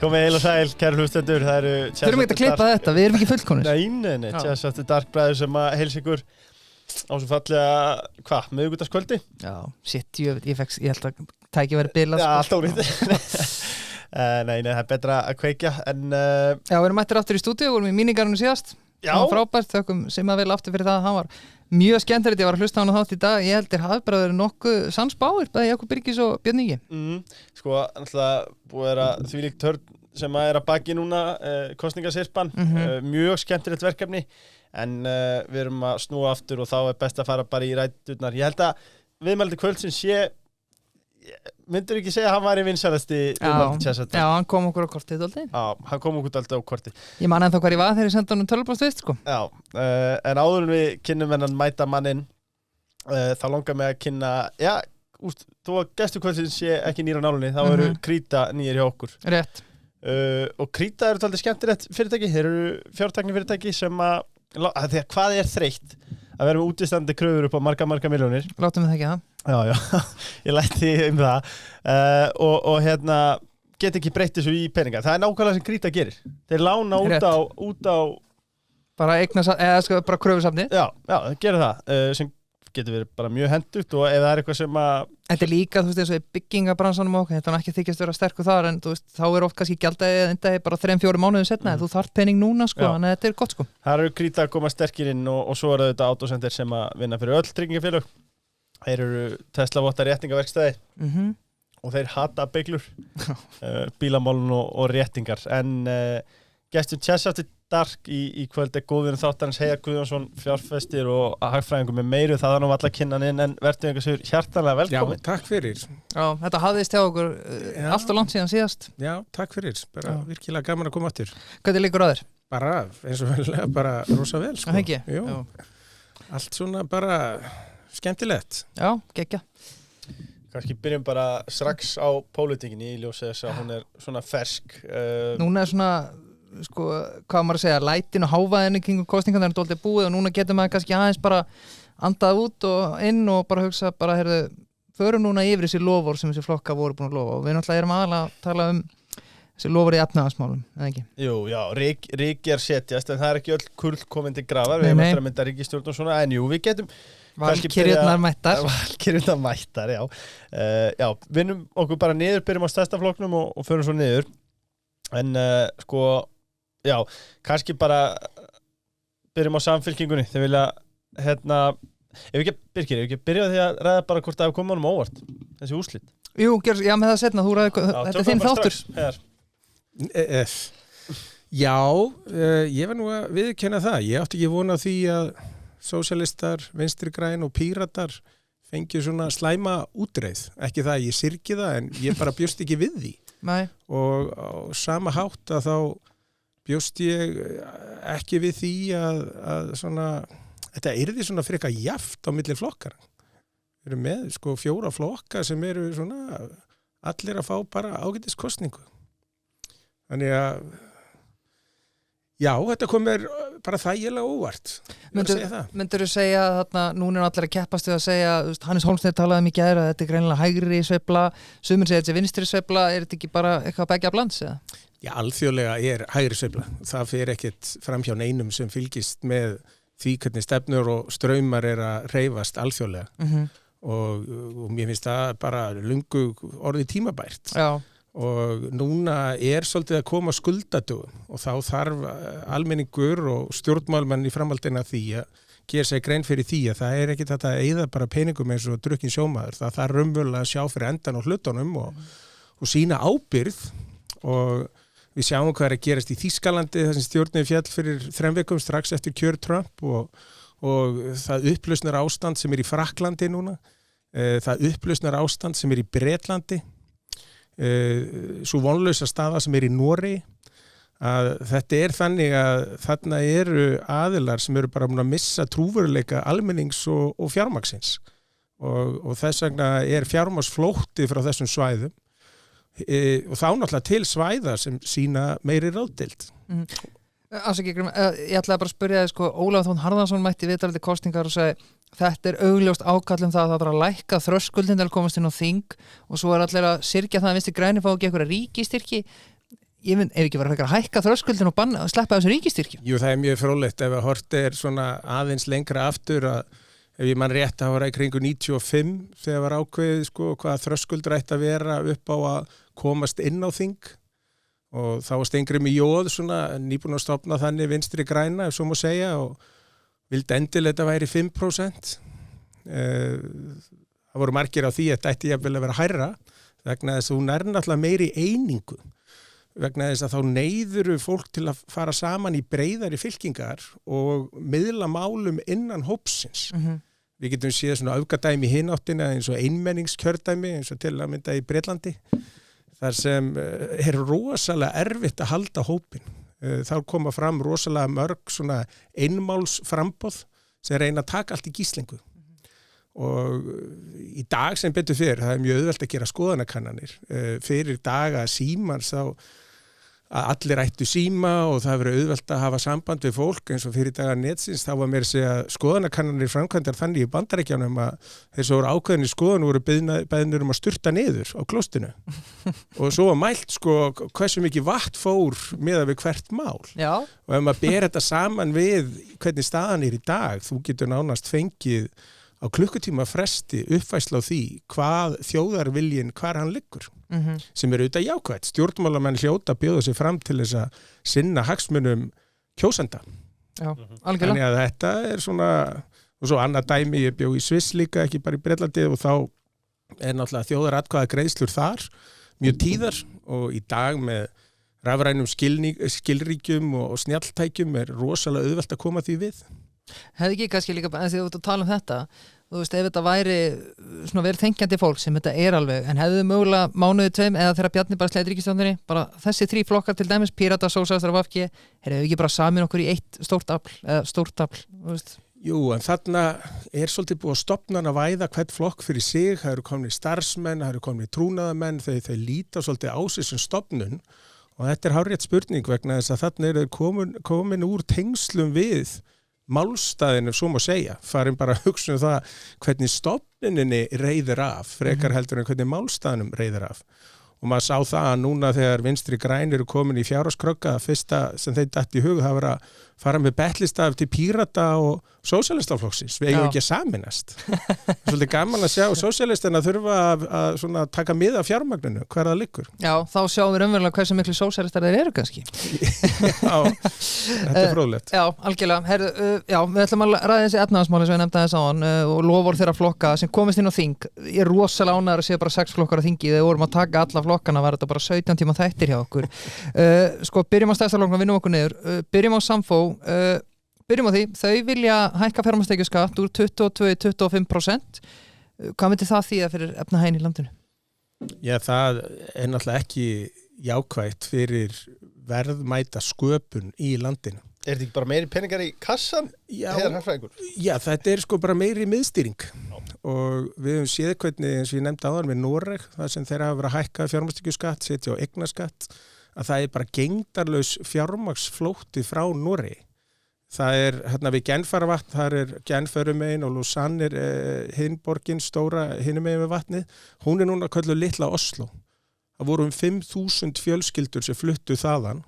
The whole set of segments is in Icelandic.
Komið heil og sæl, kæru hlustendur. Það eru Þurfum ekki að klippa þetta, við erum ekki fullkomnir. Nei, Chess After Dark bræður sem að heilsa ykkur á sem fallega, miðvikudagskvöldi? Já, shit, ég held að tæki verið bilað. Já, alltaf úrýtt. Nei, það er betra að kveikja, en... Já, við erum mættir aftur í stúdíu, við vorum í míningarinu síðast. Já. Það var frábært, þökkum sem að vel aftur fyrir það, hann var mjög skemmtilegt, ég var að hlusta á hann þátt í dag, ég heldur hafi bara verið nokkuð sannspáir, bæði Jakob Birgis og Björn Ingi. Sko, náttúrulega búið að vera þvílíkt törn sem að að baki núna, kosningasirpan, mjög skemmtilegt verkefni, en við erum að snúa aftur og þá er best að fara bara í ræturnar. Ég held að viðmældi kvöldsins myndur ekki segja að hann var í vinsælasti viðmældi Chess After Dark? Já, hann kom okkur á kortið alltaf. Já, hann kom okkur alltaf á kortið. Ég man ennþá hvar ég var þegar ég sendi honum tölvupóst fyrst, sko. Já, en áður en við kynnum hennan mæta manninn, þá langar mig að kynna, þó að gestur kvöldsins sé ekki nýr á nálunni, þá eru Krita nýjir hjá okkur. Rétt. Og Krita eru talið skemmtilegt fyrirtæki, þeir eru fjártækni fyrirtæki sem þegar hvað er þreytt að vera með útistandi kröfur upp á marga milljónir. Látum við það ekki það. Já, ég lætti það og get ekki breytt þessu í peninga. Það er nákvæmlega sem Krita gerir. Þeir lána út á bara bara kröfusafni. Já, það gerir það sem getur verið bara mjög hendugt og ef það er eitthvað sem að... Þetta er líka, þú veist, eins og í byggingabransanum okkur, þetta er ekki þykjast vera sterkur þar en þú veist, þá er oft kannski gjaldið endaði bara 3-4 mánuðum setna, þú þarft pening núna sko, þannig að þetta er gott sko. Það eru Krita að koma sterkir inn og svo eru þetta Autocenter sem að vinna fyrir öll tryggingafélög. Þeir eru Tesla-votta réttingaverkstæði og þeir hata bygglur, bílamálun og réttingar. En gestur Chess After Dark í kvöld er góðvinur þáttarins Heiðar Guðjónsson, fjárfestir og hagfræðingur með meiru. Það er nú alla kynnan inn en verður einhvers vegar hjartanlega velkomin. Já, takk fyrir. Já, þetta hafðist hjá okkur allt og langt síðan síðast. Já, takk fyrir. Bara virkilega gaman að koma aftur. Hvernig liggur á þér? Bara, eins og vel, bara rosa vel, sko. Það ekki? Jú. Allt svona bara skemmtilegt. Já, geggja. Kannski byrjum bara strax á pólitíkinni í ljósi þess að hún er svona fersk. Núna er svona... sko, hvað maður að segja, lætin og hávaðinu kringum kosningarnar er dálítið búið og núna getur maður kannski aðeins bara andað út og inn og bara hugsa bara, förum núna yfir þessi lofur sem þessi flokka voru búin að lofa og við náttúrulega erum aðalega að tala þessi lofur í efnahagsmálum, eða ekki? Jú, já, ríki setjast en það er ekki öll kurl komin til grafar, við hefum eftir að mynda ríkisstjórn og svona, en jú, við getum Valkyrjurnar mættar, já. Já, vinnum okkur bara niður, byrjum á stærsta flokknum og förum svo niður, en sko já, kannski bara byrjum á samfylkingunni. Þeir vilja, ef við ekki byrja því að ræða bara hvort það hefur komið honum óvart, þessi úrslit. Jú, já, með það setna, þú ræði, þetta er þinn þáttur. Já, ég var nú að viðurkenna það. Ég átti ekki vona því að sósíalistar, vinstri græn og píratar fengju svona slæma útreið. Ekki það að ég syrgi það, en ég bara bjóst ekki við því. Nei. Og á sama hátt að þá bjóst ég ekki við því að svona, þetta yrði svona frekar jafnt á milli flokkar. Við erum með sko 4 flokka sem eru svona allir að fá bara ágætis kosningu. Þannig að já, þetta komir bara þægilega óvart. Myndirðu segja þarna, núna er allir að keppast við að segja, Hannes Hólmsteinn talaði mikið að þetta er greinilega hægri sveifla, sumir segja þetta er vinstri sveifla, er þetta ekki bara eitthvað begja blands eða? Já, alþjóðlega er hægri sveifla. Það fer ekkert fram hjá neinum sem fylgist með því hvernig stefnur og straumar er að hreyfast alþjóðlega. Og mér finnst það bara löngu orðið tímabært. Já. Og núna er svolítið að koma skuldadögum og þá þarf almenningur og stjórnmálmenn í framhaldinu að því að gera sig grein fyrir því að það er ekkert að eyða bara peningum eins og drukkin sjómaður. Það þarf raunverulega að sjá fyrir endan á hlutunum og sína ábyrgð og við sjáum hvað er að gerast í Þýskalandi þar sem stjórnin féll fyrir 3 vikum strax eftir kjör Trump og það upplausnar ástand sem er í Frakklandi núna, það upplausnar ástand sem er í Bretlandi, svo vonlausa staða sem er í Noregi. Að þetta er þannig að þarna eru aðilar sem eru bara búin að missa trúveruleika almennings og fjármagnsins og þess vegna er fjármagnsflótti frá þessum svæðum. Og þá náttúrulega til svæða sem sína meiri ráðdeild. Ég ætlaði bara að spyrja þig, sko, Ólafur Þór Harðarson mætti viðtalið til kosningar og sagði þetta augljóst ákall það að það þarf að lækka þröskuldin til að komast inn á þing og svo allir að syrgja það að Vinstri græni fá ekki einhverja ríkistyrki. Ég finn, ef ekki vera að hækka þröskuldin og sleppa þessu ríkistyrki. Jú, það mjög fróðlegt ef að horft svona aðeins lengra aftur að ef ég mann rétt að var í kringu 95 þegar var ákveðið hvað þröskuldur ætti að vera upp á að komast inn á þing og þá var Steingrímur Jóð nýbúinn að stofna þannig Vinstri græna ef svo má segja og vildi endilega þetta væri 5%. Það voru margir á því að þetta ætti jafnvel að vera hærra vegna þess að hún náttúrulega meiri einingu vegna þess að þá neyðuru fólk til að fara saman í breiðari fylkingar og miðla málum innan hópsins. Við getum séð svona öfgadæmi í hináttina eins og einmenningskjördæmi eins og til að mynda í Bretlandi þar sem rosalega erfitt að halda hópin. Þá koma fram rosalega mörg svona einmálsframboð sem reyna að taka allt í gíslingu. Og í dag sem betur fyrir, það mjög auðvelt að gera skoðanakannanir. Fyrir daga Símans þá að allir ættu síma og það verið auðvelt að hafa samband við fólk eins og fyrir daga netsins þá var meira að segja skoðanakannanir framkvæmdar þannig í Bandaríkjunum að þeir svo voru ákveðin í skoðan voru beðnir að sturta niður á klóstinu og svo var mælt hversu mikið vatn fór miðað við hvert mál. Já. Og ef maður ber þetta saman við hvernig staðan í dag, þú getur nánast fengið á klukkutíma fresti uppfærslu á því hvað þjóðarviljinn, hvar hann liggur, sem auðvitað jákvætt. Stjórnmálamenn hljóta bjóða sig fram til þess að sinna hagsmunum kjósenda. Já, algjörlega. Þannig að þetta svona, og svo annað dæmi, ég bjó í Sviss líka, ekki bara í Bretlandi og þá náttúrulega þjóðaratkvæða greiðslur þar, mjög tíðar og í dag með rafrænum skilríkjum og snjalltækjum rosalega auðvelt að koma því við. Hefði ekki kannski líka, en þegar þú ert að tala þetta, þú veist, ef þetta væri svona verið þengjandi fólk sem þetta alveg, en hefðu mögulega mánuði tveim eða þegar Bjarni bara sleiði ríkisstjórninni, bara þessi 3 flokkar til dæmis, Pírata, Sósíalistar og VG, hefðu ekki bara samin okkur í eitt stórt afl, þú veist? Jú, en þarna svolítið búið að stofna að væða hvern flokk fyrir sig, það eru komin starfsmenn, það eru komin trúnaðamenn, þau líta svolítið á sig sem stofnun og þetta hárrétt spurning vegna þess að þarna eru komin úr tengslum við málstæðinu, svo má segja, farin bara að hugsa það hvernig stofnuninni reiðir af, frekar heldur en hvernig málstæðinum reiðir af. Og maður sá það að núna þegar Vinstri græn eru komin í fjárhagskrögga, það fyrsta sem þeim datt í hug, það var að fara með betlistaf til Pírata og Sósíalistaflokksins. Við eigum ekki að saminast. Svolítið gaman að sjá Sósíalistina þurfa að svona taka mið af fjármagninu, hver það liggur. Já, þá sjáum við raunverulega hversu miklu sósíalistar þeir eru kannski. Já, þetta fróðlegt. Já, algjörlega. Herðu, já, við ætlum að ræða þessi efnahagsmáli sem við nefnda þess áðan og lofur þeirra flokka sem komist inn á þing. Ég rosalega ánægður að sé bara 6 flokkar á þingi, þegar vorum að taka alla flokkana var þetta bara 17 tíma þættir hjá okkur. Byrjum á stærsta flokknum, vinnum okkur niður. Byrjum á Samfó, byrjum á því, þau vilja hækka fjármagnstekjuskatt úr 22 í 25%. Hvað myndi það þýða fyrir efnahaginn í landinu? Já, það náttúrulega ekki jákvætt fyrir verðmæta sköpun í landinu. Er þetta ekki bara meiri peningar í kassan? Já, þetta bara meiri miðstýring og við höfum séð hvernig, eins og ég nefndi áðan með Noreg, það sem þeirra hafa verið að hækka fjármagnstekjuskatt, setja á eignaskatt, að það bara gegndarlaus fjármagnsflótti frá Noregi. Það hérna við Genfaravatn, þar Genförumegin og Lausanne hinborgin stóra hinumegin við vatnið, hún núna kölluð litla Oslo. Það voru 5.000 fjölskyldur sem fluttu þaðan.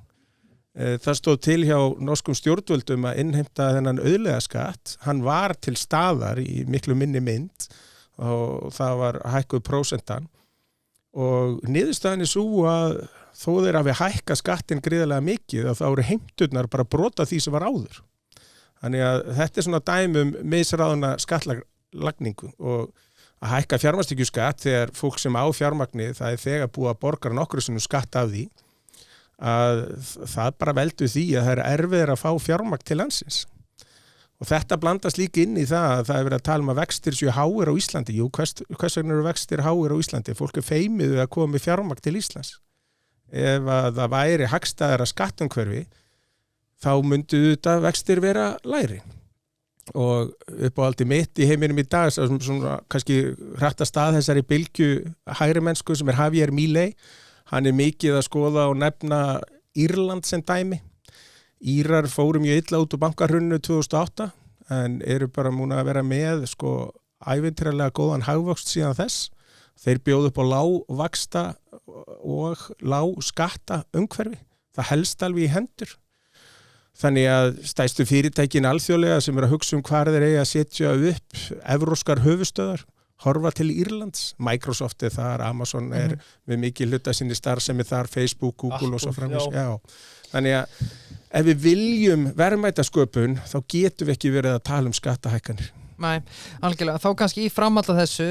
Það stóð til hjá norskum stjórnvöldum að innheimta þennan auðlegðarskatt. Hann var til staðar í miklu minni mynd og það var hækkuð prósentan. Og niðurstaðan svo að þó þeir hafi hækkað skattinn gríðarlega mikið og þá eru heimturnar bara brota því sem var áður. Þannig að þetta svona dæmi misráðna skattlagningu og að hækka fjármagnstekjuskatt þegar fólk sem á fjármagni það þegar búið að borga nokkru sinnum skatt af því að það bara veldur því að það erfiðir að fá fjármagn til landsins. Og þetta blandast líka inn í það að það verið að tala að vextir séu háir á Íslandi. Jú, hvers vegna eru vextir háir á Íslandi? Fólk feimið að koma með fjármagn til Íslands. Ef að það væri hagstæðara skattumhverfi þá myndu þetta vextir vera lægri. Og uppáhaldi mitt í heiminum í dag svona kannski hrattast að þessari bylgju hægri mennsku sem Javier Milei. Hann mikið að skoða og nefna Írland sem dæmi. Írar fóru mjög illa út úr bankahruninu 2008 en eru bara múin að vera með sko ævintýralega góðan hagvöxt síðan þess. Þeir bjóðu upp á lágvaxta og lágskatta umhverfi. Það helst alveg í hendur. Þannig að stærstu fyrirtækin alþjóðlega sem eru að hugsa hvar þeir eiga að setja upp evróskar höfuðstöðar, horfa til Írlands. Microsoft er þar, Amazon er með mikið hluta sinni starfsemi þar, Facebook, Google og svo framvegis. Já. Þannig að ef við viljum verðmætasköpun þá getum við ekki verið að tala um skattahækkanir. Nei, algjörlega. Þá kannski í framhald af þessu,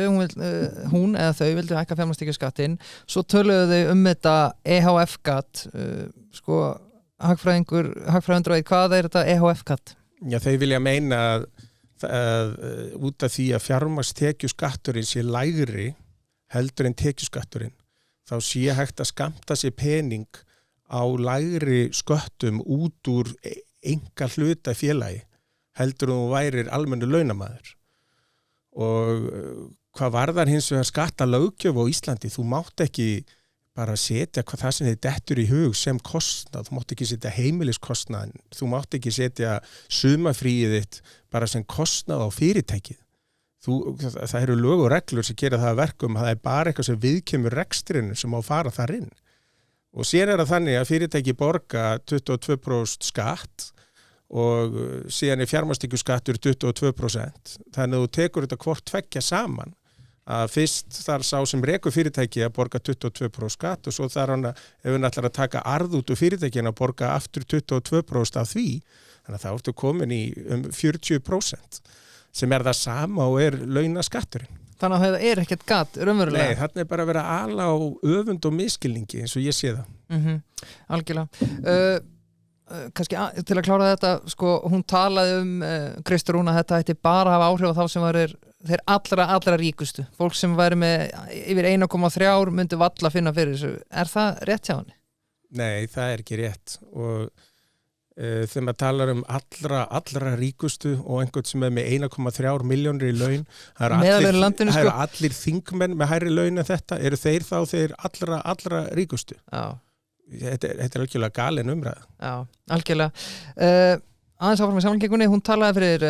hún eða þau vildu hækka fjármagnstekjuskattinn, svo töluðu þau þetta EHF-gatt, sko, hagfræðindur veit, hvað er þetta EHF-gatt? Já, þau vilja meina að út af því að fjármagnstekjuskatturinn sé lægri heldur en tekjuskatturinn, þá sé hægt að skammta sér pening á lægri sköttum út úr enga hluta félagi heldur þú værir almennu launamaður. Og hvað varðar hins vegar skattalöggjöf á Íslandi, þú mátt ekki bara setja hvað það sem þið dettur í hug sem kostnað, þú mátt ekki setja heimiliskostnaðin, þú mátt ekki setja sumarfríið þitt bara sem kostnað á fyrirtækið. Það eru lög og reglur sem gera það að verkum, það er bara eitthvað sem viðkemur rekstrinu sem á að fara þar inn. Og sér það þannig að fyrirtæki borga 22% skatt og síðan er fjármagnstekjuskattur 22%. Þannig að þú tekur þetta hvort tveggja saman. Að fyrst þar sá sem rekur fyrirtæki að borga 22% skatt og svo þar hann ef hann ætlar að taka arð út úr fyrirtækinu að borga aftur 22% af því. Þannig að það ertu komin í 40% sem er það sama og er launaskatturinn. Þannig að það er ekkert gatt raunverulega. Nei, þarna er bara að vera ala á öfund og miskilningi eins og ég sé það. Algjörlega. Kannski til að klára þetta, sko, hún talaði Kristrún að þetta ætti bara að hafa áhrif á þá sem væri þeir allra ríkustu. Fólk sem væri með yfir 1,3 myndi valla að finna fyrir þessu. Er það rétt hjá henni? Nei, það er ekki rétt og þegar maður talar allra ríkustu og einhvern sem er með 1,3 milljónir í laun, það eru allir þingmenn með hærri laun en þetta, eru þeir þá þeir allra ríkustu. Já. Þetta er algjörlega galin umræða. Já, algjörlega. Aðeins áfram með samlingingunni, hún talaði fyrir,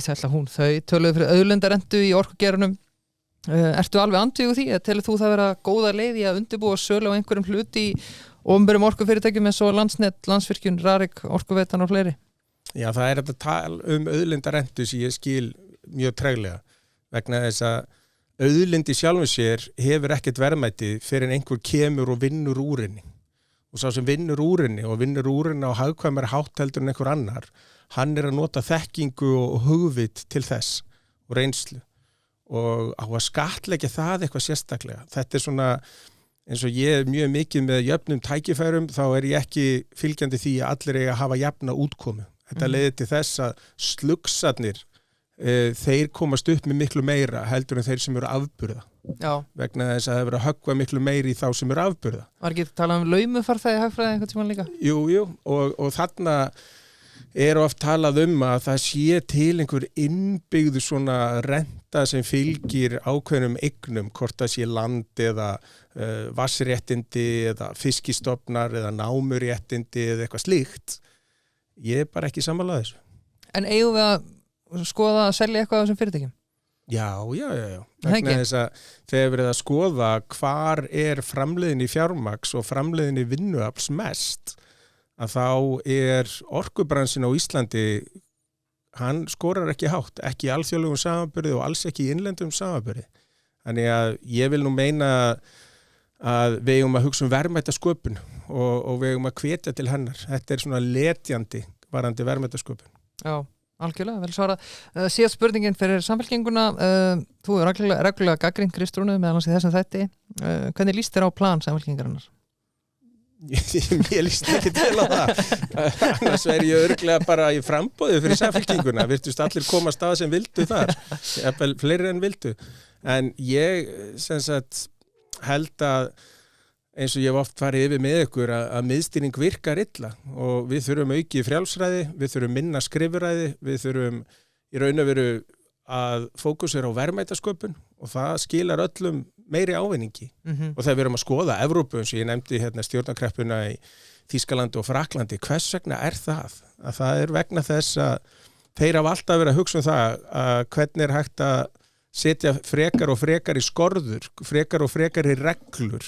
þau töluðu fyrir auðlindarentu í orkugeiranum. Ertu alveg andvíg því að telur þú það vera góða leið í að undirbúa sölu á einhverjum hluti í opinberum orkufyrirtækjum eins og Landsnet, Landsvirkjun, Rarik, Orkuveitan og fleiri? Já, það er þetta tala auðlindarentu sem ég skil mjög treglega vegna þess að auðlindi sjálfum sér hefur ekkert verðmæti fyrir en einhver kemur og vinnur úr henni. Og sá sem vinnur úr henni á hagkvæmari hátt heldur en einhver annar, hann er að nota þekkingu og hugvit til þess og reynslu og á að skattleggja það eitthvað sérstaklega. Þetta er svona, eins og ég er mjög mikið með jöfnum tækifærum, þá er ég ekki fylgjandi því að allir eiga að hafa jafna útkomu. Þetta leiðir til þess að slugsarnir, þeir komast upp með miklu meira heldur en þeir sem eru afburða. Já. Vegna þess að það hefur að höggva miklu meiri í þá sem eru afburða. Var ekki talað laumufarþegi hagfræði einhvern tímann líka? Jú, og þarna er oft talað að það sé til einhver innbyggðu svona renta sem fylgir ákveðnum eignum, hvort það sé land eða vatnsréttindi eða fiskistofnar eða námuréttindi eða eitthvað slíkt. Ég er bara ekki sammála þessu. En eigum við að skoða að selja eitthvað á þessum fyrirtækjum? Já. Vegna þess að þegar við erum að skoða hvar er framleiðin í fjármagns og framleiðin í vinnuafls mest, að þá er orkubransin á Íslandi, hann skorar ekki hátt, ekki í alþjóðlegum samanburði og alls ekki í innlendum samanburði. Þannig að ég vil nú meina að við eigum að hugsa verðmætasköpun og við eigum að hvetja til hennar. Þetta er svona letjandi varðandi verðmætasköpun. Já, algjörlega, vel svara. Síðast spurningin fyrir Samfylkinguna, þú er reglulega gagnrýnt Kristrúnu meðal annars í þessum þætti. Hvernig líst þér á plan Samfylkingarinnar? Ég líst ekki til á það. Annars er ég örugglega bara í framboði fyrir Samfylkinguna. Virtust allir koma að stað sem vildu þar. Fleiri en vildu. En ég held að eins og ég hef oft farið yfir með ykkur að miðstýring virkar illa og við þurfum aukið frjálsræði, við þurfum minna skrifuræði, við þurfum í raun og veru að fókusera á verðmætasköpun og það skilar öllum meiri ávinningi. Og þegar við erum að skoða Evrópu, eins og ég nefndi stjórnarkreppuna í Þýskalandi og Fraklandi, hvers vegna er það? Að það er vegna þess að þeir hafa alltaf verið að hugsa það að hvernig hægt að setja frekar og frekar í skorður, frekar og frekar í reglur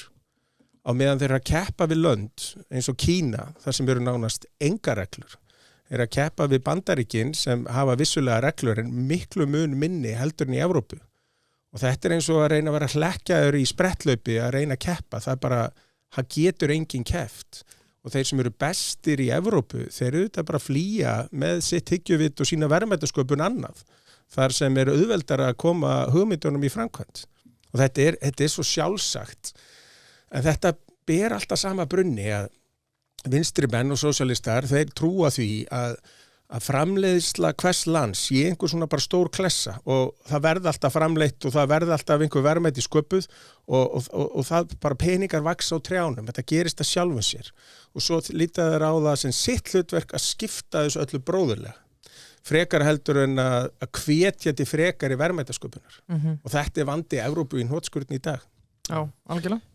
á meðan þeir að keppa við lönd eins og Kína, þar sem eru nánast enga reglur. Þeir að keppa við Bandaríkin sem hafa vissulega reglur en miklu mun minni heldur en í Evrópu. Og þetta eins og að reyna að vera hlekkjaður í sprettlaupi að reyna að keppa. Það getur enginn keppt. Og þeir sem eru bestir í Evrópu, þeir eru þetta bara að flýja með sitt hyggjuvit og sína verðmætasköpun annað. Þar sem eru auðveldar að koma hugmyndunum í framkvæmt. Og þetta er svo sjálfsagt. En þetta ber alltaf sama brunni að vinstri menn og sósíalistar, þeir trúa því að framleiðsla hvers lands í einhver svona bara stór klessa og það verði alltaf framleitt og það verði alltaf einhver verðmæti sköpuð og það bara peningar vaxa á trjánum, þetta gerist að sjálfum sér og svo líta þeir á það sem sitt hlutverk að skipta þessu öllu bróðurlega. Frekar heldur en að hvetja til frekar í verðmætasköpunar og þetta vandi Evrópu í hnotskurn í dag. Já, algjörlega.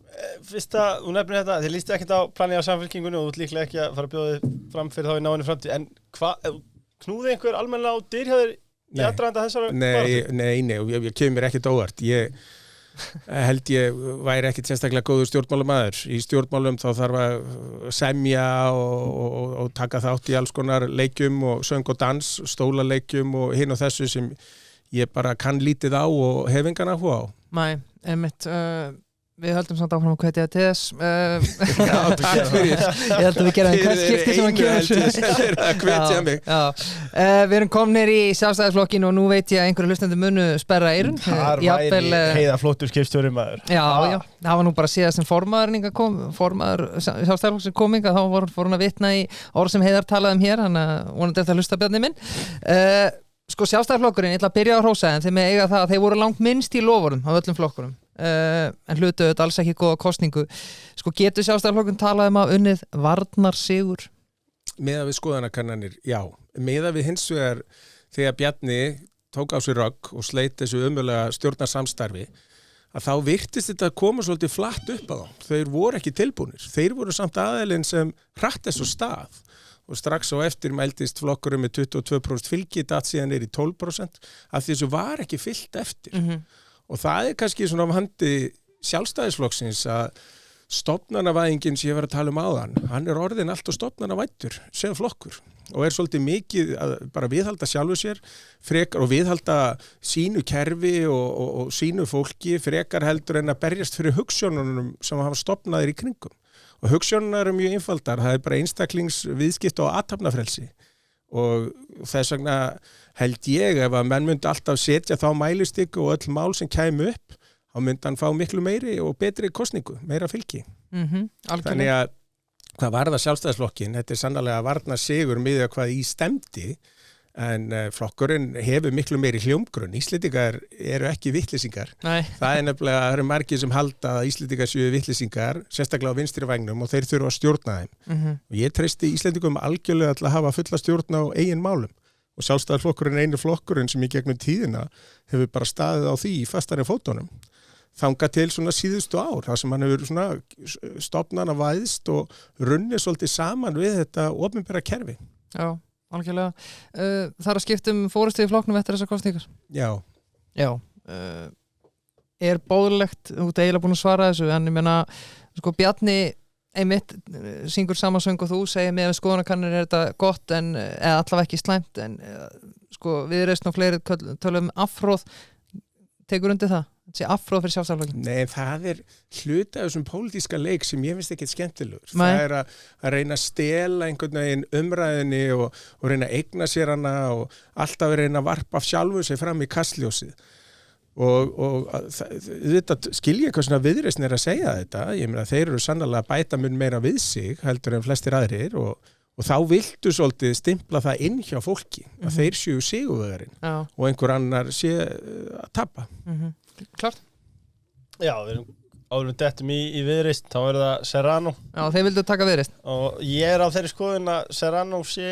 Fyrst að, þú nefnir þetta, þið lístu ekkert á planið á samfélkingunni og þú ert líklega ekki að fara að bjóða þið fram fyrir þá í náinni framtíð, en knúði einhver almennilega á dyr hjá þér í aðdraganda þessara baráttu? Nei, ég kemur mér ekkert óvart. Ég væri ekkert sérstaklega góður stjórnmálamaður. Í stjórnmálum þá þarf að semja og taka þátt í alls konar leikjum og söng og dans, stólaleikjum og hinn og þessu sem ég bara kann lítið á og hef engan áhuga á. Nei, einmitt, við höldum samt áfram að hvetja til þess. Já, takk fyrir. Ég held að við gerum hvert skipti sem að kemur. Að hvetja mig. Við erum komnir í Sjálfstæðisflokkinn og nú veit ég að einhverju hlustendur munu sperra eyrun. Þar væri heiða flottur skipstjóri maður. Já, það var nú bara síðast sem formaður Sjálfstæðisflokks sem kom hingað, þá voru hún að vitna í orð sem Heiðar talaði hér, þannig að vonandi eftir að hlusta Bjarni minn. Sko Sjálfstæðisflokkurinn, ég ætla að byrja á hrósa en þeim eiga það að þeir voru langt minnst í loforðum af öllum flokkurum. En hlutu þetta alls ekki góða kosningu. Sko getur Sjálfstæðisflokkurinn talað um að unnið varnarsigur? Miðað við skoðanakannanir, já. Miðað við hins vegar þegar Bjarni tók á sig rögg og sleit þessu umögulega stjórnarsamstarfi að þá virtist þetta að koma svolítið flatt upp á þá. Þeir voru ekki tilbúnir. Þeir voru samt aðeilinn sem hratt þessu stað. Og strax á eftir mældist flokkurum með 22% fylgi, datt síðan í 12% af því þessu var ekki fyllt eftir. Og það er kannski svona vandi Sjálfstæðisflokksins að stofnanavæðingin sem ég var að tala um áðan, hann er orðinn alltaf stofnanavæddur sem flokkur og er svolítið mikið að bara viðhalda sjálfu sér, frekar og viðhalda sínu kerfi og sínu fólki, frekar heldur en að berjast fyrir hugsjónunum sem hafa stofnaðir í kringum. Og hugsjónunar eru mjög einfaldar, það er bara einstaklingsviðskipti og athafnafrelsi og þess vegna held ég ef að menn myndi alltaf setja þá mælistikku og öll mál sem kæmu upp, þá myndi hann fá miklu meiri og betri kosningu, meira fylgi. Þannig að hvað varða Sjálfstæðisflokkin, þetta er sannarlega að varna sigur miðað hvað í stemdi, en flokkurinn hefur miklu meiri hljómgrunn. Íslendingar eru ekki vitleysingar. Nei. Það er nefnilega, það eru margir sem halda að Íslendingar séu vitleysingar, sérstaklega á vinstri vægnum og þeir þurfa að stjórna þeim. Og ég treysti Íslendingum algjörlega til að hafa fulla stjórn á eigin málum. Og Sjálfstæðisflokkurinn einu flokkurinn sem í gegnum tíðina hefur bara staðið á því í fastari fótunum. Þangað til svona síðustu ár, þar sem hann hefur svona stofnanavæðst og runnið svolítið saman við þetta opinbera kerfi. Já. Algjörlega. Það er að skipta fórustu í flokknum eftir þessar kosningar? Já. Er bóðlegt, þú ert eiginlega búin að svara þessu, en ég meina, sko Bjarni einmitt syngur sama söng og þú segir með skoðanakannir er þetta gott eða allavega ekki slæmt, en sko Viðreisn og fleiri tölum afhróð, tekur undir það? Þetta sé afhróð fyrir Sjálfstæðisflokkinn? Nei, það er hluti af þessum pólitíska leik sem ég finnst ekki skemmtilegur. Það er að reyna að stela einhvern veginn umræðinni og reyna að eigna sér hana og alltaf reyna að varpa sjálfu sig fram í kastljósið. Og þetta skilja eitthvað svona Viðreisn að segja þetta. Ég meina, þeir eru sannarlega að bæta mun meira við sig heldur en flestir aðrir og þá viltu svolítið stimpla það inn hjá fólki að þeir séu sigurvegarinn og einhver annar sé að tapa. Klart. Já, við erum áður dettum í Viðreisn, þá er það Serrano. Já, þeir vildu taka Viðreisn. Og ég er á þeirri skoðun að Serrano sé,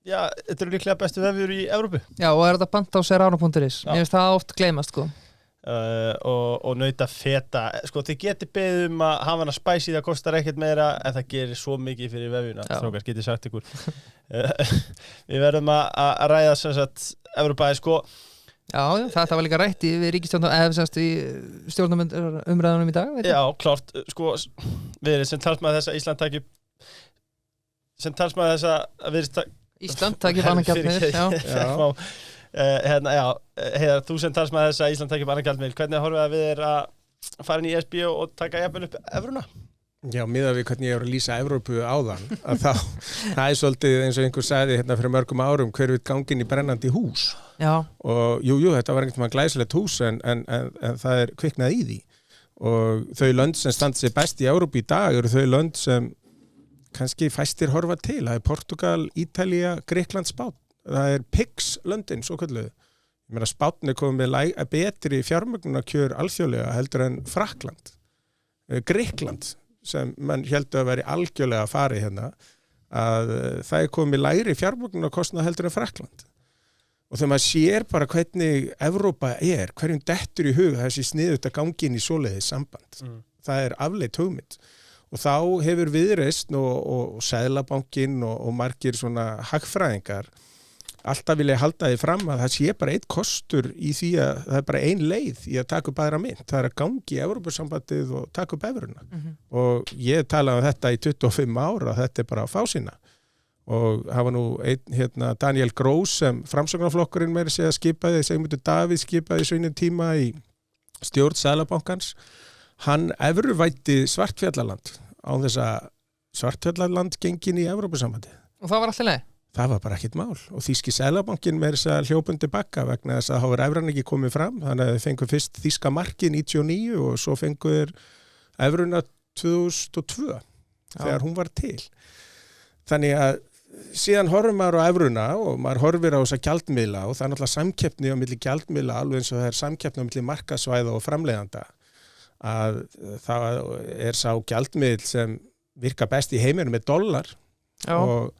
já, þetta eru líklega bestu vefjur í Evrópu. Já, og er þetta bant á serrano.is? Mér finnst það oft gleymast, sko. og nauta feta sko þið geti beðið að hafa hana spæsi það kostar ekkert meira en það gerir svo mikið fyrir vefjuna strákar getið sagt ykkur við verðum að ræða sem sagt Evrópaði sko Já, þetta var líka rætt við ríkisstjórnum eða semst í stjórnumræðunum í dag Já, klárt sko við sem talsmaður þess að Ísland taki sem talsmaður þess að við Ísland taki upp annan gjaldmiðil Heiðar, þú sem talsmaður þess að Ísland taki upp annan gjaldmiðil hvernig horfið að við að fara inn í ESB og taka jafnvel upp evruna? Já, miðað við hvernig ég er að lýsa Evrópu áðan að það er svolítið eins og einhver sagði hérna fyrir mörgum árum hver við gangin í brennandi hús og jú, þetta var einhvern veginn glæsilegt hús en það er kviknað í því og þau lönd sem standa sér best í Evrópu í dag eru þau lönd sem kannski fæstir horfa til það er Portugal, Ítalía, Grikkland, Spánn það er PIGS-löndin, svo kalluðu. Ég meina Spánn er komið með betri fjármögnunarkjör alþjóðlega heldur en Frakkland. Grikkland, sem mann heldur að veri algjörlega að fara í hérna, að það er komið lægri fjármögnunarkostnað heldur en Frakkland. Og þegar maður sér bara hvernig Evrópa hverjum dettur í huga þessi sniðugt að gangi inn í svoleiðis samband. Það er afleitt hugmynd. Og þá hefur Viðreisn og Seðlabankinn og margir svona hagfræðingar alltaf vilja halda því fram að það sé bara einn kostur í því að það er bara ein leið í að taka upp aðra mynt. Það er að gangi í Evrópusambandið og taka upp evruna. Og ég talaði um þetta í 25 ára að þetta er bara að fá sína. Og það var nú einn Daniel Gross sem Framsóknarflokkurinn meira segja skipaði, Sigmundur Davíð skipaði í sveinum tíma í stjórn Seðlabankans. Hann evruvæddi Svartfjallaland á þess að Svartfjallaland gengin í Evrópusambandið. Og það var alltaf leið? Það var bara ekkert mál og þýski Seðlabankinn með þess að hljópundi bakka vegna þess að þá evran ekki komið fram þannig að þau fengu fyrst þýska markið 99 og svo fengu þeir evruna 2002 þegar hún var til. Þannig að síðan horfir maður á evruna og maður horfir á þessa gjaldmiðla og það er náttúrulega samkeppni á milli gjaldmiðla alveg eins og það er samkeppni á milli markaðsvæða og framleiðanda að það er sá gjaldmiðl sem virkar best í heiminum með dollar og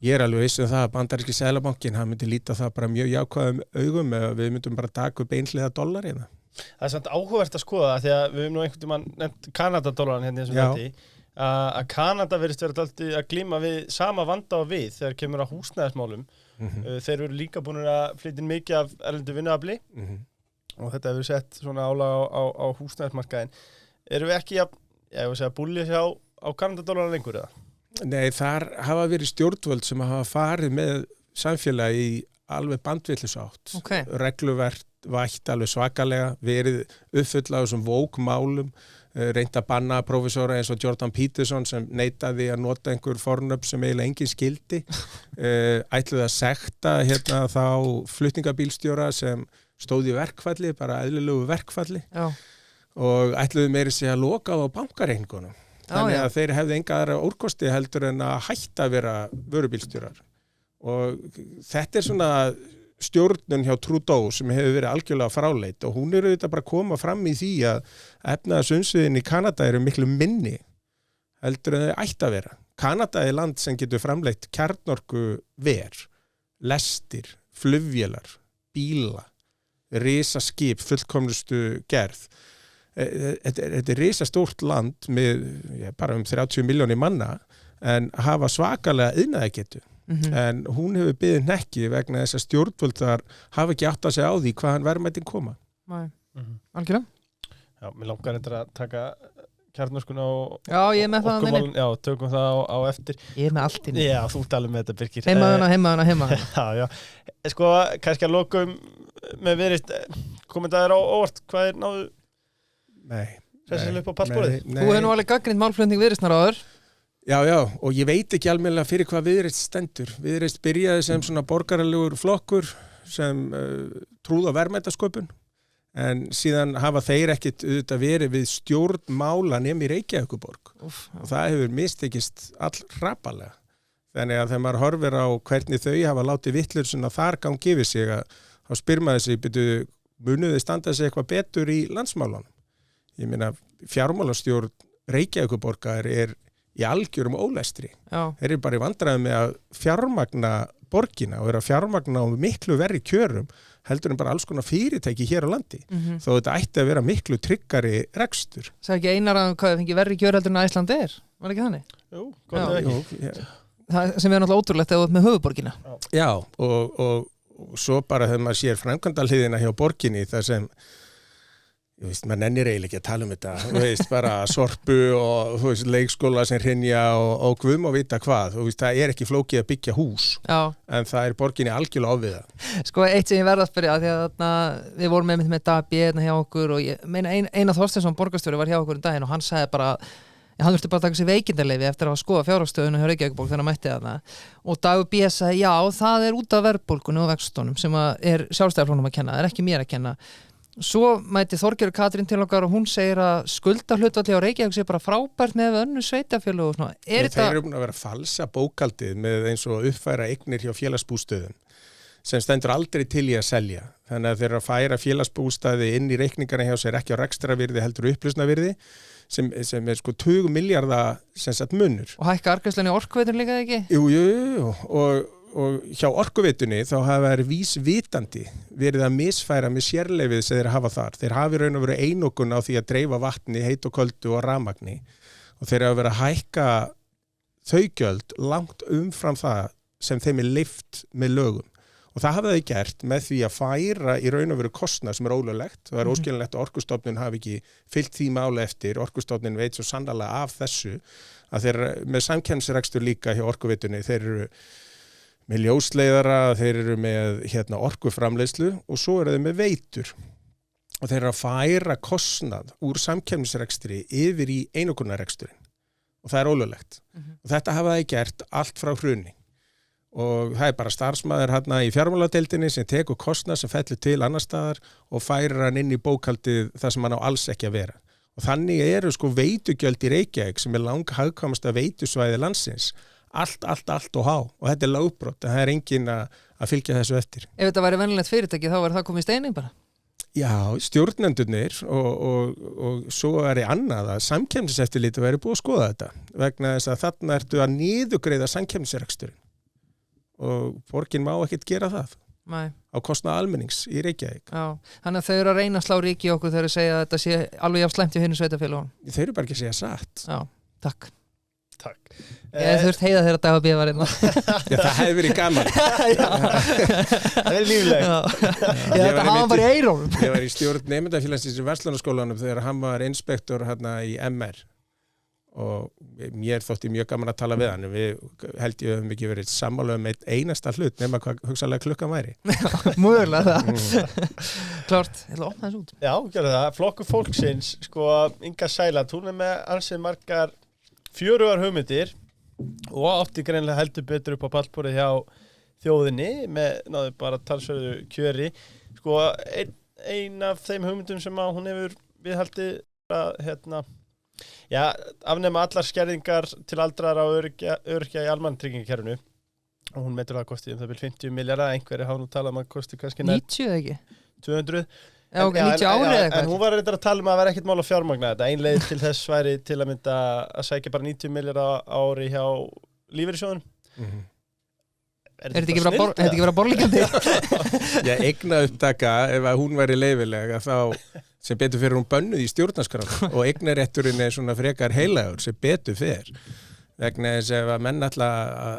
ég er alveg viss um það að bandaríski Seðlabankinn hann myndi líta það bara mjög jákvæðum augum eða við myndum bara taka upp einhliða dollar hérna. Það er samt áhugavert að skoða því að við höfum nú einhvern tímann nefnt Kanadadólaran hérna eins og þetta að Kanada virðist vera alltaf að glíma við sama vanda og við þegar kemur að húsnæðismálum. Þeir eru líka búin að flytja inn mikið af erlendu vinnuafli og þetta hefur sett svona álag á húsnæðismarkaðinn. Erum við ekki að búlja sér á Kanadadólaran lengur eða? Nei, þar hafa verið stjórnvöld sem hafa farið með samfélagi í alveg bandvillisátt. Regluverk vætt alveg svakalega, verið uppfull af þessum vókmálum, reynt að banna prófessora eins og Jordan Peterson sem neitaði að nota einhver fornöfn sem eiginlega engin skildi. Ætluði að sekta þá flutningabílstjóra sem stóð í verkfalli, bara eðlilegu verkfalli. Og ætluði meiri sig að loka á bankareikningunum. Þannig að þeir hefði enga aðra úrkosti heldur en að hætta að vera vörubílstjórar og þetta er svona stjórnun hjá Trudeau sem hefur verið algjörlega fráleit og hún er auðvitað bara að koma fram í því að efnaðarsunnsviðin í Kanada eru miklu minni heldur en þau ætti að vera. Kanada er land sem getur framleitt kjarnorku lestir, flugvélar, bíla, risaskip, fullkomnustu gerð. Þetta er risastórt land með bara 30 milljónir manna en hafa svakalega iðnaðargetu en hún hefur beðið hnekki vegna þess að stjórnvöldar hafa ekki átt að segja á því hvaðan verðmætin koma. Algjörlega? Já, mér langar þetta að taka kjarnorkuna og ég er með það já, tökum það á eftir. Ég er með allt inn. Já, þú talum með þetta, Birkir. Heima. Já. Sko, kannski að lokum með verið kommentaðir á óvart, hvað er náðu Sessilega upp á passborðið? Þú hefur nú alveg gagnrýnt málflutning Viðreisnar áður. Já, og ég veit ekki almennilega fyrir hvað Viðreisn stendur. Viðreisn byrjaði sem svona borgaralegur flokkur sem trúð á verðmætasköpun en síðan hafa þeir ekkit auðvitað verið við stjórnmála nema í Reykjavíkurborg og það hefur mistekist allrapalega. Þannig að þegar maður horfir á hvernig þau hafa látið vittlur svona þar gangi yfir sig að þá spyr maður sig, munuði standa sig eitthvað betur í landsmálunum? Ég meina, fjármálastjórn Reykjavíkurborgar er í algjörum ólestri. Þeir eru bara í vandræðum með að fjármagna borgina og að fjármagna á miklu verri kjörum heldur en bara alls konar fyrirtæki hér á landi. Þó þetta ætti að vera miklu tryggari rekstur. Sagði ekki Einar að hvað fengi verri kjör heldur en Æsland var ekki þannig? Jú, gott ef ekki. Það sem náttúrulega ótrúlegt ef þú ert með höfuborgina. Já, og svo bara þegar maður sér framkvæmdahliðina hjá borginni þar sem maður nennir eiginlega ekki að tala þetta, bara sorpu og leikskóla sem hrynja og guð má vita hvað, það ekki flókið að byggja hús, en það borginni algjörlega ofviða. Sko, eitt sem ég verða að spyrja, því að við vorum með Dabi hjá okkur og ég meina Einar Þorsteinsson borgarstjóri var hjá okkur daginn og hann sagði bara, hann þurfti bara að taka sér veikindaleyfi eftir að skoða fjárhagsstöðuna hjá Reykjavíkurborg þegar hann mætti þarna og Dagur B sagði, já, það út af verðbólgunni og vextunum sem Sjálfstæðisflokknum að kenna, það ekki mér að kenna. Svo mæti Þorgerður Katrín til okkar og hún segir að skuldahlutfalli á Reykjavík sé bara frábært með önnur sveitafélög og svona. Þeir eru búin að vera falsa bókaldið með eins og uppfæra eignir hjá félagsbústöðum sem stendur aldrei til í að selja. Þannig að þeir eru að færa félagsbústaði inn í reikningana hjá sér ekki á rekstrarvirði heldur upplausnarvirði sem sko 20 milljarða sem sagt munur. Og hækka arðgreiðslunni í Orkuveitunni líka ekki? Jú, og hjá Orkuveitunni þá hafa þeir vísvitandi verið að misfæra með sérleyfið sem þeir hafa þar. Þeir hafi raun og verið einokun á því að dreifa vatni, heit og köldu og rafmagni og þeir hafa verið að hækka þau gjöld langt umfram það sem þeim leyft með lögum. Og það hafa þau gert með því að færa í raun og veru kostnað sem ólöglegt. Það óskiljanlegt að Orkustofnun hafi ekki fylgt því máli eftir. Orkustofnun veit svo sannarlega af þessu að þeir með samkeppnisrekstur líka hjá Orkuveitunni, þeir eru með ljósleiðara, þeir eru með orkuframleiðslu og svo eru þeir með veitur. Og þeir eru að færa kostnað úr samkeppnisrekstri yfir í einokunarreksturinn. Og það ólöglegt. Og þetta hafa þau gert allt frá hruni. Og það bara starfsmaður í fjármáladeildinni sem tekur kostnað sem fellur til annar staðar og færir hann inn í bókhaldið þar sem hann á alls ekki að vera. Og þannig eru sko veitugjöld í Reykjavík sem langhagkvæmasta veitusvæði landsins. Allt og há. Og þetta lögbrot. Það enginn að fylgja þessu eftir. Ef þetta væri venjulegt fyrirtæki þá var það komið í steining bara? Já, stjórnendurnir og svo annað að samkeppniseftirlitið væri búið að skoða þetta. Vegna þess að þarna ertu að niðurgreiða samkeppnisreksturinn. Og borgin má ekkert gera það. Nei. Á kostnað almennings í Reykjavík. Já, þannig að þau eru að reyna að slá ríki í okkur þegar þau segja að þetta sé alveg jafn slæmt í hinu sveitafélögunum. Þau eru bara ekki að segja satt. Já, takk. Ég þurft heiða þegar Dagur B var hérna. Já, það hefði verið gaman. Það verið líflegt. Þetta hafa bara í eirónum. Ég var í stjórn nemendafélagsins í Verslunarskólanum þegar hann var inspektor í MR og mér þótti mjög gaman að tala við hann. Við held ég höfum ekki verið sammála eitt einasta hlut nema hvað hugsanlega klukkan væri. Mögulega það. Klart, ég ætla að opna þessu út. Já, gerðu það. Flokkur fólksins, sko, Inga Sæland, hún með ansið margar fjörugar hugmyndir og átti greinlega heldur betur upp á pallborðið hjá þjóðinni með náðu bara talsverðu kjöri. Sko, ein af þeim hugmyndum sem hún hefur viðhaldið að afnema allar skerðingar til aldraðra og öryrkja í almannatryggingakerfinu og hún metur það kosti það vil 50 milljarða, einhverju hafa nú talað að kosti kannski 90 ekki? 200 90 árið eitthvað. En hún var reyndar að tala að það væri ekkert mál að fjármagna þetta. Ein leið til þess væri til að mynda að sækja bara 90 milljarða ári hjá lífeyrissjóðunum. Er þetta ekki vera borlíkandi? Já, eignaupptaka ef að hún væri leyfileg þá sem betur fyrir hún bönnuð í stjórnarskrá og eignarétturinn svona frekar heilagur sem betur fyrir. Vegna þess ef að menn ætla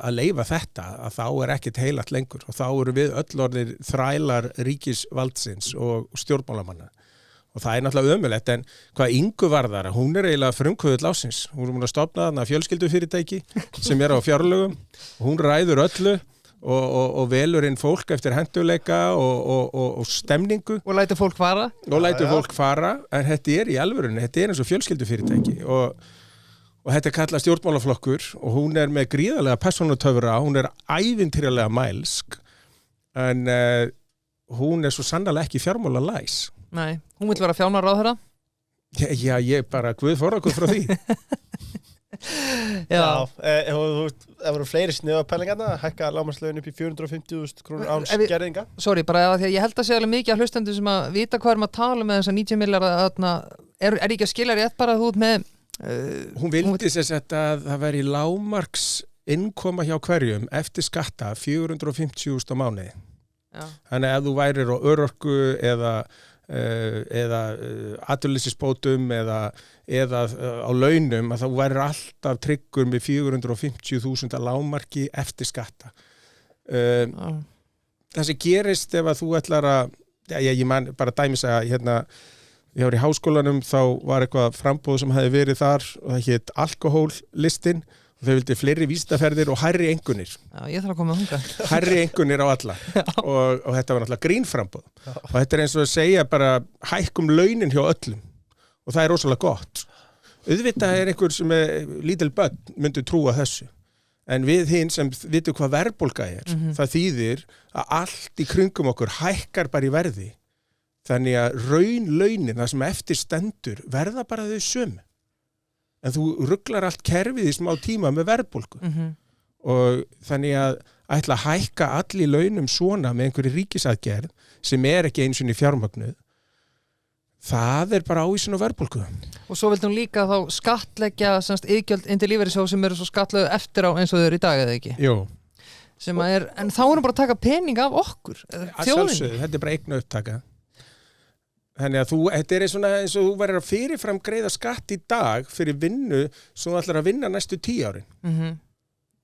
að leyfa þetta að þá ekkert heilat lengur og þá eru við öll orðir þrælar ríkisvaldsins og stjórnmálamanna og það náttúrulega ömulegt en hvað Ingu varðar, hún eiginlega frumkvöðull ársins, hún múin að stofna þarna fjölskyldufyrirtæki sem á fjárlögum hún ræður öllu og velur inn fólk eftir hentuleika og stemningu og lætur fólk fara en þetta í alvörunni, þetta eins og fjölskyldufyrirtæki og þetta kallað stjórnmálaflokkur og hún með gríðarlega persónutöfra, hún ævintýralega mælsk en hún svo sannarlega ekki fjármálalæs. Nei, hún vill vera fjármálaráðherra? Já, ég bara guð forðakur frá því. Já, það voru fleiri sniðapælingarna að hækka lágmarkslaun upp í 450.000 krónur án skerðinga. Sorry, bara því að ég held að sé alveg mikið af hlustendum sem að vita hvað að tala með þessa 90 milljarða ekki að skilja rétt bara þú út með hún vildi þess að það væri lágmarks innkoma hjá hverjum eftir skatta 450.000 á mánuði. Já. Þannig að ef þú værir á örorku eða atvinnuleysisbótum eða á launum að þá værir alltaf tryggur með 450.000 að lágmarki eftir skatta. Það sem gerist ef að þú ætlar að, ég man bara dæmis að hérna, ég var í háskólanum þá var eitthvað framboð sem hefði verið þar og það hét alkohóllistin og þau vildi fleiri vísindaferðir og hærri einkunnir. Já, ég þarf að koma þangað. Hærri einkunnir á alla og þetta var náttúrulega grínframboð og þetta eins og að segja bara hækkum launin hjá öllum og það rosalega gott. Auðvitað einhver sem lítil börn myndi trúa þessu en við hinn sem vitum hvað verðbólga það þýðir að allt í kringum okkur hækkar bara í verði þannig að raunlaunin það sem eftir stendur verða bara þau sömu. En þú ruglar allt kerfið í smá tíma með verðbólgu og þannig að ætla að hækka allir launum svona með einhverju ríkisaðgerð sem ekki einu sinni fjármagnuð það bara ávísun á verðbólgu. Og svo vildi hún líka þá skattleggja iðgjöld inn til lífeyrissjóða sem eru svo skattlögu eftir á eins og þau eru í dag eða ekki? Jú. En þá erum bara að taka pening af okkur, þjóðinni. Þetta bara eignu upptaka. Þannig að þetta eins og þú verður að fyrirfram greiða skatt í dag fyrir vinnu sem þú ætlar að vinna næstu 10 árin.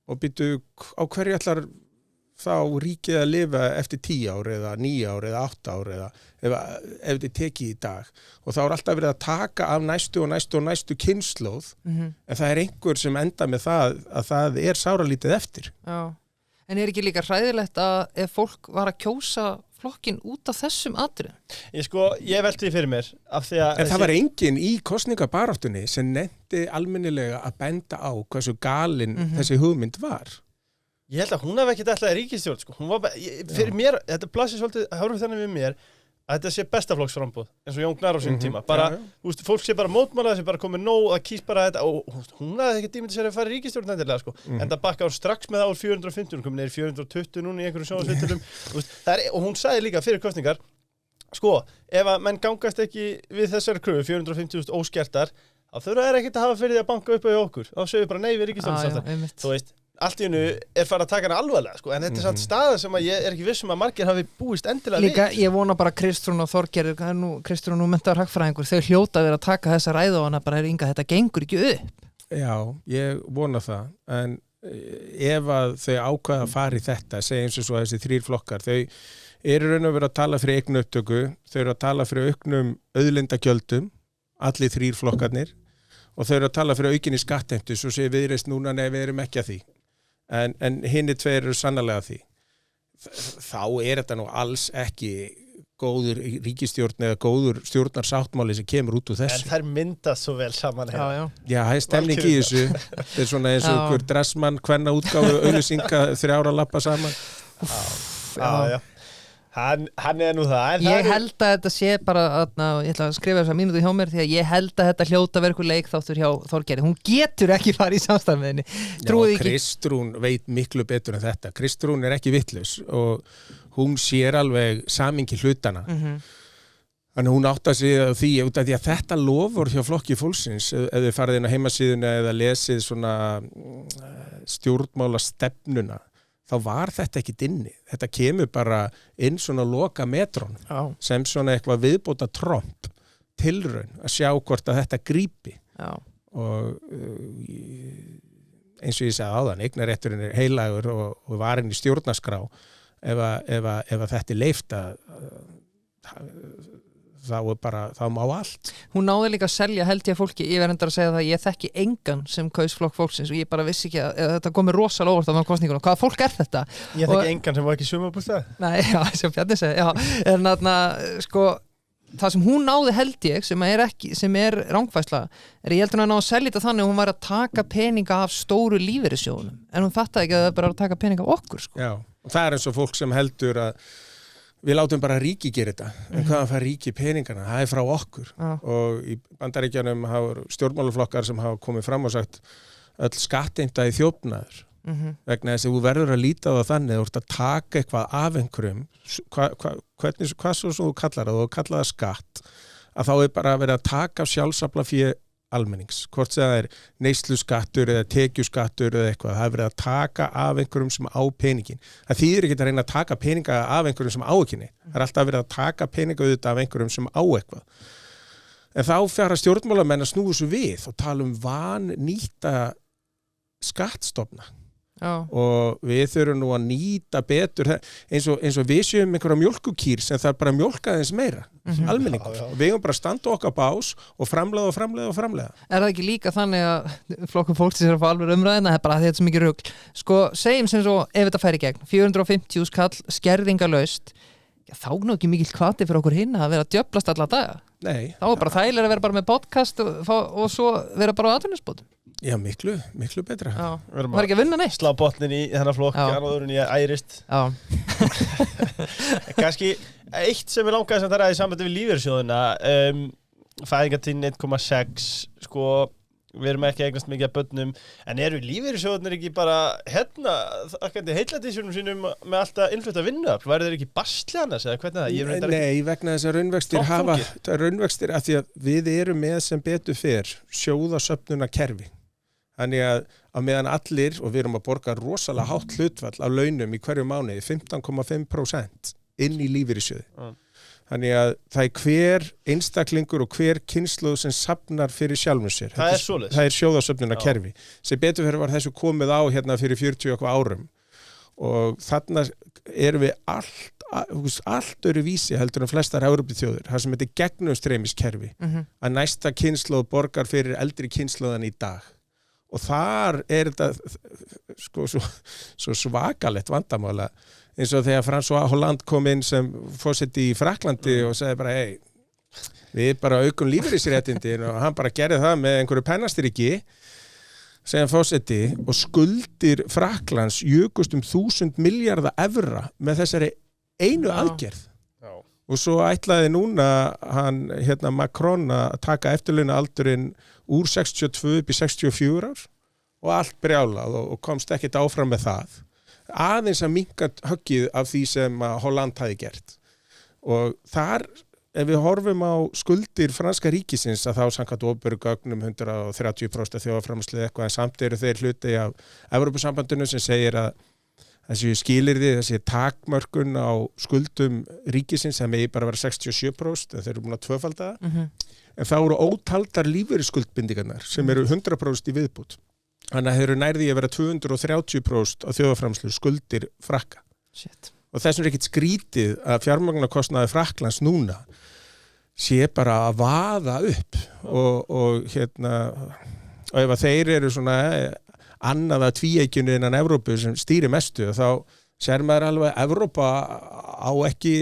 Og býtu á hverju ætlar þá ríkið að lifa eftir 10 ár eða 9 ár eða 8 ár eða ef þið tekið í dag. Og þá alltaf verið að taka af næstu kynslóð en það einhver sem enda með það að það sáralítið eftir. Já. En ekki líka hræðilegt að ef fólk var að kjósa flokkin út af þessum atriðum? Ég velti því fyrir mér af því að... En það var enginn í kosningabaráttunni sem nefndi almennilega að benda á hversu galin þessi hugmynd var. Ég held að hún hef ekki ætlaði ríkisstjórn, Hún var fyrir mér, þetta blasir svolítið hárfið þannig við mér að þetta sé bestaflokksframboð eins og Jón Gnarr á sínum tíma. Fólk sé bara mótmálað sem bara komið nóg að kýs bara þetta og hún hafði ekki tímið sér að fara í ríkisstjórn endilega, En það bakka strax með það úr 450, komin niður 420 núna í einhverjum sjónvarpsviðtölum. Og hún sagði líka fyrir kosningar, ef að menn gangast ekki við þessari kröfu 450.000 óskertar, þá þurfa ekkert að hafa fyrir því að banka upp á okkur. Þá segir bara nei við ríkisstjórn. Allt í hennu farið að taka hana alvarlega, en þetta samt staða sem að ég ekki vissum að margir hafi búist endilega líka, við. Ég vona bara Kristrún og Þorgerður, Kristrún nú menntaður hagfræðingur, þau hljóta að vera að taka þessa ræðu á hana bara Inga, þetta gengur ekki upp. Já, ég vona það, en ef að þau ákveða að fara í þetta, segja eins og svo þessi 3 flokkar, þau raun og vera að tala fyrir eignu upptöku, þau eru að tala fyrir auknum auðlindagjöldum, allir 3 flokkarnir, og þau eru að tala fyrir aukinni skattheimtu, svo segir Viðreisn núna, nei, við erum ekki að því. En hinni 2 eru sannarlega því. Þá þetta nú alls ekki góður ríkisstjórn eða góður stjórnarsáttmáli sem kemur út úr þessu. En þær myndast svo vel saman. Já, það stemning í þessu. Þetta svona eins og einhver dressmann, hvenna útgáfu, auglýsinga, 3 ára lappa saman. Já. Hann nú það. Ég held að þetta sé bara, ég ætla að skrifa þessa mínútu hjá mér því að ég held að þetta hljóta verið leikþáttur hjá Þorgerði. Hún getur ekki farið í samstarf með henni. Já, Kristrún veit miklu betur en þetta. Kristrún ekki vitlaus og hún sér alveg samingi hlutana. Þannig hún áttar sig á því út af því að þetta lofur hjá Flokki fólksins ef þið farið inn á heimasíðuna eða lesið svona stjórnmálastefnuna þá var þetta ekkit inni. Þetta kemur bara inn svona loka metron sem svona eitthvað viðbóta tromp tilraun að sjá hvort að þetta grípi. Og eins og ég sagði áðan, eignarrétturinn heilagur og varinn í stjórnarskrá ef þetta leyft að þá má allt. Hún náði líka að selja held ég fólki, ég verður að segja það að ég þekki engan sem kaus Flokk fólksins og ég bara vissi ekki að þetta komið rosalega óvart á kosningunum. Hvaða fólk þetta? Ég þekki engan sem var ekki sumarbústað. Nei, já, sem Bjarni segi, en það sem hún náði held ég sem rangfærsla ég held hún að ná að selja þetta þannig að hún var að taka peninga af stóru lífeyrissjóðunum en hún fattaði ekki að það bara að taka peninga af okkur. Já, og það eins og fólk sem heldur að við látum bara ríki gera þetta, en hvaðan fær ríki peningana? Það frá okkur. Og í Bandaríkjunum hafa stjórnmálaflokkar sem hafa komið fram og sagt öll skattheimta í þjófnaður. Vegna þess að þú verður að líta á það þannig, þú ert að taka eitthvað af einhverjum, hvað svo þú kallar það, þú kallar það skatt, að þá bara verið að taka af sjálfsaflafé almennings, hvort sem það er neysluskattur eða tekjuskattur eða eitthvað, það er verið að taka af einhverjum sem á peningin. Það þýðir ekki að reyna að taka peninga af einhverjum sem á ekki. Það er alltaf verið að taka peninga auðvitað af einhverjum sem á eitthvað. En þá fara stjórnmálamenn að snúa svo við og tala vannýta skattstofna. Já. Og við þurfum nú að nýta betur eins og við séum einhverja mjólkukýr sem það bara mjólka aðeins meira almenningur. Við eigum bara að standa okkar bás og framleiða. Er það ekki líka þannig að flokkur fólksins er að fá alveg umræðina, það er bara að þetta er svo mikið rugl. Sko, segjum sem svo ef þetta færi í gegn 450 skall skerðingalaust, þá nú ekki mikill hvati fyrir okkur hinn að vera að djöflast alla daga. Nei. Þá er bara þægilega að vera bara með podcast og svo vera bara á atvinnuleysisbótum. Já, miklu betra. Já, það er ekki að vinna neitt. Slá botnin í þennan flokk, annaður en ég ærist. Já. Kannski eitt sem við langaði sem það ræði sambandi við lífeyrissjóðina, fæðingartíðin 1,6, sko, við erum ekki eignast mikið að börnum, en eru lífeyrissjóðunir ekki bara heilladísjunum sínum með alltaf innflutta vinnuafl? Væru þeir ekki basli annars, eða hvernig það? Nei, vegna þess að raunvextir af því að við erum með sem betur fer sjóðasöfnuna kerfi. Þannig að meðan allir, og við erum að borga rosalega hátt hlutfall af launum í hverju mánuði, 15,5% inn í lífeyrissjóði. Þannig að það er hver einstaklingur og hver kynslóð sem safnar fyrir sjálfum sér. Það er svoleiðis. Það er sjóðasöfnuna kerfi. Sem betur fyrir var þessu komið á hérna fyrir 40 eitthvað árum. Og þarna erum við allt öru vísi heldur en flestar Evrópuþjóðir. Það sem heitir gegnumstreymiskerfi. Að næsta kynslóð borgar fyrir eldri kynslóðan í dag. Og þar er þetta sko, svo svakalegt vandamála eins og þegar François Hollande kom inn sem forseti í Frakklandi og sagði bara við bara aukum lífeyrisréttindin og hann bara gerði það með einhverju pennastriki sem forseti og skuldir Frakklands jukust 1000 milljarða evra með þessari einu aðgerð. Og svo ætlaði núna hann, Macron að taka eftirlaunaaldurinn úr 62 upp í 64 ár og allt brjálað og komst ekkert áfram með það. Aðeins að minnka höggið af því sem Hollande hafi gert. Og þar, ef við horfum á skuldir franska ríkisins að þá samkvæmt opinberum gögnum 130% þjóðarframleiðslu eitthvað en samt eru þeir hluti af Evrópusambandinu sem segir að þessi skilyrði, þessi takmörkun á skuldum ríkisins það megi bara vera 67% en þeir eru búin að tvöfalda það. En þá eru ótaldar lífeyrisskuldbindingarnar sem eru 100% í viðbútt. Þannig að þeir eru nærði að vera 230% af þjóðarframleiðslu skuldir Frakka. Shit. Og þessum er ekkert skrítið að fjármagnakostnaði Frakklands núna sé bara að vaða upp og ef að þeir eru svona annað að tvíeikjunni innan Evrópu sem stýri mestu og þá sér maður alveg að Evrópa á ekki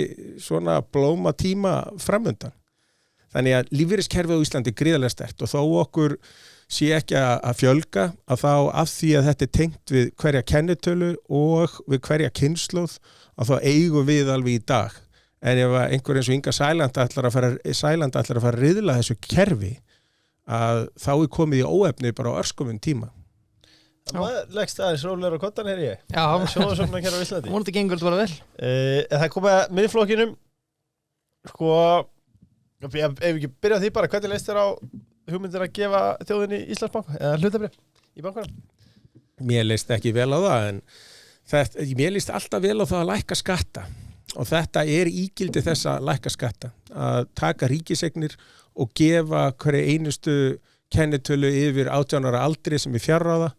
svona blóma tíma framundan. Þannig að lífeyriskerfið á Íslandi er gríðarlega sterkt og þó okkur sé ekki að fjölga að þá af því að þetta er tengt við hverja kennitölu og við hverja kynslóð að þá eigum við alveg í dag. En ef einhver eins og Inga Sæland ætlar að fara að riðla þessu kerfi að þá er komið í óefni bara á örskumum tíma. Það leggst aðeins rólegur á kottan ég. Já. Sjóðasöfnuna hér á Íslandi. Vonandi gengur þetta bara vel. Það er komið að miðflokkinum, sko, ef við ekki byrja á því bara, hvernig leist þér á hugmyndir að gefa þjóðinni Íslandsbanka eða hlutabréf í bankanum? Mér leist ekki vel á það, en mér leist alltaf vel á það að lækka skatta. Og þetta er ígildi þess að lækka skatta. Að taka ríkisegnir og gefa hverju einustu kennitölu yfir 18 ára aldri sem er fjárráða.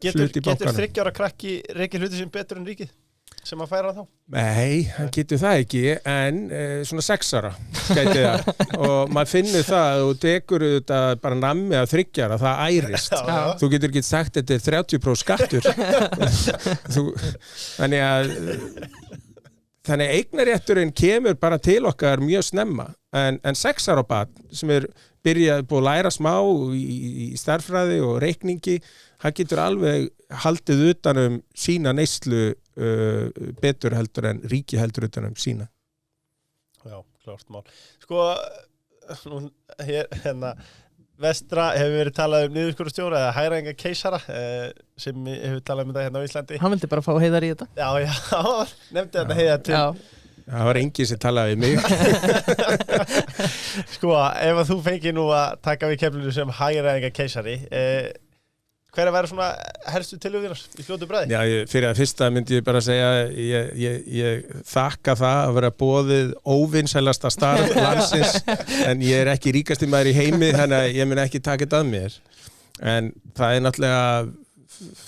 Getur 30 ára krakki reikið hluti sem betur en ríkið sem að færa þá? Nei, hann getur það ekki, en svona 6 ára gæti það. Og maður finnur það og degur þetta bara nammi að 3 ára, það ærist. Þú getur ekki sagt þetta er 30% skattur. Þannig að eignarétturinn kemur bara til okkar mjög snemma, en 6 ára barn sem búið að læra smá í stærðfræði og reikningi, hann getur alveg haldið utanum sína neyslu betur heldur en ríki heldur utanum sína. Já, klárt mál. Sko, vestra hefur verið talað niðurskurðarstjóra eða hagræðinga keisara sem hefur talað þetta hérna á Íslandi. Hann vildi bara fá Heiðar í þetta. Já, nefndi þetta Heiðar til. Það var enginn sem talaði við mig. Sko, ef að þú fengir nú að taka við Keflavík sem hagræðinga keisari, hver að vera svona helstu tilhugðinar í fljótu bræði? Já, fyrir að fyrsta myndi ég bara segja ég þakka það að vera boðið óvinsælasta starf landsins, en ég ekki ríkasti maður í heimi, þannig að ég mun ekki taka þetta að mér. En það náttúrulega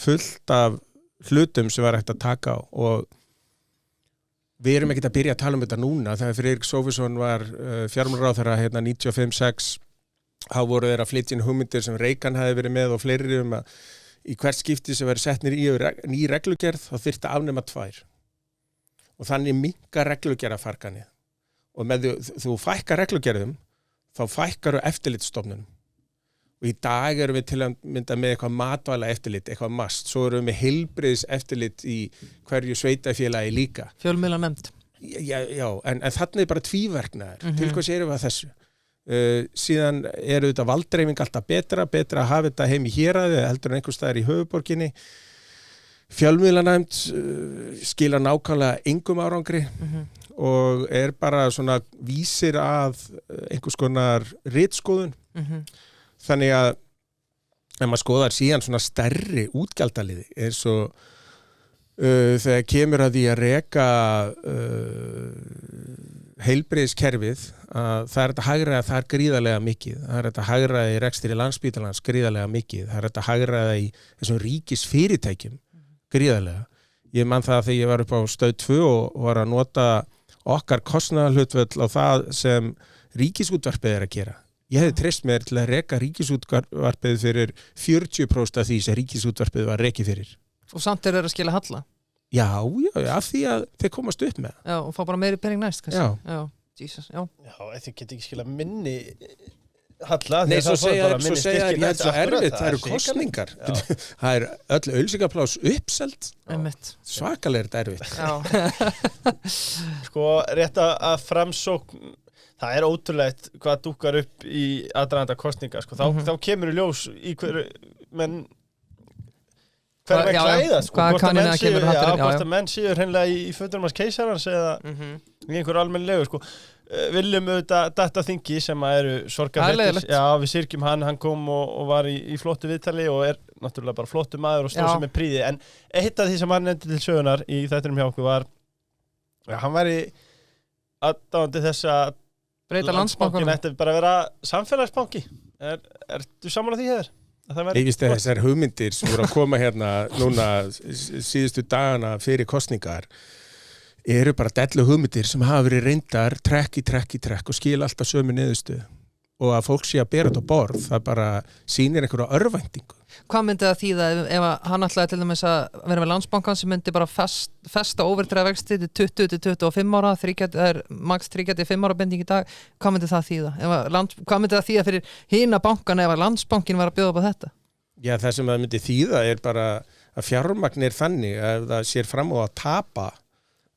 fullt af hlutum sem var hægt að taka á, og við erum ekkert að byrja að tala þetta núna. Þegar Friðrik Sophusson var fjármálaráðherra hérna 95-6, þá voru þeir að flytja inn hugmyndir sem Reagan hafi verið með og fleiri að í hvert skipti sem verið setnir í ný reglugerð þá þyrfti að afnema 2. Og þannig minnka reglugerðafarganið. Og með þú fækkar reglugerðum, þá fækkaru eftirlitsstofnunum. Og í dag erum við til að mynda með eitthvað matvæla eftirlit, eitthvað MAST. Svo erum við með heilbrigðis eftirlit í hverju sveitafélagi líka. Fjölmiðla nefnd. Já, en þarna er bara tvíverknaður. Til hvers erum við að þessu? Síðan eru þetta valddreifing alltaf betra að hafa þetta heim í héraði heldur en einhvers staðar í höfuborginni. Fjölmiðlanefnd skila nákvæmlega engum árangri og er bara svona vísir að einhvers konar ritskoðun. Þannig að ef maður skoðar síðan svona stærri útgjaldaliði eins og þegar kemur að því að reka heilbrigðiskerfið, það er þetta hagræða þar gríðarlega mikið. Það er þetta hagræða í rekstri Landspítalans gríðarlega mikið. Það er þetta hagræða í þessum ríkisfyrirtækjum gríðarlega. Ég man það þegar ég var upp á Stöð 2 og var að nota okkar kostnaðarhlutföll á það sem ríkisútvarpið er að gera. Ég hefði treyst mér til að reka ríkisútvarpið fyrir 40% af því sem ríkisútvarpið var rekið fyrir. Og samt er að skila halla? Já, af því að þeir komast upp með. Já, og fá bara meiri pening næst, kannski. Já. Jesus, já. Já, þið getur ekki skila minni halla. Nei, svo segja ég er svo erfitt, það eru kosningar. Það er öll auglýsingaplás uppselt. Svakalega er þetta erfitt. Já. Sko, rétt að Framsókn, það er ótrúlegt hvað dúkkar upp í aðdraganda kosninga, sko. Þá kemur í ljós í hverju, menn hver með klæða, sko, hvort að menn séu hreinlega í fötunum hans keisarans eða í einhverju almennilegu, sko. Viljum auðvitað detta þingi sem eru sorgarfréttir. Já, við syrgjum hann kom og var í flottu viðtali og er náttúrulega bara flottu maður og stóð sem er prýði, en eitt af því sem hann nefndi til sögunar í þættinum hjá okkur var, hann væri aðdáandi þess að breyta Landsbankanum. Ætti bara að vera samfélagsbanki. Ertu sammála því, Heiðar? Ég víst að þessar hugmyndir sem voru að koma hérna núna síðustu dagana fyrir kosningar eru bara dellu hugmyndir sem hafa verið reyndar trekk og skila alltaf sömu niðurstöðu, og að fólk sé að bera þetta á borð, það bara sýnir einhverja örvæntingu. Hvað myndi það þýða ef hann ætlaði til dæmis að vera með Landsbankan sem myndi bara festa óverðtryggða vexti til 20-25 ára, max 3-5 ára binding í dag? Hvað myndi það þýða? Hvað myndi það þýða fyrir hina bankan ef Landsbankin var að bjóða upp á þetta? Já, það sem það myndi þýða er bara að fjármagnir þannig að það sér fram á að tapa,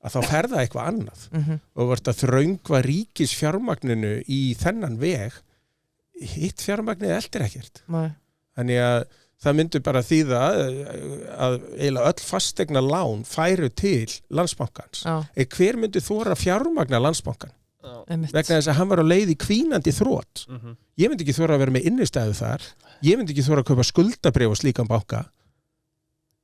að þá ferða eitthvað annað og vart að þröngva ríkis fjármagninu í þennan veg, hitt fjármagnið eldir ekkert. Nei. Þannig að það myndi bara þýða að eiginlega öll fastegna lán færu til Landsbankans. Hver myndi þora fjármagna Landsbankan? Vegna þess að hann var á leið í hvínandi þrot. Ég myndi ekki þora að vera með innistæðu þar. Ég myndi ekki þora að kaupa skuldabréf og slíkan banka.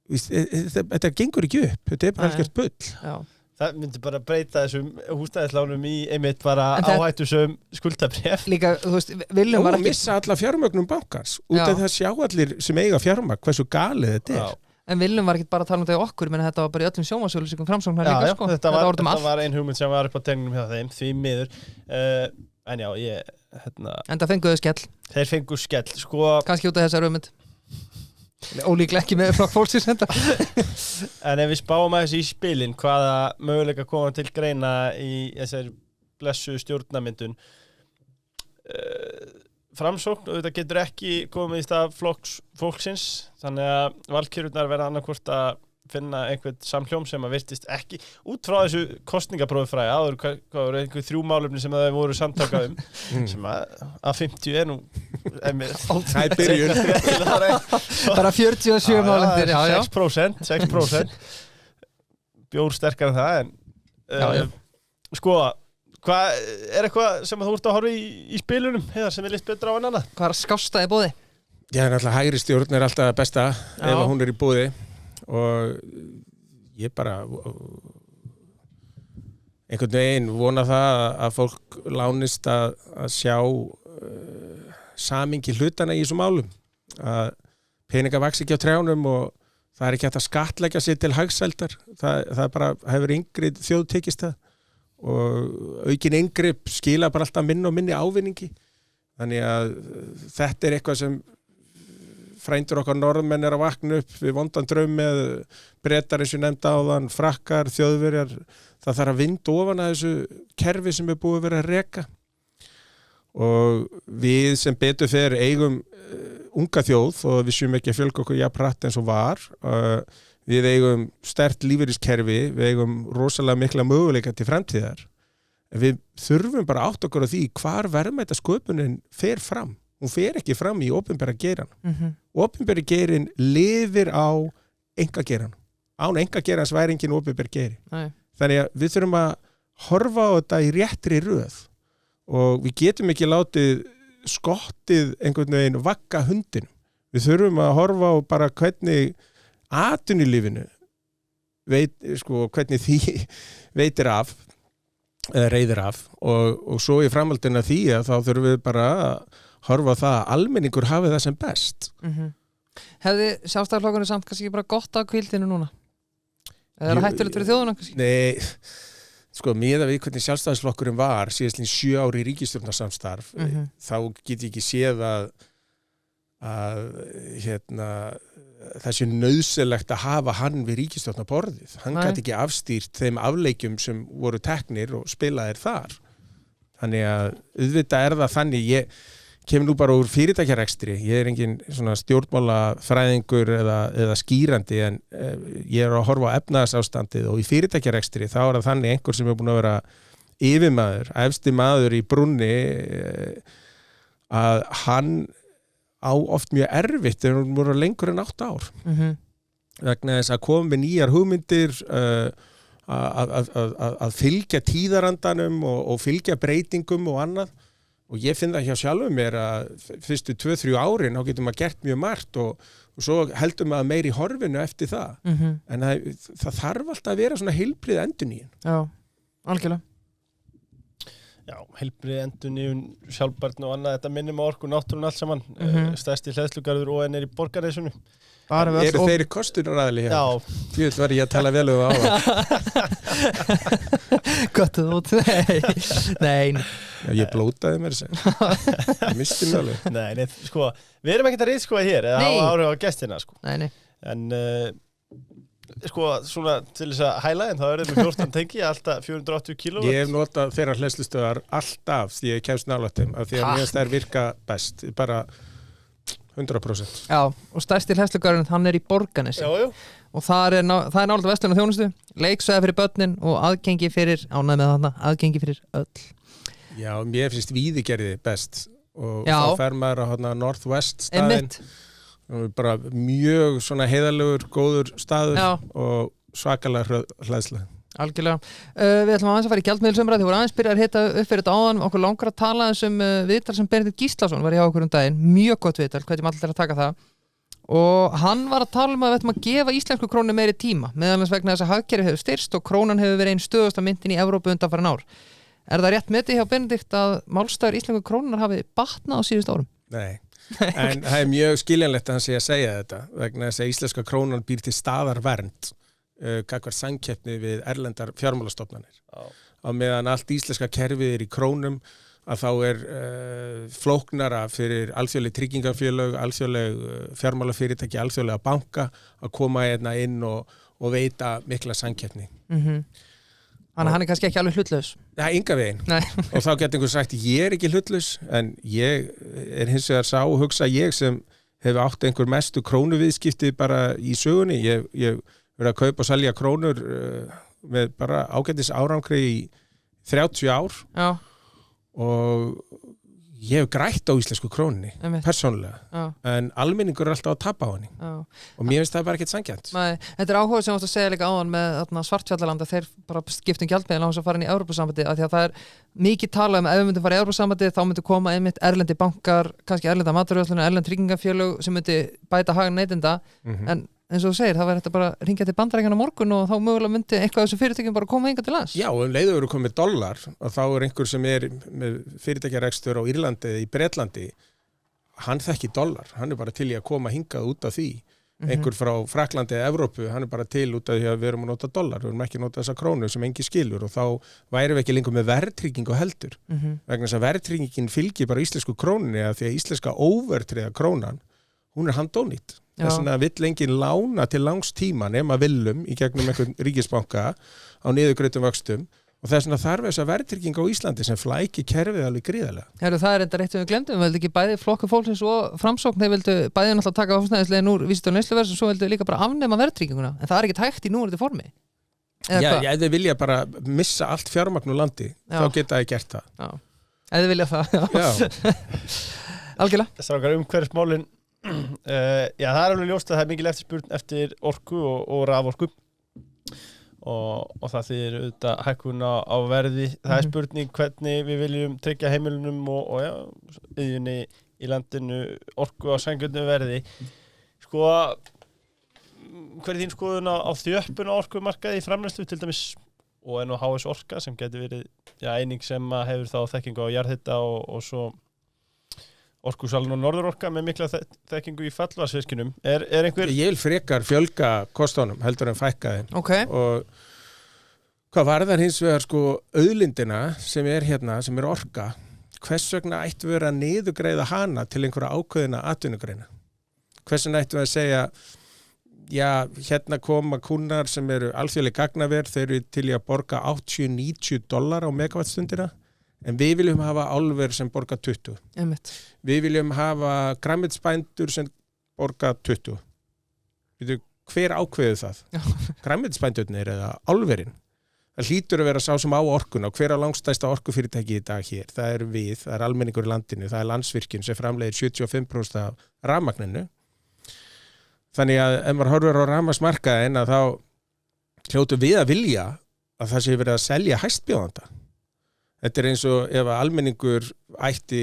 Þetta gengur ekki upp. Þetta er bara algjört bull. Já. Það myndi bara breyta þessum húsnæðislánum í einmitt bara áhættusöm skuldabréf. Líka, þú veist, viljum var ekki... Og missa alla fjármögnum bankans. Út af það sjá allir sem eiga fjármagn hversu galið þetta er. En viljum var ekki bara að tala um þetta í okkur, menn þetta var bara í öllum sjónvarpsauglýsingum Framsóknar líka, sko. Þetta var ein hugmynd sem var upp á teningnum hjá þeim, því miður. En já, En það fenguðu skell. Þeir fengu skell, sko. Kannski út af þessar hugmynd. Ólíklega ekki með Flokk fólksins þetta. En ef við spáum að þessi í spilin, hvaða möguleika koma til greina í þessari blessu stjórnarmyndun? Framsókn, og þetta getur ekki komið í stað Flokks fólksins, þannig að valkyrjurnar verða annarkvort að finna einhvern samhljóm sem að virtist ekki út frá þessu kosningaprófi fræði. Það voru einhver 3 málefni sem það voru samtaka sem að 50 er nú það er byrjun bara 47 málefnir, 6% bjór sterkar en það, en Sko, hvað eitthvað sem þú ert að horfa í spilunum eða sem líst betra á en annað? Hvað skástaði bóði? Já, náttúrulega hægri stjórn alltaf besta ef hún í búði og ég bara einhvern veginn vona það að fólk lánist að sjá samingi hlutana í þessum málum að peninga vaks ekki á trjánum og það ekki hægt að skattleggja sér til hagsældar það bara hefur yngri þjóð tekist það og aukin inngrip skila bara alltaf minni og minni ávinningi þannig að þetta eitthvað sem frændur okkar norðmenn að vakna upp við vondan draum með Bretar eins og nefnda áðan, frakkar, þjóðverjar það þarf að vinda ofan að þessu kerfi sem búið að vera að reka og við sem betur fer eigum unga þjóð og við séum ekki að fjölga okkur jafn hratt eins og var við eigum sterkt lífeyriskerfi við eigum rosalega mikla möguleika til framtíðar en við þurfum bara átt okkur á því hvar verðmætasköpunin fer fram hún fer ekki fram í opinbera geiran opinberi geirin lifir á einkageiran án einkageirans væri engin opinber geiri þannig að við þurfum að horfa á þetta í réttri röð og við getum ekki látið skottið einhvern veginn vagga hundinum við þurfum að horfa á bara hvernig atvinnulífinu hvernig því veitir af eða reyðir af og svo í framhaldinu af því að þá þurfum við bara að horfa á það að almenningur hafi það sem best Hefði Sjálfstæðisflokkurinn samt kannski bara gott á hvíldinu núna? Eða er það hættulegt fyrir þjóðuna kannski? Nei, sko, miðað við hvernig Sjálfstæðisflokkurinn var síðastlega 7 ári í ríkisstjórnarsamstarf þá get ég ekki séð að það sé nauðsynlegt að hafa hann við ríkisstjórnarborðið. Hann gat ekki afstýrt þeim afleikjum sem voru teknir og spilaðir þar. Þannig að auðvitað er það þannig, ég kem nú bara úr fyrirtækjarekstri, ég er engin svona stjórnmálafræðingur eða skýrandi en ég er að horfa á efnahagsástandið og í fyrirtækjarekstri þá er það þannig einhver sem er búin að vera yfirmaður, efsti maður í brúnni að hann á oft mjög erfitt þegar hún voru lengur en 8 ár vegna þess að koma með nýjar hugmyndir að fylgja tíðarandanum og fylgja breytingum og annað og ég finn það hjá sjálfum mér að fyrstu 2-3 árin þá getum maður gert mjög margt og svo heldur maður meir í horfinu eftir það en það þarf alltaf að vera svona heilbrigð endurnýjun. Já, algjörlega. Já, heilbrigð endurnýjun, sjálfbærni og annað, þetta minnir með orku náttúrun allt saman, stærsti hleðslugarður og er í Borgarnesinu. Eru þeir kostunaraðli hér? Já. Því var ég að tala vel um það á Gott að út, nei. Já, ég blótaði mér sem. Ég misti mig alveg. Nei, sko, við erum ekkert að ritskoða hér, eða hafa áhrif á gestina, sko. Nei. En, sko, svona til þess að hæla en þá er þetta með 14 tengi, alltaf 480 kW. Ég hef notað þeirra hleðslustöðar alltaf því ég kemst nálægt þeim, af því að mér þær virka best, bara 100%. Já, og stærsti hleðslugarðurinn, hann er í Borgarnesi. Já. Og það er nálægt verslun og þjónustu, leiksvæði fyrir börnin og aðgengi fyrir, ánægð með þarna, aðgengi fyrir öll. Já, mér finnst Víðigerði best og þá fer maður á hana Northwest staðinn. Bara mjög svona heiðarlegur, góður staður og svakalega hleðsla. Algjörlega. Við ætlum aðeins að fara í gjaldmiðilsumræðu, þið voru aðeins byrjað að hita upp fyrir þetta áðan, okkur langar að tala viðtal sem Benedikt Gíslason var hjá okkur daginn, mjög gott viðtal, hvernig maður allir að taka það og hann var að tala að við ætlum að gefa íslensku krónu meiri tíma, meðal annars vegna þess að hagkerfið hefur styrkst og krónan hefur verið ein stöðusta myntin í Evrópu undanfarin ár. Er það rétt metið hjá Benedikt að málstæður íslensku krónunar hafi batnað á síðustu árum? Nei. En það er mjög skiljanlegt að hann sé að segja þetta vegna þess að íslenska krónan býr til staðarvernd gagnvart samkeppni við erlendar fjármálastofnanir á meðan allt íslenska kerfið er í krónum að þá er flóknara fyrir alþjóðleg tryggingafélög, alþjóðleg fjármálafyrirtæki, alþjóðlega banka að koma hérna inn og veita mikla samkeppni. Þannig að hann er kannski ekki alveg hlutlaus. Já, enga veginn. Og þá getur einhver sagt ég er ekki hlutlaus en ég er hins vegar sá og hugsa ég sem hef átt einhver mestu krónuviðskipti bara í sögunni. Ég verið að kaupa og selja krónur með bara ágætis árangri í 30 ár. Já. Og Ég hef grætt á íslensku krónunni, persónulega, en almenningur alltaf að tapa á henni og mér finnst það bara ekkert sanngjarnt. Nei, þetta áhuga sem þú átt að segja líka áðan með Svartfjallaland að þeir bara skiptum gjaldmiðil á þess að fara inn í Evrópusambandið af því að það mikið talað ef við myndum fara í Evrópusambandið þá myndi koma einmitt erlendi bankar, kannski erlenda matvöruverslun, erlend tryggingafélög sem myndi bæta hag neytenda en eins og þú segir, það væri þetta bara að ringja til Bandaríkjanna á morgun og þá mögulega myndi eitthvað af þessu fyrirtækjum bara koma hingað til lands. Já, leiður eru komið dollar og þá einhver sem með fyrirtækjarekstur á Írlandi eða í Bretlandi, hann þekki dollar, hann bara til í að koma hingað út af því. Einhver frá Fraklandi eða Evrópu, hann bara til út af því að við erum að nota dollar, við erum ekki að nota þessa krónu sem engi skilur og þá værum við ekki lengur með verðtryggingu heldur. Vegna þess að verðtryggingin fylgir bara íslensku krónunni að því að íslenska óverðtryggða krónan, hún handónýtt. Þess vegna vill enginn lána til langs tíma nema viljum í gegnum einhvern ríkisbanka á niðurgreiddum vöxtum og þess vegna þarf þess að verðtrygging á Íslandi sem flækir kerfið alveg gríðarlega. Það enda rétt sem við glemdum, við vildu ekki bæði flokkur fólksins og Framsókn, þeir vildu bæði náttúrulega taka húsnæðisliðinn úr vísitölu neysluverðs og svo vildu líka bara afnema verðtrygginguna, en það ekki hægt í núverandi formi. Já, þeir vilja bara missa allt fjármagn úr landi, þá geta þeir gert það. Já, þeir vilja það. Algjörlega. Strákar, umhverfismálin já, það alveg ljóst að það mikil eftirspurn eftir orku og raforku og það þýðir auðvitað hækkun á verði. Það spurning hvernig við viljum tryggja heimilunum og yðjunni í landinu orku á sanngjörnu verði. Sko, hver þín skoðun á þjöppun á orkumarkaði í framleiðslu til dæmis og HS Orka sem getur verið eining sem hefur þá þekkingu á jarðhita og svo Orkusalinn og Norðurorka með mikla þekkingu í fallvatnsvirkjunum. Er einhver... Ég vil frekar fjölga kostunum heldur en fækka þeim. Og hvað varðar hins vegar sko auðlindina sem hérna, sem orka, hvers vegna ættu við að niðurgreiða hana til einhverja ákveðina atvinnugreina? Hvers vegna ættu við að segja, já, hérna koma kúnnar sem eru alþjóðleg gagnaver, þeir eru til í að borga $80-90 á megawattstundina. En við viljum hafa álver sem borga 20. Við viljum hafa grænmetisbændur sem borga 20. Hver ákveður það? Grænmetisbændurnir eða álverin? Það hlýtur að vera sá sem á orkuna og hver á langstæsta orkufyrirtæki í dag hér? Það er við, það er almenningur í landinu, það er Landsvirkjun sem framleiðir 75% af rafmagninu. Þannig að ef maður horfir á rafmagnsmarkaðinn að þá hljótu við að vilja að það sé verið að selja hæstbjóðanda. Þetta er eins og ef almenningur ætti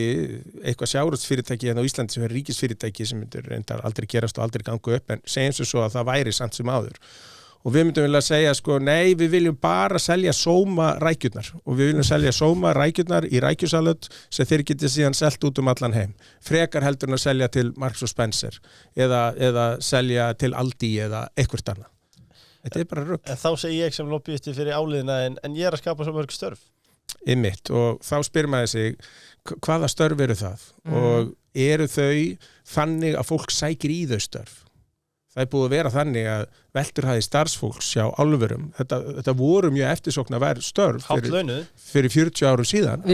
eitthvað sjávarútvegsfyrirtæki hérna á Íslandi sem er ríkisfyrirtæki sem myndir reyndar aldrei gerast og aldrei ganga upp en segjum svo að það væri samt sem áður. Og við myndum vilja segja sko nei, við viljum bara selja sóma rækjurnar og við viljum selja sóma rækjurnar í rækjusalut sem þeir geti síðan selt út allan heim. Frekar heldur en að selja til Marks & Spencer eða selja til Aldi eða eitthvað annað. Þetta er bara rugl. Þá segi ég sem lobbyisti fyrir áliðina en ég að skapa svo mörg störf. Einmitt og þá spyr maður sig hvaða störf eru það og eru þau þannig að fólk sækir í þau störf. Það er búið að vera þannig að velturhæði starfsfólks hjá álverum. Þetta voru mjög eftirsóknarverð störf fyrir 40 árum síðan.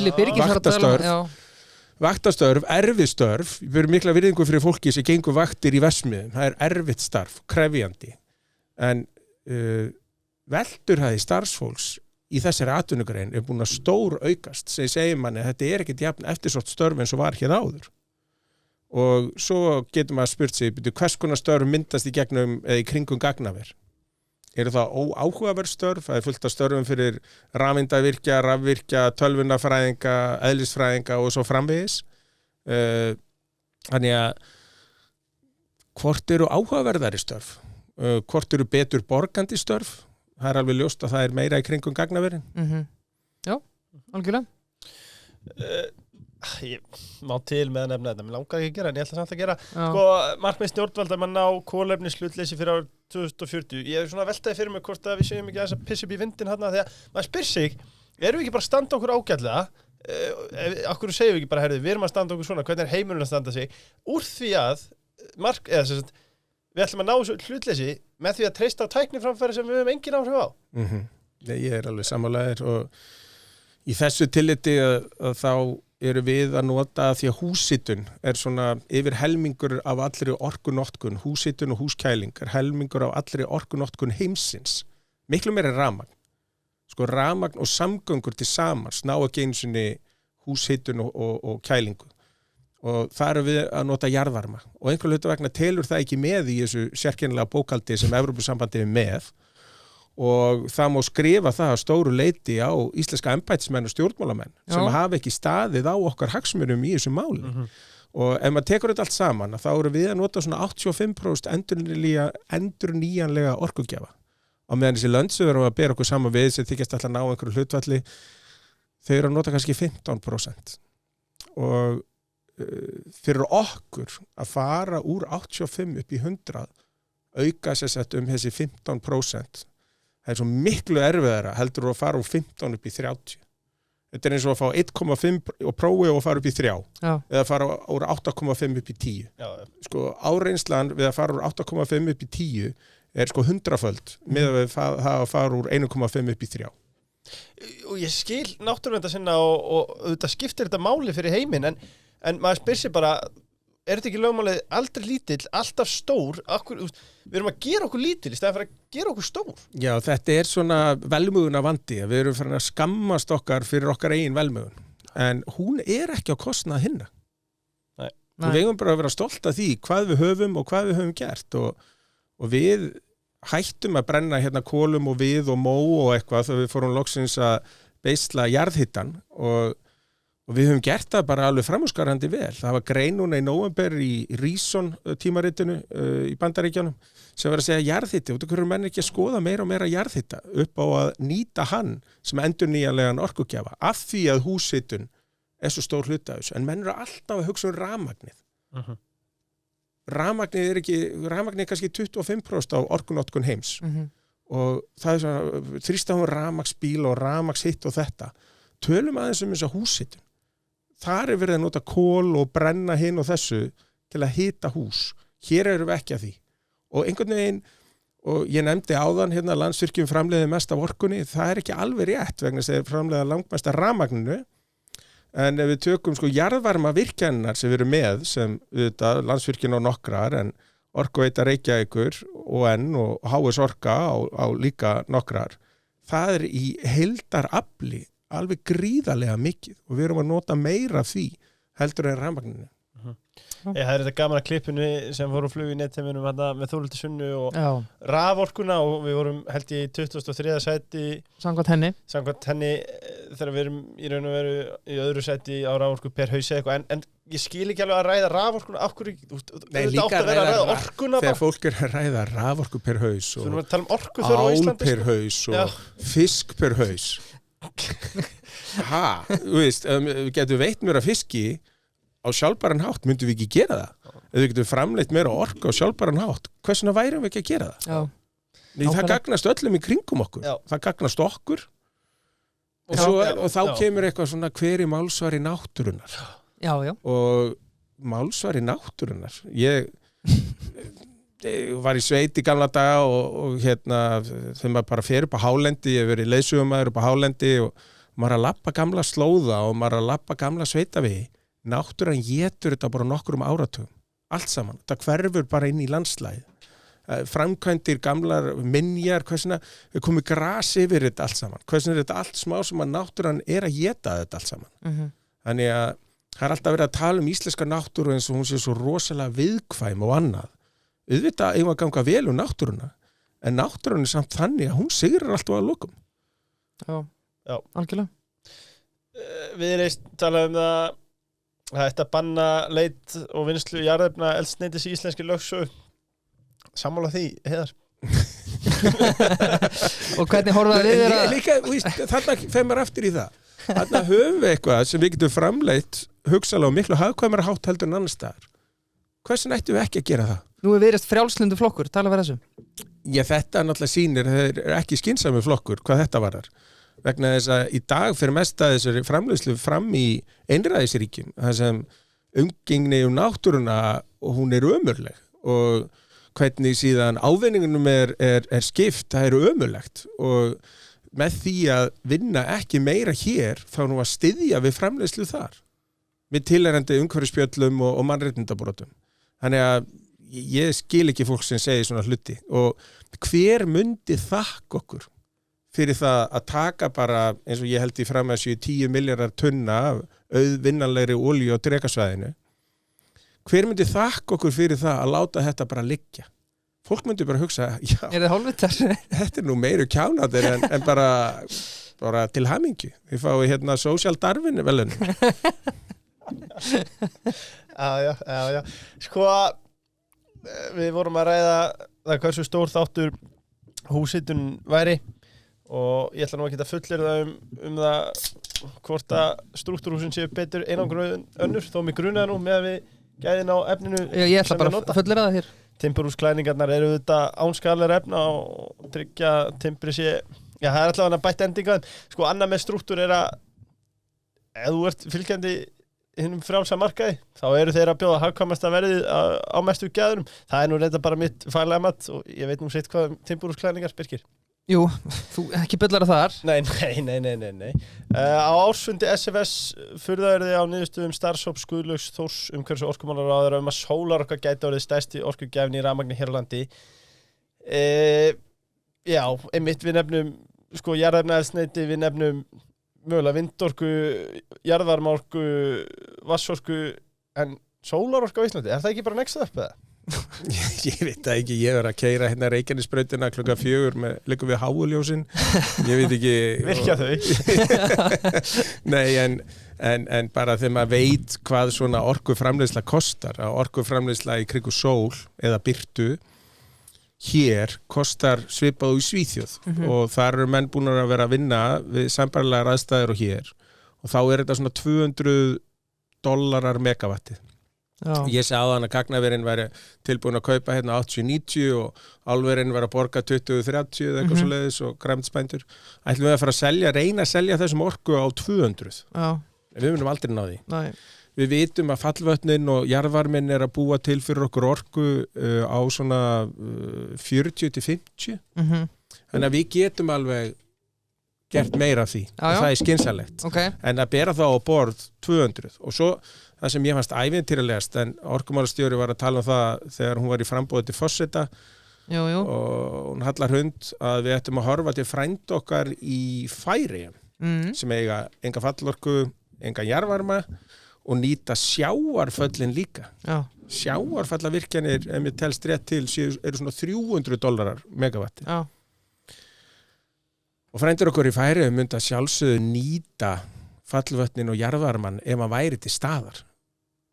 Vaktastörf, erfið störf, við erum mikla virðingu fyrir fólki sem gengur vaktir í verksmiðjum. Það er erfitt starf, krefjandi. En velturhæði starfsfólks í þessari atvinnugrein er búin að stór aukast sem segir manni að þetta er ekkert jafn eftirsótt störf eins og var hér áður og svo getur maður spurt sig hvers konar störf myndast í gegnum eða í kringum gagnaver eru það óáhugaverð störf, það er fullt af störfum fyrir rafeindavirkja, rafvirkja, tölvunafræðinga, eðlisfræðinga og svo framvegis þannig að hvort eru áhugaverðari störf hvort eru betur borgandi störf það er alveg ljóst að það er meira í kringum gagnaverin. Já, algjörlega. Ég má til með að nefna þetta, mér langar ekki að gera en ég ætla samt að gera. Sko, markmið stjórnvalda að ná kolefnishlutleysi fyrir árið 2040. Ég er svona veltaði fyrir mig hvort að við séum ekki aðeins að pissa upp í vindin þarna því að maður spyr sig, erum við ekki bara að standa okkur ágætlega? Af hverju segjum við ekki bara, herðu, við erum að standa okkur svona, hvernig er heimurinn að standa sig? Úr því að við ætlum að ná þessu hlutleysi með því að treysta á tækniframfæri sem við höfum engin áhrif á. Ég er alveg sammálaður og í þessu tilliti að þá eru við að nota því að húshitun er svona yfir helmingur af allri orkunotkun, húshitun og húskæling er helmingur af allri orkunotkun heimsins. Miklu meira rafmagn. Sko rafmagn og samgöngur til samans ná ekki einu sinni húshitun og kælingu. Og það eru við að nota jarðvarma og einhver hluta vegna telur það ekki með í þessu sérkennilega bókhaldi sem Evrópusambandið er með og það má skrifa það að stóru leyti á íslenska embættismenn og stjórnmálamenn sem hafa ekki staðið á okkar hagsmunum í þessu máli og ef maður tekur þetta allt saman þá eru við að nota svona 85% endurnýjanlega orkugjafa á meðan þessi lönd sem eru að bera okkur saman við sem þykjast alltaf ná einhverju hlutfalli þau eru að nota kannski 15% og fyrir okkur að fara úr 85 upp í 100 auka sér sett þessi 15% það er svo miklu erfiðara heldur að fara úr 15 upp í 30 þetta er eins og að fá 1,5 og prófi og fara upp í 3 eða fara úr 8,5 upp í 10 sko áreynslan við að fara úr 8,5 upp í 10 er sko 100-föld með að það að fara úr 1,5 upp í 3 og ég skil náttúrulega sinna og þetta skiptir þetta máli fyrir heiminn en maður spyr sér bara, er þetta ekki lögmálið aldrei lítill, alltaf stór, við erum að gera okkur lítill í stæðan fyrir að gera okkur stór. Já, þetta er svona velmöguna vandi, við erum farin að skammast okkar fyrir okkar eigin velmögun, en hún er ekki á kostnað hinna. Nei. Við eigum bara að vera stolt af því hvað við höfum og hvað við höfum gert og við hættum að brenna hérna kolum og við og mó og eitthvað þegar við fórum loksins að beisla jarðhittan og við höfum gert það bara alveg framúrskarandi vel. Það var grein núna í nóvember í Reason tímaritinu í Bandaríkjunum sem var að segja jarðhiti og það hverju menn ekki að skoða meira og meira jarðhita upp á að nýta hann sem endurnýjanlegan orkugjafa af því að húshitun er svo stór hluti af þessu. En menn eru alltaf að hugsa rafmagnið. Rafmagnið er kannski 25% á orkunotkun heims og það er svona þrýsta hún rafmagnsbíl og rafmagshitt og þetta. Tölum aðeins þessa húshitun. Þar er verið að nota kol og brenna hinn og þessu til að hita hús. Hér erum við ekki að því. Og einhvern veginn, og ég nefndi áðan hérna Landsvirkjun framleiðir mest af orkunni, það er ekki alveg rétt vegna þess að þeir framleiða langmest af rafmagninu. En ef við tökum sko jarðvarma virkjanirnar sem við erum með, sem auðvitað Landsvirkjun á nokkrar, en Orkuveita Reykjavíkur, ON og HS Orka á líka nokkrar, það er í heildarafli alveg gríðarlega mikið og við erum að nota meira því heldur en rafmagninu. Það er þetta gaman að klippinu sem voru flug í netheiminu með Þórhildi Sunnu og raforkuna og við vorum held ég í 23. sæti samkvæmt henni þegar við erum í raun og veru í öðru sæti á raforku per haus eða en ég skil ekki alveg að ræða raforkuna af hverju líka að ræða orkuna þegar fólk er að ræða raforku per haus og ál per haus og fisk per haus þú veist, við getum veitt mér að fiski á sjálfbæran hátt, myndum við ekki gera það ef við getum framleitt meira orku á sjálfbæran hátt hversuna værum við ekki að gera það það gagnast öllum í kringum okkur það gagnast okkur og þá kemur eitthvað svona hver er málsvari náttúrunnar og málsvari náttúrunnar ég var í sveit í gamla daga og hérna þegar maður bara fer upp á hálendi ég hef verið leiðsögumaður upp á hálendi og maður að lappa gamla slóða og maður að lappa gamla sveitavegi náttúran étur þetta bara nokkrum áratugum allt saman, þetta hverfur bara inn í landslægið framkvæmdir gamlar minjar, hversuna við komum gras yfir þetta allt saman hversuna er þetta allt smá sem að náttúran er að éta þetta allt saman þannig að það er alltaf verið að tala íslenska náttúru eins og hún sé svo rosalega viðkvæm og annað auðvitað eigum að ganga vel náttúruna en náttúran er samt þannig að hún sigrar alltaf að lokum Já, algjörlega Við reist tala það ætti að banna leit og vinnslu jarðefna eldsneytis í íslenski lögsögu sammála því, Heiðar Og hvernig horfum við þér að líka, þarna femur aftur í það þarna höfum við eitthvað sem við getum framleitt hugsalega og miklu hagkvæmara hátt heldur en annar staðar hversin ættum við ekki að gera það? Nú er verið frjálslyndu flokkur, tala við þessu Já, þetta náttúrulega sýnir þeir eru ekki skynsami flokkur hvað þetta varðar vegna þess að í dag fyrir mest að þessari framleiðslu fram í einræðisríkjum þar sem umgengni náttúruna og hún er ömurleg og hvernig síðan ávinningunum er skipt, það er ömurlegt og með því að vinna ekki meira hér þá nú að styðja við framleiðslu þar með tilheyrandi umhverfisspjöllum og mannréttindabrotum þannig að ég skil ekki fólk sem segir svona hluti og hver myndi þakka okkur fyrir það að taka bara, eins og ég held í fram að 10 milljarðar tunna af auðvinnanlegri olíu á Drekasvæðinu. Hver myndi þakka okkur fyrir það að láta þetta bara liggja? Fólk myndi bara hugsa, já, Er þið hálfvitar? þetta nú meiri kjánaðir en bara til hamingju. Við fáum social Darwin velun. Já. Sko, við vorum að ræða það hversu stór þáttur húshitun væri og ég ætla nú ekki að fullyrða um það hvort að strúktúrhúsin séu betur einangrun önnur, þó mig grunaði nú með að við gæðin á efninu. Ég ætla bara að fullyrða það hér. Timburhúsklæningarnar eru þetta ánskaðlega efna og tryggja timbri sé, já, það er allavega bætt endinga. Sko, annað með strúktúr er að ef þú ert fylgjandi hinnum frjálsa markaði, þá eru þeir að bjóða hagkvæmasta verðið á mestu gæðurum. Það er nú reynda bara mitt faglega mat og ég veit nú sitt hvað timburhúsklæningar Birkir. Jú, þú ekki byllar þar. Nei. Á ársfundi SFS furðaður þið á niðurstöðum starfshóps Guðlaugs Þórs umhverfis- og orkumálaráðherra að sólarorka gæti orðið stærsti orkugjafi í rafmagni hér á landi. Já, einmitt við nefnum sko jarðefnaeldsneyti, við nefnum mögulega vindorku, jarðvarmaorku, vatnsorku, en sólarorka á Íslandi, er það ekki bara next up eða? Ég veit það ekki, ég að keyra Reykjanesbrautina klukkan 4 liggur við háuljósin, ég veit ekki Virkja þau? Nei, en bara þegar maður veit hvað svona orkuframleiðsla kostar, að orkuframleiðsla í kringu sól eða birtu hér kostar svipað í Svíþjóð og þar eru menn búin að vera að vinna við sambærilegar aðstæður og hér og þá er þetta svona $200 megavattið. Ég sé áðan að gagnaverin væri tilbúin að kaupa 80-90 og álverin væri að borga 20-30 eða eitthvað svoleiðis og græmtsbændur. Ætlum við að fara að reyna að selja þessum orku á 200. Já. Við munum aldrei ná því. Nei. Við vitum að fallvötnin og jarðvarminn er að búa til fyrir okkur orku á svona 40-50. Þannig að við getum alveg gert meira af því. Og það er skynsamlegt. Okay. En að bera þá á borð 200 og svo það sem ég fannst ævintýralegast, en orkumálastjóri var að tala um það þegar hún var í framboði til forseta og hún Hallar Hund að við ættum að horfa til frænd okkar í Færeyjum sem eiga enga fallorku, enga jarðvarma og nýta sjávarföllin líka. Já. Sjávarfallavirkjanir, ef mér telst rétt til, eru svona $300 megavatti. Já. Og frændur okkur í Færeyjum myndi að sjálfsögðu nýta fallvötnin og jarðvarman ef maður væri til staðar.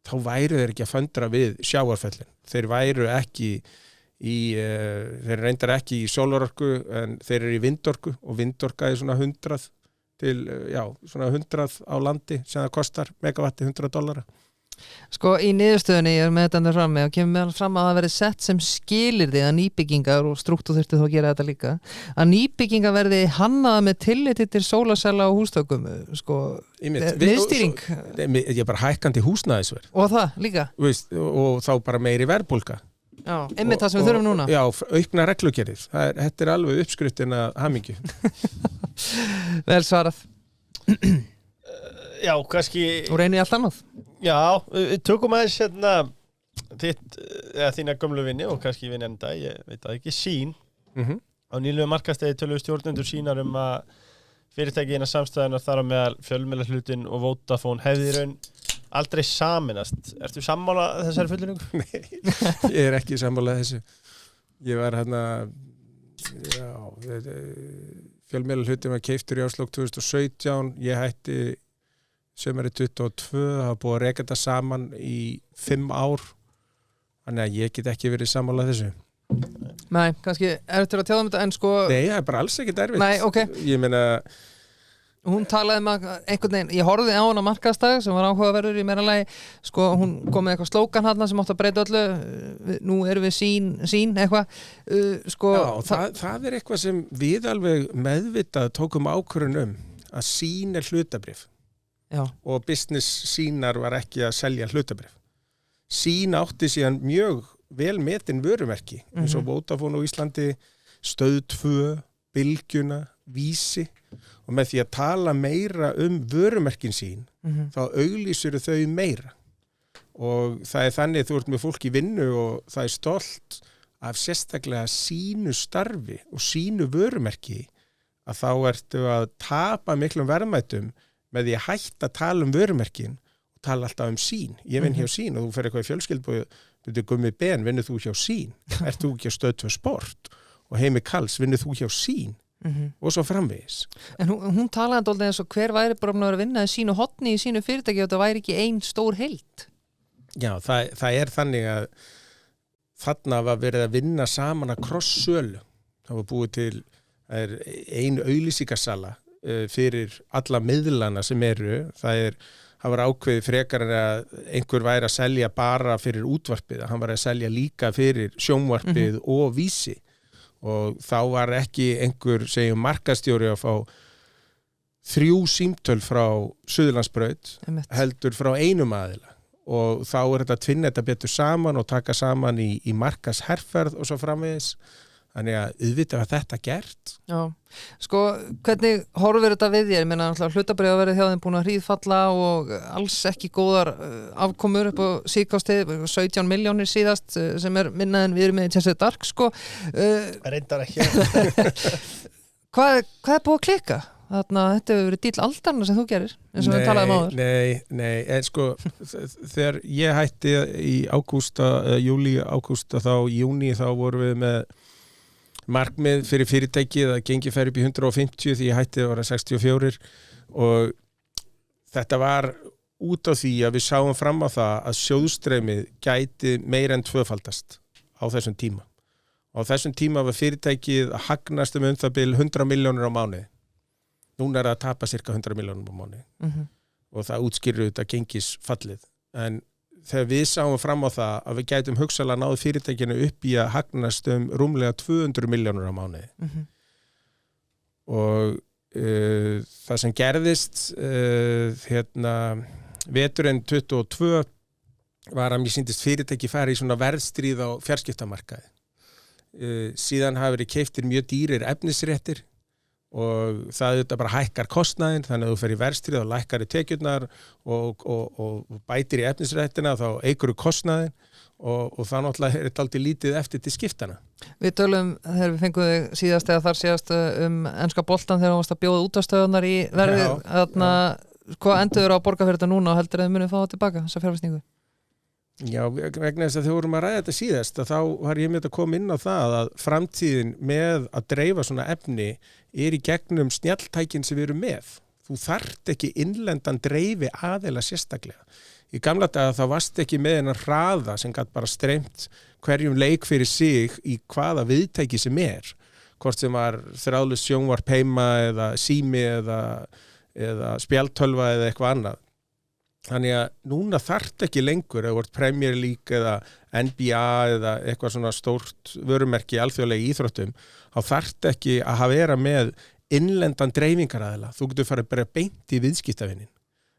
Þá væru þeir ekki að föndra við sjávarföllin. Þeir væru ekki þeir reyndar ekki í sólarorku en þeir eru í vindorku og vindorka er svona 100 svona 100 á landi sem það kostar megavatti $100. Sko í niðurstöðunni ég er með þetta fram með og kemur meðal fram að það verði sett sem skilyrði að nýbyggingar og strúktúr þurfti þó að gera þetta líka að nýbyggingar verði hannaða með tilliti til sólasella og hústökum sko viðstýring ég er bara hækkandi húsnæðisverð og það líka og þá bara meiri verðbólga. Já, einmitt það sem við þurfum núna. Já, aukna reglugerðir. Þetta er alveg uppskriftin að hamingju. Vel svarað. Já, kannski og reyni allt annað. Já, við tökum aðeins þína gömlu vinni og kannski vinni enda, ég veit það ekki, Sín á nýlegu markastegi töluðu stjórnendur Sínar að fyrirtæki innan samstæðunar þar á meðal fjölmiðlahlutin og Vodafone hefði í raun aldrei saminast. Ertu sammála þessari fullyrðingu? Nei, ég er ekki sammála þessu. Ég var fjölmiðlahlutin var keiftur í árslok 2017, ég hætti sömari 22, það var búið að reka þetta saman í 5 ár, þannig að ég get ekki verið sammála þessu. Nei, kannski erfitt að tjáða um þetta en sko... Nei, það er bara alls ekkert erfitt. Nei, ok. Ég meina... Hún talaði með einhvern veginn, ég horfði á hana markaðsdag sem var áhugaverður í meira lagi, sko hún kom með eitthvað slókan hana sem átti að breyta öllu, nú erum við sín eitthvað, sko... Já, það er eitthvað sem við alveg meðvitað tókum ákvörðun að Sín er hlutabrif. Já. Og business Sínar var ekki að selja hlutabrif. Sín átti síðan mjög vel metin vörumerki, eins og Vodafone á Íslandi, Stöð 2, Bylgjuna, Vísi, og með því að tala meira vörumerkin sín, þá auglýsir þau meira. Og það er þannig þú ert með fólk í vinnu og það er stolt af sérstaklega sínu starfi og sínu vörumerki að þá ertu að tapa miklum verðmætum með því að hætta að tala vörumerkin og tala alltaf sín. Ég vinn hjá sín og þú fer eitthvað í fjölskyldu og Gummi Ben, vinnur þú hjá sín? Ert þú ekki á Stöð 2 Sport? Og Heimi Karls, vinnur þú hjá sín? Og svo framvegis. En hún talaði dálítið eins og hver væri bara að vinna í sínu hotni í sínu fyrirtæki og þetta væri ekki ein stór heild. Já, það þannig að þarna var verið að vinna saman að kross-sölu. Það var búið til ein auglýsingasala fyrir alla miðlana sem eru. Það var ákveðið frekar en að einhver væri að selja bara fyrir útvarpið, að hann var að selja líka fyrir sjónvarpið og vísi. Og þá var ekki einhver, segjum markastjóri að fá 3 símtöl frá Suðurlandsbraut, heldur frá einum aðila. Og þá þetta að tvinna þetta betur saman og taka saman í markasherferð og svo framvegis. Þannig að auðvitað var þetta gert. Já, sko, hvernig horfir þetta við þér? Ég meina, hlutabréf verið hjá þeim búin að hríðfalla og alls ekki góðar afkomur upp á síðkastið, 17 milljónir síðast sem minna en við erum með í Chelsea Dark, sko. Reyndar ekki. Hvað búið að klika? Þetta hefur verið dýll aldarna sem þú gerir, eins og við talaðum áður. Nei, en sko, þegar ég hætti í júlí, ágústa, í júní, þá vorum við með markmið fyrir fyrirtækið að gengi fer upp í 150 því ég hætti að vera 64 og þetta var út á því að við sáum fram á það að sjóðstreymið gæti meira en tvöfaldast á þessum tíma. Og á þessum tíma var fyrirtækið að hagnast það bil 100 milljónir á mánuði. Núna það að tapa cirka 100 milljónir á mánuði. Og það útskýrur þetta gengisfallið. En þegar við sáum fram á það að við gætum hugsanlega náð fyrirtækinu upp í að hagnast rúmlega 200 milljónir á mánuði. Og það sem gerðist veturinn 22 var að mér sýndist fyrirtæki fara í svona verðstríð á fjarskiptamarkaði. Síðan hafa verið keyptir mjög dýrir efnisréttir og það þetta bara hækkar kostnaðinn, þannig að þú fer í verðstríð og lækkar í tekjurnar og bætir í efnisréttina, þá eykur kostnaðinn og það náttúrulega er alltaf lítið eftir til skiptana. Við tölum þegar við fengum þig síðast eða þar síðast enska boltan þegar þú varst að bjóða útastöðunar í verðið, hvað endur á Borgarfjörður núna og heldur að þið munið fá það tilbaka, þessa fjárfestingu? Já, vegna þess að þegar vorum að ræða þetta síðast að þá var ég með að koma inn á það að framtíðin með að dreifa svona efni er í gegnum snjalltækin sem við erum með. Þú þarft ekki innlendan dreifi aðeila sérstaklega. Í gamla daga þá varst ekki með hennar hraða sem gat bara streymt hverjum leik fyrir sig í hvaða viðtæki sem er. Hvort sem var þráðlaust sjónvarp heima eða sími eða spjaldtölva eða eitthvað annað. Þannig að núna þarft ekki lengur eða vart Premier League eða NBA eða eitthvað svona stórt vörumerki alþjóðlega íþróttum, þá þarft ekki að vera með innlendan dreifingaraðila. Þú getur farið bara beint í viðskiptavinnin.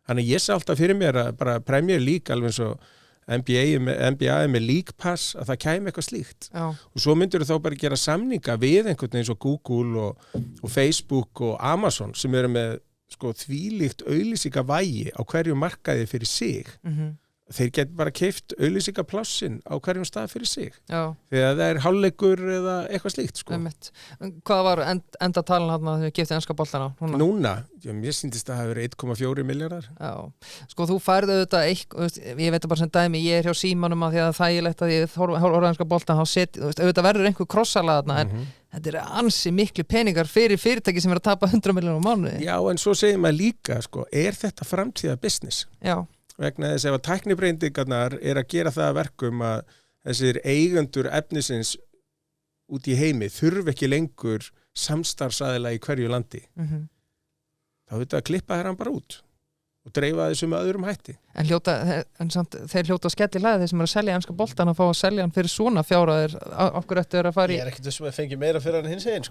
Þannig ég sé alltaf fyrir mér að bara Premier League alveg eins og NBA með League Pass að það kæmi eitthvað slíkt. Já. Og svo myndur þá bara gera samninga við einhvern eins og Google og Facebook og Amazon sem eru með þvílíkt auglýsingavægi á hverjum markaði fyrir sig. Þeir get bara keypt auglýsingaplássin á hverjum stað fyrir sig. Já. Þegar það er hálfleikur eða eitthvað slíkt. Hvað var enda talan þarna þegar þið keyptu enska boltana? Núna? Mér sýndist að það hafi verið 1,4 milljarðar. Já. Þú færðu auðvitað ég veit bara sem dæmi, ég er hjá símanum að því að það er leitt að ég horfa enska boltan, auðvitað verður einhver krossala þarna, en þetta er ansi miklu peningar fyrir fyrirtæki sem er að tapa 100 milljónir á mánuði. Já, en svo segir maður líka, er þetta framtíða business? Já. Vegna þess að tæknibreytingarnar er að gera það að verkum að þessir eigendur efnisins út í heimi þurfi ekki lengur samstarfsaðila í hverju landi. Þá þetta að klippa hann bara út og dreifa þessu með öðrum hætti. En samt, þeir hljóta að skelli hlæði þeir sem er að selja enska boltan að fá að selja hann fyrir svona fjárhæðir, okkur eftir að fara í... Ég er ekkert þessum að fengi meira fyrir hann hins eginn,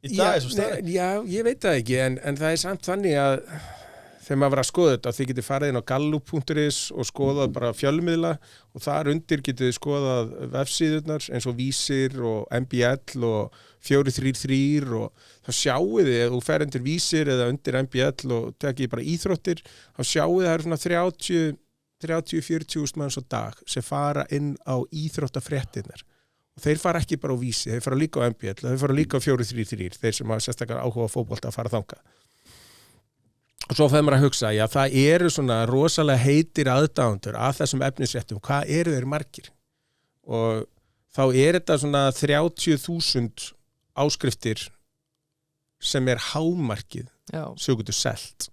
Í dag er svo staðið. Já, ég veit það ekki, en það er samt þannig að þegar maður var að skoða þetta, þið getið farið inn á gallup.is og skoðað bara fjölmiðla og þar undir getið skoðað vefsíðurnar eins og Vísir og MBL og 433 og þá sjáuð þið, ef þú fer undir Vísir eða undir MBL og tekið bara íþróttir, þá sjáuð þið það eru svona 30-40 manns á dag sem fara inn á íþróttafréttirnar og þeir fara ekki bara á Vísi, þeir fara líka á MBL, þeir fara líka á 4-3-3, þeir sem hafa sérstaklega áhuga á fótbolta að fara þangað. Og svo fyrir maður að hugsa, já það eru svona rosalega heitir aðdáendur að þessum efnisréttum, hvað eru þeir margir? Og þá þetta svona 30.000 áskriftir sem hámarkið sem getur selt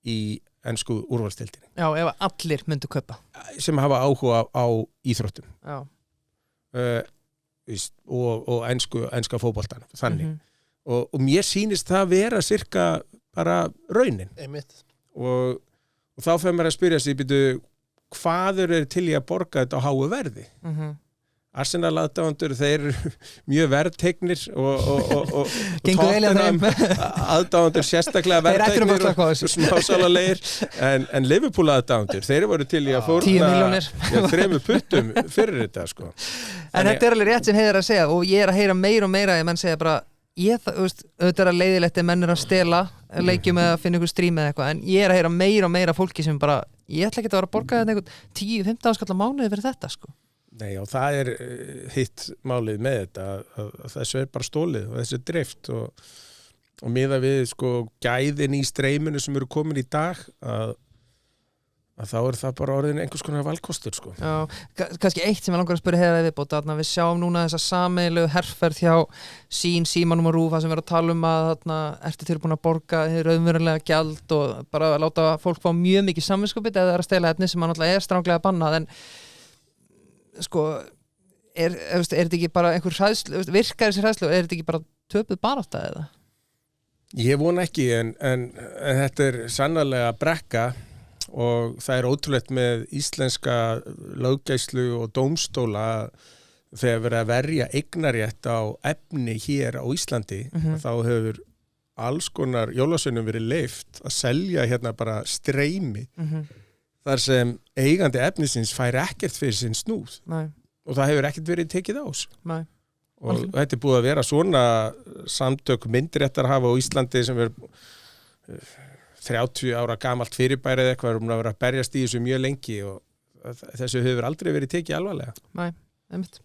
í ensku úrvalsdeildinni. Já, ef allir myndu kaupa. Sem hafa áhuga á íþróttum. Já. Og enska fótboltan, þannig. Og mér sýnist það vera cirka bara raunin. Einmitt. Og þá fyrir maður að spyrja sig, hvað eru til í að borga þetta á háu verði? Arsenal aðdáendur, þeir mjög verðtegnir og Tottenham aðdáendur sérstaklega verðtegnir og smásálalegir en Liverpool aðdáendur, þeir voru til í að fórna 3 puttum fyrir þetta sko. En þetta alveg rétt sem Heiðar að segja og ég að heyra meira og meira að menn segja bara auðvitað leiðilegt að menn að stela leikjum eða finna ykkur strím eða eitthvað en ég að heyra meira og meira fólki sem bara ég ætla ekki að vera að borga þetta einhvern 10-15 skall á mánuði fyrir þetta sko. Nei og það hitt málið með þetta að þessu bara stólið og þessu drift og miðað við sko gæðin í streyminu sem eru komin í dag að þá það bara orðin einhvers konar valkostur sko. Já, kannski eitt sem ég langar að spyrja Heiðar viðbót að við sjáum núna þessa sameiginlegu herferð hjá Símanum og RÚV sem að tala að ertu tilbúin að borga raunverulega gjald og bara láta fólk fá mjög mikið samvinskupið eða að stela efni sem náttúrulega stranglega bannað en sko þetta ekki bara einhver hræðslu virkar þessi hræðslu, þetta ekki bara töpuð barátta eða? Ég vona ekki en þetta sannarlega brekka og það ótrúlegt með íslenska löggæslu og dómstóla þegar verið að verja eignarrétt á efni hér á Íslandi þá hefur alls konar jólasveinum verið leyft að selja hérna bara streymi þar sem eigandi efnisins fær ekkert fyrir sinn snúð. Nei. Og það hefur ekkert verið tekið á þessu. Nei. Og þetta búið að vera svona samtök myndréttarhafa á Íslandi sem 30 ára gamalt fyrirbæri eða eitthvað að vera að berjast í þessu mjög lengi og þessu hefur aldrei verið tekið alvarlega. Nei, einmitt.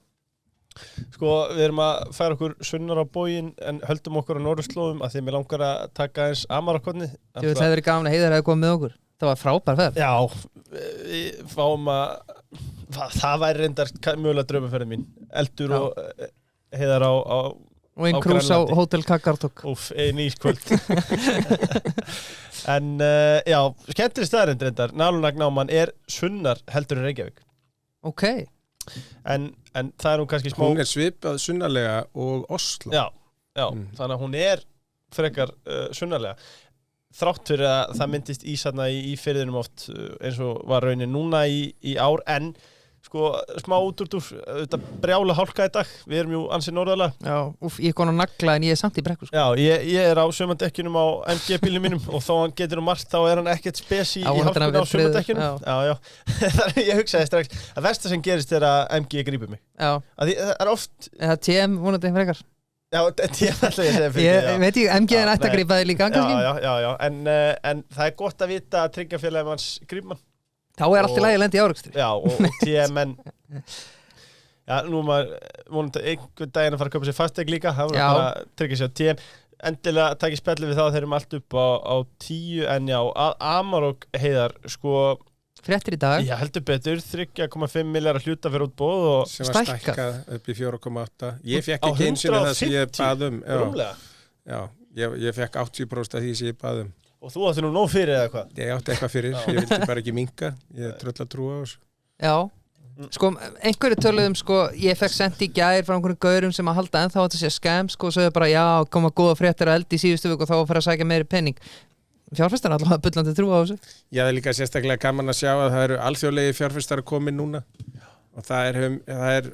Sko, við erum að færa okkur sunnar á bóginn en höldum okkur á norðurslóðum að því mér langar að taka eins Amarakotni. Það hefur verið gaman að Heiðar hefði komið með okkur. Það var frábær ferð. Já, við fáum það væri reyndar mögulega draumaferðin mín. Eldur og Heiðar á og einn krús á Hótel Kakartok. Úff, einn ískvöld. En já, skemmtileg staðarind reyndar. Nálunagnáman sunnar heldur en Reykjavík. Ok. En það nú kannski smá... Hún svipað sunnarlega og Oslo. Já, þannig að hún frekar sunnarlega. Þrátt fyrir að það myndist ísarna í firðinum oft eins og var raunin núna í ár en sko smá útúrtúr þetta brjála hálka í dag, við erum jú ansið norðalega. Já, ég er konar nagla en ég er samt í brekku sko. Já, ég á sömandekkinum á MG-bílnum mínum og þó hann getur margt þá hann ekkert spes í hálkunni á sömandekkinum. Já. Ég hugsaði strax að versta sem gerist að MG grípur mig. Já. Það oft... Eða TM vonandi frekar. Já, TM ætla ég að segja fyrir ég veit ekki, MG ætti að grípa þig líka Já, en það gott að vita að tryggingafélagið manns gríp mann. Þá allt í lagi að lenda í árekstri. Já, og TMN Já, nú maður vonandi einhvern daginn að fara að köpa sér fasteign líka það var bara að tryggja sér á TM endilega takk í spjalli við þá þeir allt upp á 10 en já, Amarok Heiðar, sko fréttir í dag. Já, heldur betur, 3,5 milljarðar hluta fyrir útboð og sem var stækkað upp í 4,8. Ég fekk ekki eins og það sem ég bað Rúmlega? Já, ég fekk 80% af því sem ég bað Og þú átti nú nóg fyrir eða eitthvað? Ég átti eitthvað fyrir, ég vildi bara ekki minnka. Ég tröll að trúa á þessu. Já, sko, einhverju töluðum, sko, ég fekk sent í gær frá einhverjum gaurum sem að halda ennþá að þetta sé skam, sko, og sögðu bara, já, koma góða fréttir að eldi í síðustu viku og þá að fara að sækja meiri penning. Fjárfestar er allavega bullandi trú á þessu. Já, það er líka sérstaklega gaman að sjá að það eru alþjóðlegi fjárfestar að koma inn núna og það er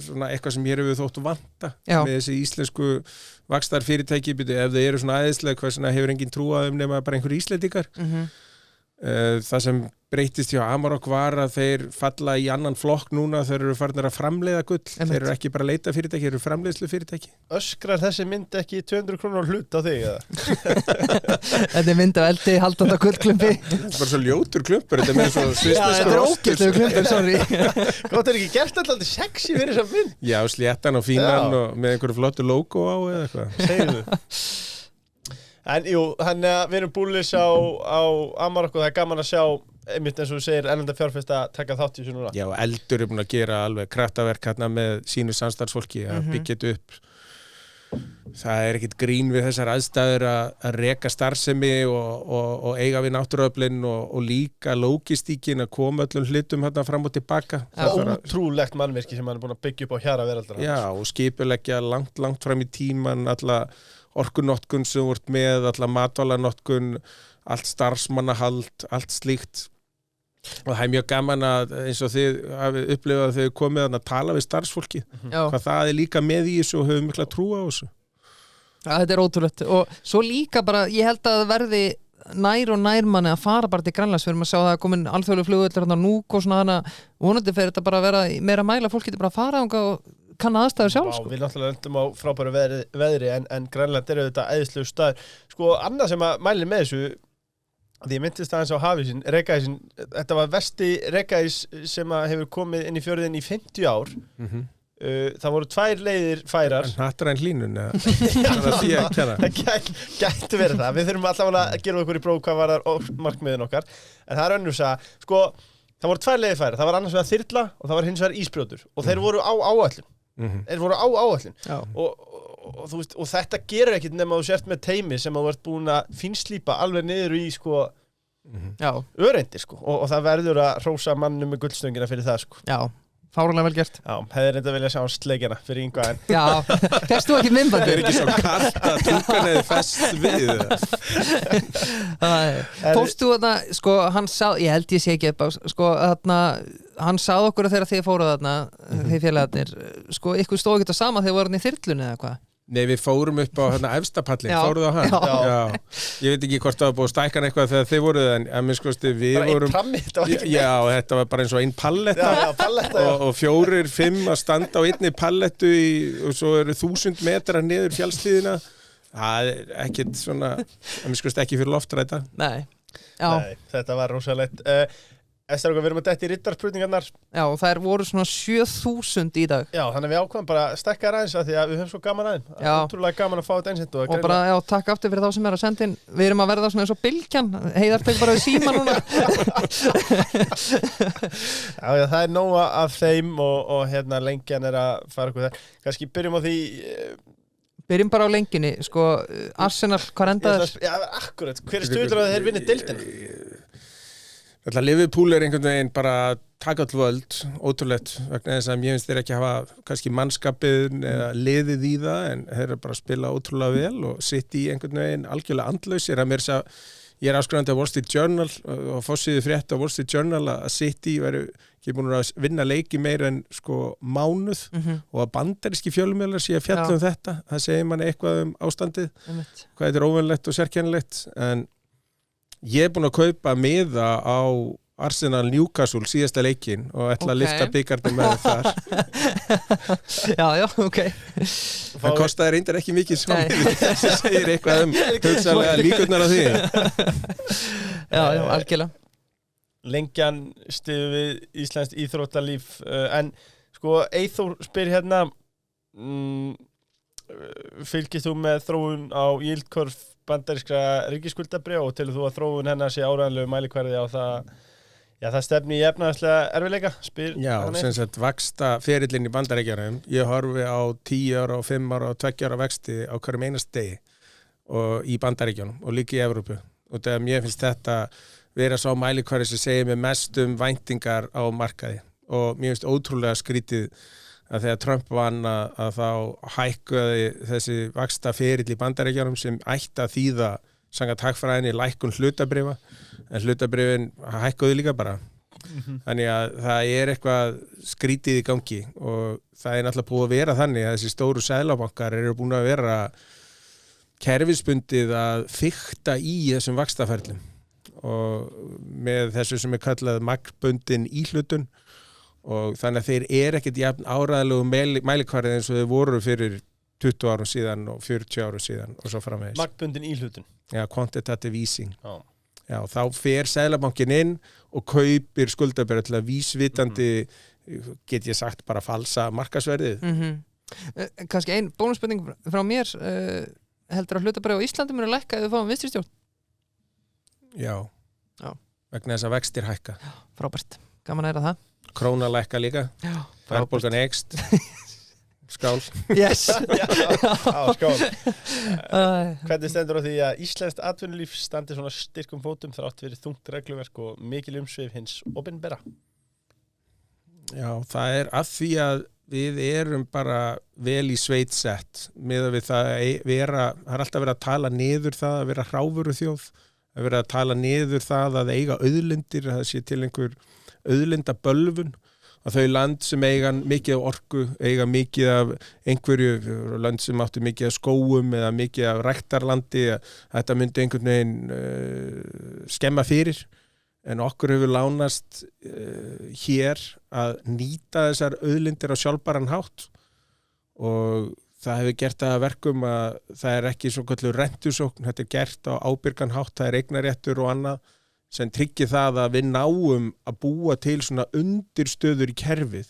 svona eitthvað sem hér hefur þóttu vanta með þessi íslensku vaxtarfyrirtæki ef þau eru svona æðislega hvað svona hefur engin trú á þeim nema bara einhverjir Íslendingar Það sem breytist hjá Amarok var að þeir falla í annan flokk núna, þeir eru farnir að framleiða gull, þeir eru ekki bara leita fyrirtæki, þeir eru framleiðslu fyrirtæki. Öskrar þessi mynd ekki 200 krónur hlut á þig, eða? Þetta er mynd af eldi haldanda gullklumpi. Þetta er bara svo ljótur klumpur, þetta er með svo svissneskur þetta er ógeðslegur klumpur, sorry. Gótt er ekki gert alltaf sexy fyrir þessa mynd. Já, sléttan og fínan og með einhverju flottu logo á eða eitthvað. Segðu. En jú, þannig að við erum búlis á Amarok og það er gaman að sjá einmitt eins og þú segir ennenda fjárfesta að taka þátt í þessu núna. Já, Eldur er búin að gera alveg kraftaverk hérna með sínu samstarfsfólki að byggja þetta upp. Það er ekkit grín við þessar aðstæður að reka starfsemi og eiga við náttúruöflin og líka lógistíkin að koma öllum hlutum hérna fram og tilbaka. Það er ótrúlegt mannvirki sem hann er búin að byggja upp á hjara veraldar. Já, og skipuleggja langt fram í tíman alla orkunotkun sem vart með, alla matvalanotkun, allt starfsmannahald, allt slíkt. Og það er mjög gaman að eins og þið hafið upplifað að þið komið að tala við starfsfólki. Hvað það er líka með í þessu og höfum mikla trú á þessu. Ja, þetta er ótrúlegt og svo líka bara, ég held að það verði nær og nær manni að fara bara til Grænlands fyrir að sjá það að komin alþjóðlegu flugvöllur hérna núk og svona hana, vonandi fyrir þetta bara að vera meira mæla, fólk getur bara að fara og kanna aðstæður sjálf. Sko. Við náttúrulega öndum á frábæru veðri en Grænland eru þetta æðislegu staður. Sko, annað sem að mæli með þessu, því ég myndist aðeins á hafísinn, rekaísinn, þetta var versti rekaís sem að hefur komið inn í fjörðin í 50 ár. Það voru 2 leiðir færar. Hattar en hlínun, það gæti verið það. Við þurfum allavega að gera okkur í próf hvað var markmiðin okkar. En það er önnur að, sko, það voru 2 leiðir færar. Það var annars vegar þyrla og það var hins vegar ísbrjótur. Og þeir voru á áætlun. Þeir voru á áætlun. Og þú veist, og þetta gerur ekkert nema þú sért með teymi sem þú ert búin að fínslípa alveg niður í, sko, öreindir, sko. Og það verður að hrósa mannum með gullstöngina fyrir það, sko. Já. Fáránlega vel gert. Já, hefði reynda viljað sjá sleikjana fyrir Ingva en... Já, fyrst þú ekki myndbandi? Það er ekki svo kallt að tungan eða fest við. Fórstu þarna, sko, hann sá, ég held ég sé ekki upp á, sko, þarna, hann sáð okkur þegar þið fóruð þarna, þið félagarnir, sko, ykkur stóð ekki á sama þegar voru hann í þyrlunni eða hvað? Nei, við fórum upp á efstapallin, fóruð á hann? Já. Ég veit ekki hvort það var búið að stækka hann eitthvað þegar þið voruð, en minnst kosti við vorum... Bara einn prammi, þetta var ekki... Já, þetta var bara eins og einn palletta. Já, palletta, já. Og 4, 5 að standa á einni pallettu og svo eru 1000 metrar niður fjallstíðina. Það er ekkert svona, minnst kosti ekki fyrir loftræta. Nei. Já. Nei, þetta var rosalegt. Við erum að detta í riddarspurningarnar. Já, og það voru svona 7000 í dag. Já, þannig að við ákvæmum bara að stekka aðeins að því að við höfum svo gaman aðeins. Það er útrúlega gaman að fá þetta einsett. Og bara, já, takk aftur fyrir þá sem er að senda inn. Við erum að verða svona eins og bylgjan. Heiðar tek bara við síma núna. Já, það er nóga af þeim og hérna lengjan er að fara okkur þar. Kannski byrjum á því... Byrjum bara á lengjunni, sko, Arsenal, hvað endaður? Já, akkurat. Hver er stuður að þeir vinni deildina? Þetta Liverpool er einhvern veginn bara að taka all völd, ótrúlegt, vegna þess að ég finnst þeir ekki hafa kannski mannskapið eða liðið í það, en þeir eru bara að spila ótrúlega vel og sitt í einhvern veginn algjörlega andlausir. Ég er áskrifandi á Wall Street Journal og fórsíðu frétt á Wall Street Journal að City væru ekki búin að vinna leiki meira en sko mánuð og að bandaríski fjölmiðlar sé að fjalla þetta. Það segir manni eitthvað ástandið, hvað þetta er óvenlegt og sérkennilegt, en ég er búin að kaupa miða á Arsenal Newcastle síðasta leikinn og ætla að lyfta bikarnum með þar. Já, ok. Það kostaði reyndar ekki mikið smámið, þessi segir eitthvað hugsanlega líkurnar á því. Já, algjörlega. Lengjan styður við íslenskt íþróttalíf, en sko Eyþór spyr hérna, fylgist þú með þróun á yield curve bandarískra ríkisskuldabréfa og telur þú að þróun hennar sé áreiðanlegu mælikvarði á það, það stefni í efnahagslega erfiðleika? Já, sem sagt vaxta ferillinn í Bandaríkjunum. Ég horfi á 10 ára og 5 ára og 2 ára vexti á hverjum einast degi og í Bandaríkjunum og líka í Evrópu. Og þegar mér finnst þetta vera sá mælikvarði sem segir mér mest væntingar á markaði og mér finnst ótrúlega skrítið að þegar Trump vann að þá hækkuði þessi vaxta ferill í Bandaríkjunum sem ætti að þýða samkvæmt hagfræðinni lækkun hlutabréfa, en hlutabréfin hækkuðu líka bara. Þannig að það er eitthvað skrítið í gangi og það er náttúrulega búið að vera þannig að þessi stóru seðlabankar eru búin að vera kerfisbundið að fikta í þessum vaxtaferlum og með þessu sem kallað magnbundin íhlutun og þannig að þeir ekkert jafn áræðilegu mælikvarði eins og þeir voru fyrir 20 árum síðan og 40 árum síðan og svo framvegis. Magnbundin íhlutun. Já, quantitative easing. Já, þá fer Seðlabankinn inn og kaupir skuldabréf til að vísvitandi, get ég sagt, bara falsa markaðsverðið. Kannski ein bónusspurning frá mér, heldur að hlutabréf á Íslandi muni lækka ef við fáum vinstri stjórn? Já. Vegna þess að vextir hækka. Já, frábært, gaman að heyra það. Króna lækka líka. Verðbólgan eykst. Skál. Yes. Skál. Hvernig stendur á því að íslenskt atvinnulíf standi svona styrkum fótum þrátt fyrir þungt regluverk og mikil umsvif hins opinbera? Já, það af því að við erum bara vel í sveit sett með við það það alltaf verið að tala niður það að vera hráfuru þjóð, að vera að tala niður það að eiga auðlindir, að það sé til einhver auðlindabölvun, að þau land sem eiga mikið af orku, eiga mikið af einhverju land sem áttu mikið af skóum eða mikið af ræktarlandi, að þetta myndi einhvern veginn skemma fyrir. En okkur hefur lánast hér að nýta þessar auðlindir á sjálfbæran hátt og það hefur gert það að verkum að það ekki svo kallur rentusókn, þetta gert á ábyrgan hátt, það eignaréttur og annað sem tryggir það að við náum að búa til svona undirstöður í kerfið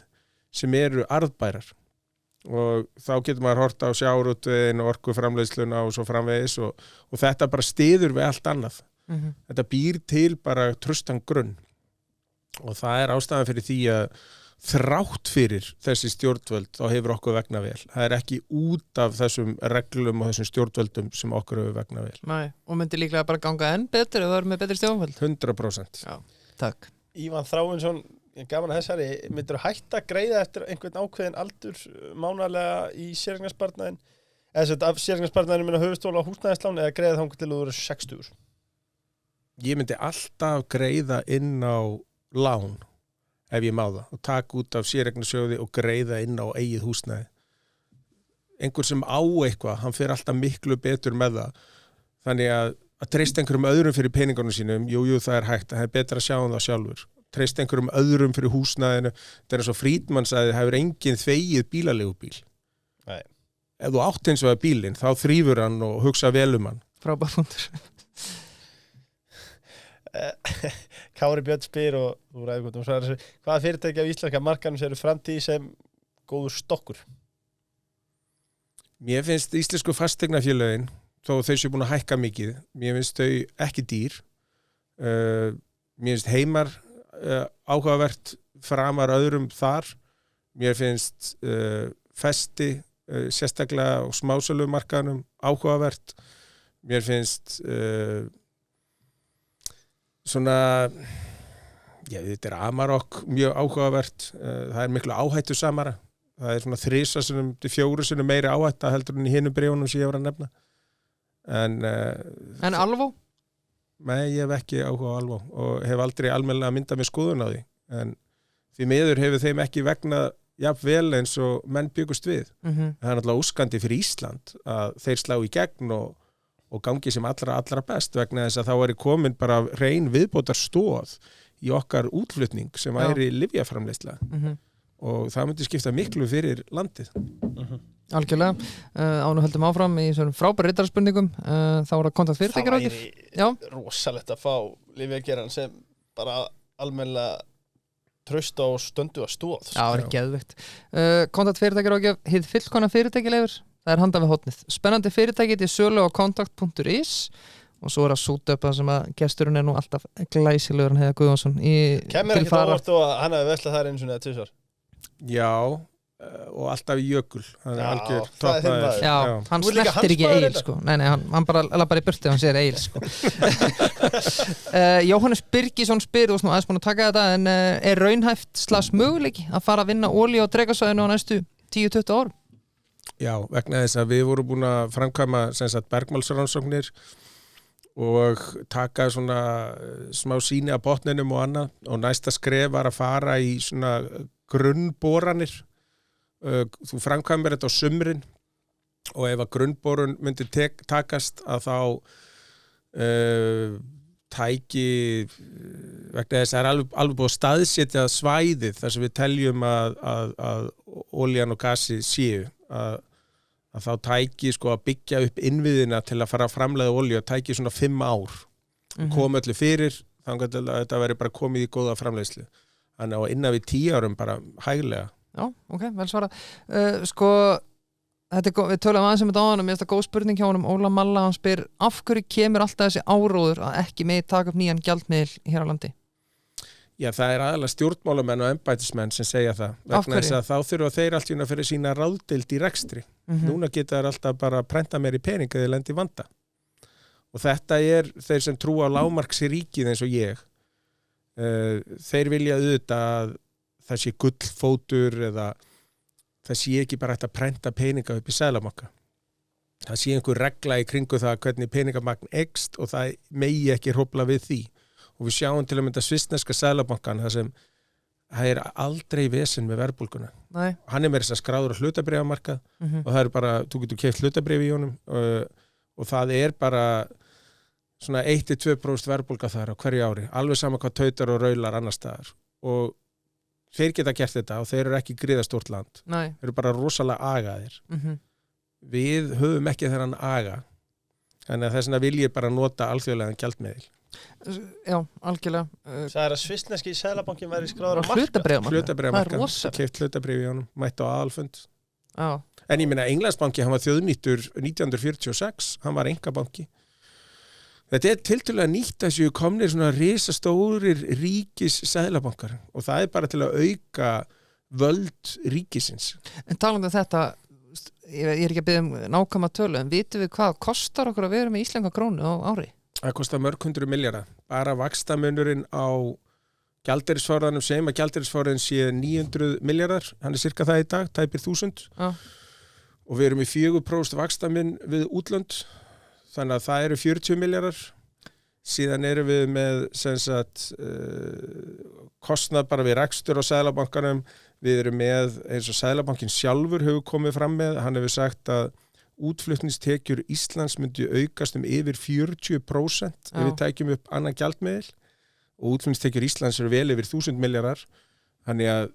sem eru arðbærar og þá getur maður hort á sjávarútveginn og orkuframleiðsluna og svo framvegis og þetta bara styður við allt annað. Þetta býr til bara traustan grunn og það ástæðan fyrir því að þrátt fyrir þessi stjórnvöld þá hefur okkur vegnað vel. Það ekki út af þessum reglum og þessum stjórnvöldum sem okkur hefur vegnað vel. Nei, og myndi líklega bara ganga enn betur ef það eru með betri stjórnvöld? 100%. Já, takk. Ívan Þráinsson, gaman að þessari, myndir þú hætta að greiða eftir einhvern ákveðin aldur mánaðarlega í séreignarsparnaðinn? Eða þess að séreignarsparnaðinn minna höfustóla á húsnæðislán eða greiða þangað til þú eru 60? Ég myndi alltaf greiða inn á lán ef ég má það og taka út af séreignarsjóði og greiða inn á eigið húsnæði. Einhver sem á eitthvað, hann fer alltaf miklu betur með það. Þannig að treysta einhverjum öðrum fyrir peningunum sínum, jú, það hægt, það betra að sjá það sjálfur. Treysta einhverjum öðrum fyrir húsnæðinu, þetta eins og Friedman sagði, það hefur enginn þvegið bílaleigubíl. Nei. Ef þú átt eins og að bílinn, þá þrífur hann og hugsa vel hann. Frábær punktur. Kári Björn spyr og þú ræður hvort svarar þessu, hvaða fyrirtæki á íslenska markanum séu framtíð sem góður stokkur? Mér finnst íslensku fasteignafélögin þó þau séu búin að hækka mikið, mér finnst þau ekki dýr. Mér finnst Heimar áhugavert framar öðrum þar. Mér finnst Festi sérstaklega á smásölumarkaðnum áhugavert. Mér finnst svona, þetta Amarok mjög áhugavert, það miklu áhættu samara, það svona 3 sinnum til 4 sinnum meiri áhætta heldur en í hinum bréfunum sem ég var að nefna. En Alvó? Nei, ég hef ekki áhuga á Alvó og hef aldrei almennilega myndað mér skoðun á því, en því miður hefur þeim ekki vegnað jafnvel eins og menn byggust við. Það náttúrulega óskandi fyrir Ísland að þeir slá í gegn og gangi sem allra best vegna þess að þá komin bara rein viðbótar stóð í okkar útflutning sem væri lyfjaframleiðsla og það myndi skipta miklu fyrir landið. Algjörlega. Ánum höldum áfram í svona frábæri rittarspurningum. Þá það kontaktfyrirtækjar okkur. Það væri rosalegt að fá lyfjageran sem bara almennilega trausta og stöndu að stóð. Já, það er geðveikt. Kontaktfyrirtækjar okkur, hið fullkona fyrirtækjalegur. Það handað við hotnið. Spennandi fyrirtæki til sölu á kontakt.is og svo að súta upp það sem að gesturinn nú alltaf glæsilegur Heiðar Guðjónsson Kemur ekki óvart og hann hafi veslað þar einu svona eða 2 svar? Já, og alltaf í jökul. Hann algjör toppmaður. Já, hann snertir ekki Egil sko. Nei, hann bara í burtu og hann segir Egil sko. Jóhannes Birgisson spyr, þú veist nú aðeins búin að taka þetta, en raunhæft möguleiki að fara að vinna olíu á Drekasvæðinu á næstu 10-20 árum? Já, vegna þess að við vorum búin að framkvæma bergmálsrannsóknir og taka svona smá sýni af botninum og annað og næsta skref var að fara í svona grunnboranir. Þú framkvæmir þetta á sumrin og ef að grunnborun myndi takast að þá tæki vegna þess að alveg búið að staðsetja svæðið þar sem við teljum að olían og gasi séu að þá tæki sko að byggja upp innviðina til að fara að framleiða olíu tæki svona 5 ár kom öllu fyrir þannig að þetta veri bara komið í góða framleiðslu þannig að innan við 10 árum bara hæglega. Já, ok, vel svarað. Sko, við tölum aðeins um þetta á hann og mér finnst það góð spurning hjá honum. Óla Malla, hann spyr af hverju kemur alltaf þessi áróður að ekki megi taka upp nýjan gjaldmiðil hér á landi? Já, það er aðalega stjórnmálamenn og embættismenn sem segja það. Vegna þess að þá þurfa þeir allt í að fyrir sína ráðdeild í rekstri. Núna geta þeir alltaf bara að prenta meiri pening eða lendi í vanda. Og þetta þeir sem trúa á lágmarksríkið eins og ég. Þeir vilja auðvitað að það sé gullfótur eða það sé ekki bara hægt að prenta peninga upp í seðlabanka. Það sé einhver regla í kringu það hvernig peningamagn eykst og það megi ekki hrófla við því. Og við sjáum til að mynda svissneska seðlabankan þar sem það aldrei vesen með verðbólguna. Nei. Hann meira þess að skráður á hlutabréfamarkað og það bara, þú getur keypt hlutabréf í honum og það bara svona 1-2% verðbólga þar á hverju ári, alveg sama hvað tautar og raular annar staðar og þeir geta gert þetta og þeir eru ekki gríðastórt land. Nei. Þeir eru bara rosalega agaðir. Við höfum ekki þennan aga þannig að þess vegna vil ég bara nota alþjóðlegan gjaldmiðil. Já, algjörlega. Það að svissneski seðlabankin væri skráður á hlutabréfamarkað, keypt hlutabréf í honum, mætt á aðalfund. Já. En ég meina Englandsbanki, hann var þjóðnýttur 1946, hann var einkabanki. Þetta tiltölulega nýtt að séu komnir svona risastórir ríkis seðlabankar og það bara til að auka völd ríkisins. En talandi um þetta, ég ekki að biðja um nákvæma tölu, en vitum við hvað kostar okkur að vera með íslenska krónu á ári? Það kostar mörg 100 milljarða. Bara vaxtamunurinn á gjaldeyrisforðanum sem að gjaldeyrisforðin sé 900 milljarðar, hann cirka það í dag, tæpir 1000 og við erum í 4% vaxtamun við útlönd þannig að það eru 40 milljarðar síðan erum við með kostnað bara við rekstur á Seðlabankanum, við erum með eins og Seðlabankin sjálfur hefur komið fram með, hann hefur sagt að útflutningstekjur Íslands myndi aukast yfir 40% ef við tækjum upp annan gjaldmiðil og útflutningstekjur Íslands eru vel yfir 1000 milljarðar þannig að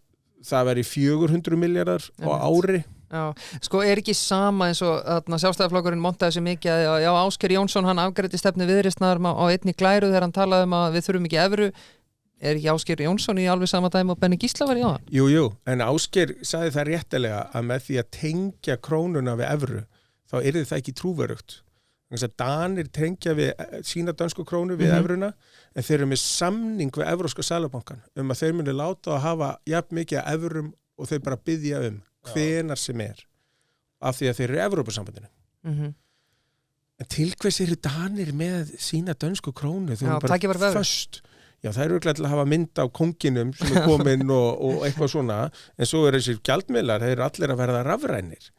það væri 400 milljarðar á ári. Já, sko ekki sama eins og Sjálfstæðisflokkurinn montaði sig mikið að já, Ásgeir Jónsson hann afgreiddi stefnu Viðreisnar á einni glæru þegar hann talaði að við þurfum ekki evru. Ekki Ásgeir Jónsson í alveg sama dæmi og Benni Gísla var í áðan? Jú, en Ásgeir sagði það réttilega að með því að tengja krónuna við evru þá yrði það ekki trúverðugt. Þannig að Danir tengja við sína dönsku krónu við evruna en þeir eru með samning við Evrópska seðlabankan að þeir muni láta að hafa jafn mikið af evrum og þeir bara biðja hvenar sem af því að þeir eru Evrópusambandinu. En til hvers eru Danir með sína dönsku krónu? Þeir eru bara föst. Já, það eru til að hafa mynd á konginum sem kominn og eitthvað svona en svo þessir gjaldmiðlar, þeir eru allir að verða rafrænir.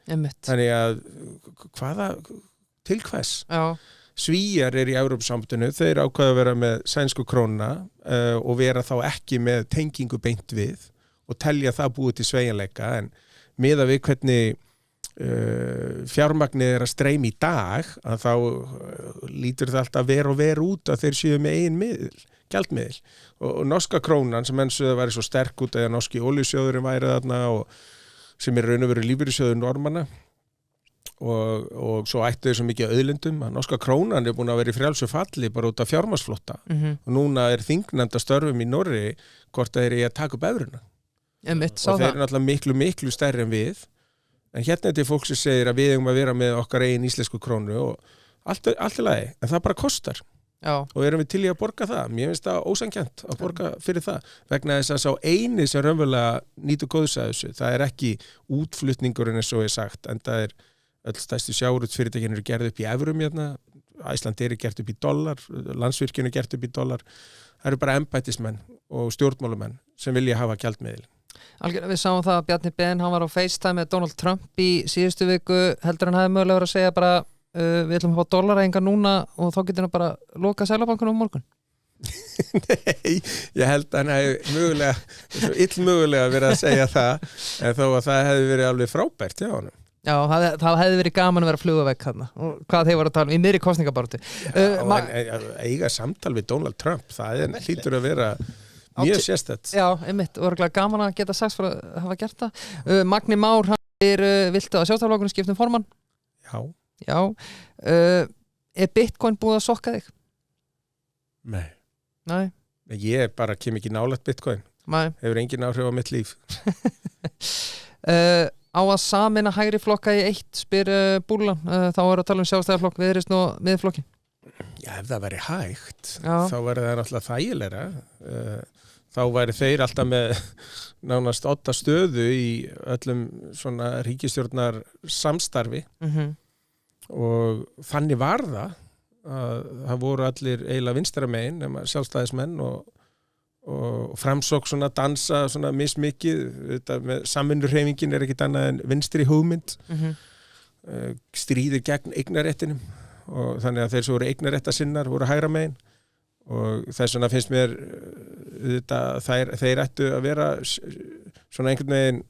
Þannig að til hvers? Já. Svíjar í Evrópusambandinu, þeir ákveða að vera með sænsku krónuna og vera þá ekki með tengingu beint við og telja það búið til sveigjanleika en miðað við hvernig fjármagnið að streyma í dag að þá lítur það alltaf ver út að þeir séu með eigin gjaldmiðil og norska krónan sem eins og það væri svo sterk út eða norski olíusjóðurinn væri þarna og sem raun og veru lífeyrissjóður Normanna og svo ættu þeir svo mikið auðlindum að norska krónan búin að vera í frjálsu falli bara út af fjármagnsflótta og núna þingnefnda störfum í Norri hvort þeir að taka upp evruna og þeir náttúrulega miklu stærri en við en hérna þetta fólk sem segir að við eigum að vera með okkar eigin íslensku krónu og allt í lagi, en það bara kostar. Já. Og erum við til í að borga það? Mér finnst það ósanngjarnt að borga fyrir það vegna þess að sá eini sem raunverulega nýtur góðs af þessu, það ekki útflutningurinn eins og sagt, en það öll stærstu sjávarútvegsfyrirtækin eru gerð upp í evrum hérna, Æsland gert upp í dollar, Landsvirkjun gert upp í dollar. Það eru bara embættismenn og stjórnmálumenn sem vilja hafa gjaldmiðil. Algjörlega, við sáum það að Bjarni Ben, hann var á FaceTime með Donald Trump í síðustu viku, heldur hann hefði mögulega verið að segja bara við ætlum að fá dollaræðingar núna og þá getur hann bara loka Seðlabankanum á morgun. Nei, ég held að hann hefði mögulega verið að segja það en þó að það hefði verið alveg frábært hjá honum. Já, það hefði verið gaman að vera flugavegg þarna og hvað þeir voru að tala í miðri kosningabaráttu. Eiga samtal við Donald Trump, það hlýtur að vera mjög sérstætt. Já, einmitt, og örgulega gaman að geta sagt fyrir að hafa gert það. Magni Már, hann viltu að sjálfstæðisflokkurinn skipta formann? Já. Bitcoin búið að sokka þig? Nei. Ég bara kem ekki nálægt Bitcoin. Nei. Hefur engin áhrif á mitt líf. Á að sameina hægri flokka í eitt, spyr Búlan, þá að tala sjálfstæðisflokk, Viðreisn og Miðflokkin. Já, ef það væri hægt, Já. þá væri það náttúrulega þægilegra. Þá væri þeir alltaf með nánast 8 stöðu í öllum svona ríkisstjórnar samstarfi og þannig var það að það voru allir eiginlega vinstra megin nema sjálfstæðismenn og framsókn svona dansa svona mismikið, með samvinnuhreyfingin ekkert annað en vinstri hugmynd stríðir gegn eignarréttinum og þannig að þeir sem voru eignarréttasinnar voru hægra megin og þess vegna finnst mér þeir ættu að vera svona einhvern veginn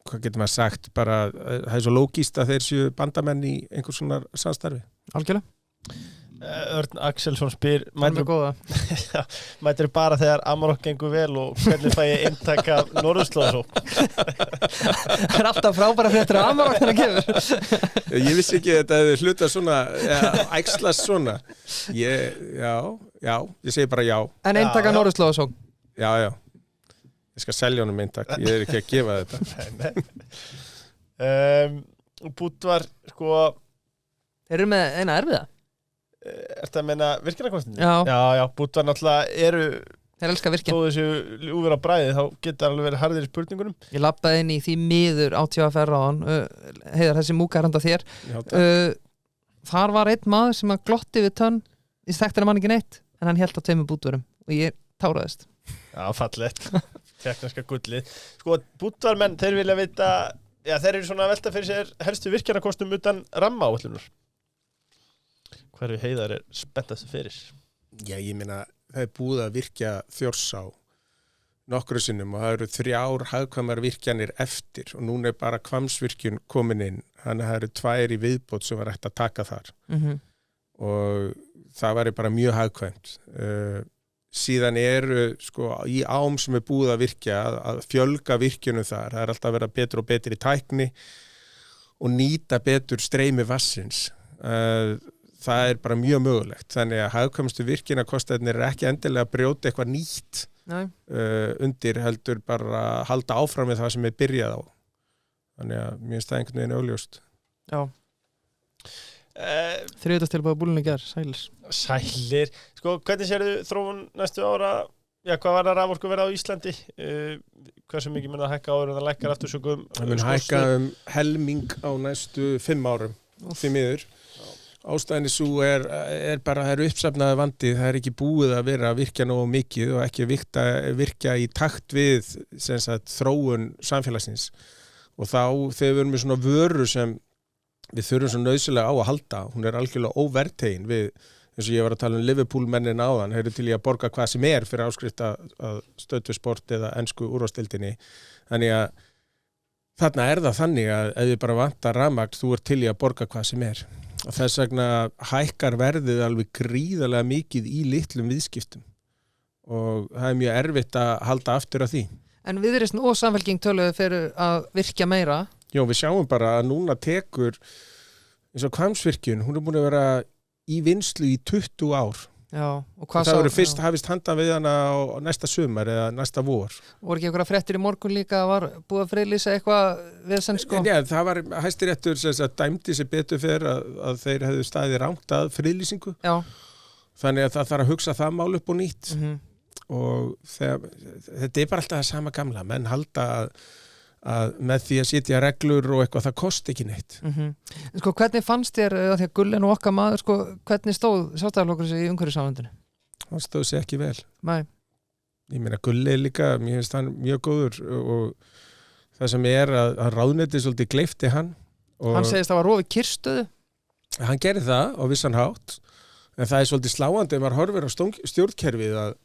hvað getur maður sagt, bara það svo lógíst að þeir séu bandamenn í einhvers svona samstarfi. Algjörlega. Örn Axelsson spyr mætir bara þegar Amarok gengur vel og hvernig fæ ég inntak af Norðurslóðasókn. Það alltaf frábæra fréttir af Amarok þegar kemur. Ég vissi ekki að þetta hefði hlutað svona æxlast svona. Ég segi bara já. En inntak af Norðurslóðasókn? Já. Ég skal selja honum inntak. Ég ekki að gefa þetta. Bútvar Þeir eru með eina erfiða. Ertu að meina virkjunarkostinu? Já. Bútvar náttúrulega þeir elska virkjun. Þó þessu úver á bræði þá getur alveg verið harðir í spurningunum. Ég labbaði inn í því miður á TFR áðan. Heiðar, þessi múka er handa þér. Þar var einn maður sem að glotti við tönn í þekktina mann ekki neitt en hann hélt á 2 bútvurum og ég táraðist. Já, fallegt. Tekniska gullið. Bútvarmenn, þeir vilja vita þeir eru svona að velta fyrir sér helstu virkjunarkostum utan rammaáætlunar. Hverju Heiðar spenntast fyrir? Já, ég meina, það er búið að virkja Þjórsá nokkru sinnum og það eru 3 hagkvæmar virkjanir eftir og núna er bara Hvammsvirkjun komin inn, þannig að það eru 2 í viðbót sem var hægt að taka þar og það væri bara mjög hagkvæmt. Síðan eru í ám sem er búið að virkja að fjölga virkjunum þar, það er alltaf að vera betur og betur í tækni og nýta betur streymi vassins. Það er bara mjög mögulegt, þannig að hagkvæmustu virkjunarkostirnir ekki endilega að brjóta eitthvað nýtt undir heldur bara að halda áfram með það sem er byrjað á. Þannig að mér finnst það einhvern veginn augljóst. Já. Þriðjudagsstilboð búlunni ger, Sælir. Hvernig sérðu þróun næstu ára? Hvað var það raforku verið á Íslandi? Hversu mikið mun það hækka áður en það lækkar aftur sögum? Það mun hækka helming á næstu 5 árum, því miður. Ástæðinni svo er bara, það eru uppsafnaði vandi, það er ekki búið að vera að virkja nógu mikið og ekki virkja í takt við þróun samfélagsins og þá þegar við erum með svona vöru sem við þurfum svo nauðsynlega á að halda, hún er algjörlega óverðtegin við, eins og ég var að tala Liverpool mennin áðan, þeir eru til í að borga hvað sem er fyrir áskrift að stöðusport eða ensku úrvarsdeildinni, þannig að þarna er það þannig að ef við bara vantar rafmagn, þú ert til í að borga hvað sem er. Og þess vegna hækkar verðið alveg gríðarlega mikið í litlum viðskiptum og það er mjög erfitt að halda aftur af því. En Viðreisn og Samfylking töluðu fyrir að virkja meira? Já, við sjáum bara að núna tekur eins og Hvammsvirkjun, hún er búin að vera í vinnslu í 20 ár. Já, og hvað það voru fyrst hafist handan við hana á næsta sumar eða næsta vor. Voru ekki einhverja fréttir í morgun líka, var búið að friðlýsa eitthvað við sem Já, það var Hæstiréttur sem dæmdi sér betur fyrir að þeir hefðu staðið rangt að friðlýsingu. Já. Þannig að það þarf að hugsa það mál upp og nýtt. Og þetta er bara alltaf það sama gamla, menn halda að með því að sitja reglur og eitthvað, það kosti ekki neitt. Hvernig fannst þér, því að Gulli og okkar maður, hvernig stóð Sjálfstæðisflokkurinn sig í umhverfissamvindinu? Hann stóð sig ekki vel. Nei. Ég meina, Gulli líka, mér finnst hann mjög góður og það sem er að ráðuneytið svolítið gleypti hann. Hann segist að það var rofið kyrrstöðu? Hann gerði það á vissan hátt, en það er svolítið sláandi ef maður horfir á stjórnkerfið að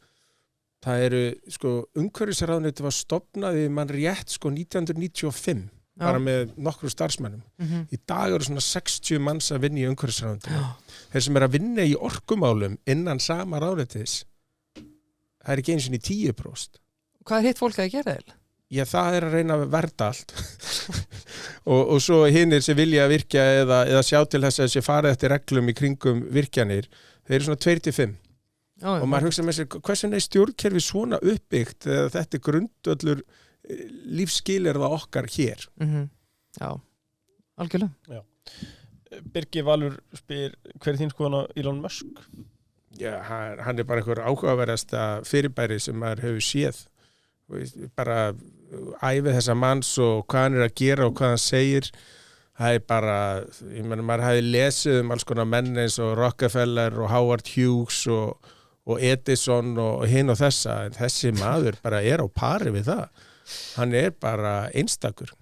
það eru, sko, umhverfisráðuneytið var stofnað við mann rétt, sko, 1995, bara með nokkru starfsmennum. Í dag eru svona 60 manns að vinna í umhverfisráðuneytinu. Þeir sem að vinna í orkumálum innan sama ráðuneytis, það ekki einu sinni 10%. Hvað hitt fólk að gera þeir? Já, það að reyna að verða allt og svo hinnir sem vilja virkja eða sjá til þess að þessi farið eftir reglum í kringum virkjanir, þeir eru svona 2-5 og maður hugsa með sér, hversu er stjórnkerfi svona uppbyggt eða þetta grundvöllur lífsskilyrða okkar hér. Já, algjörlega. Birgir Valur spyr, hver er þín skoðun á Elon Musk? Já, hann er bara einhver áhugaverðasta fyrirbæri sem maður hefur séð, bara æfið þessa manns og hvað hann er að gera og hvað hann segir. Það er bara, ég meina, maður hafi lesið alls konar menn eins og Rockefeller og Howard Hughes og Edison og hinn og þessa, en þessi maður bara er á pari við það. Hann er bara einstakur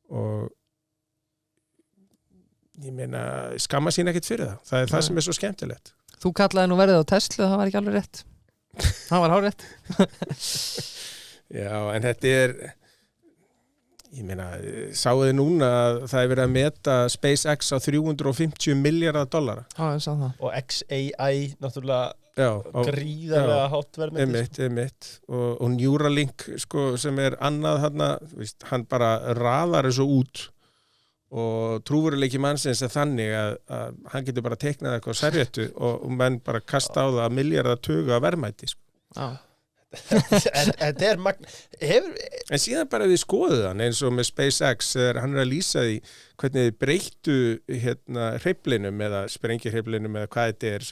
og ég meina, skamma sín ekkert fyrir það. Það er það sem er svo skemmtilegt. Þú kallaði nú verðið á Tesla, það var ekki alveg rétt. Það var hárrétt. Já, en þetta er, ég meina, sáuði núna að það er verið að meta SpaceX á $350 milliarder. Já, ég sá það. Og XAI, náttúrulega, gríðarlega hátt verðmæti. Einmitt. Og Neuralink, sko, sem er annað hann bara raðar þessu út og trúveruleiki mannsins er þannig að hann getur bara teiknað eitthvað servéttu og menn bara kasta á það milliardartuga verðmæti, sko. Já. Þetta er en síðan bara við skoðum hann eins og með SpaceX hann er að lýsa því hvernig þið breyttu hreyflinum eða sprengjuhreyflinum eða hvað þetta er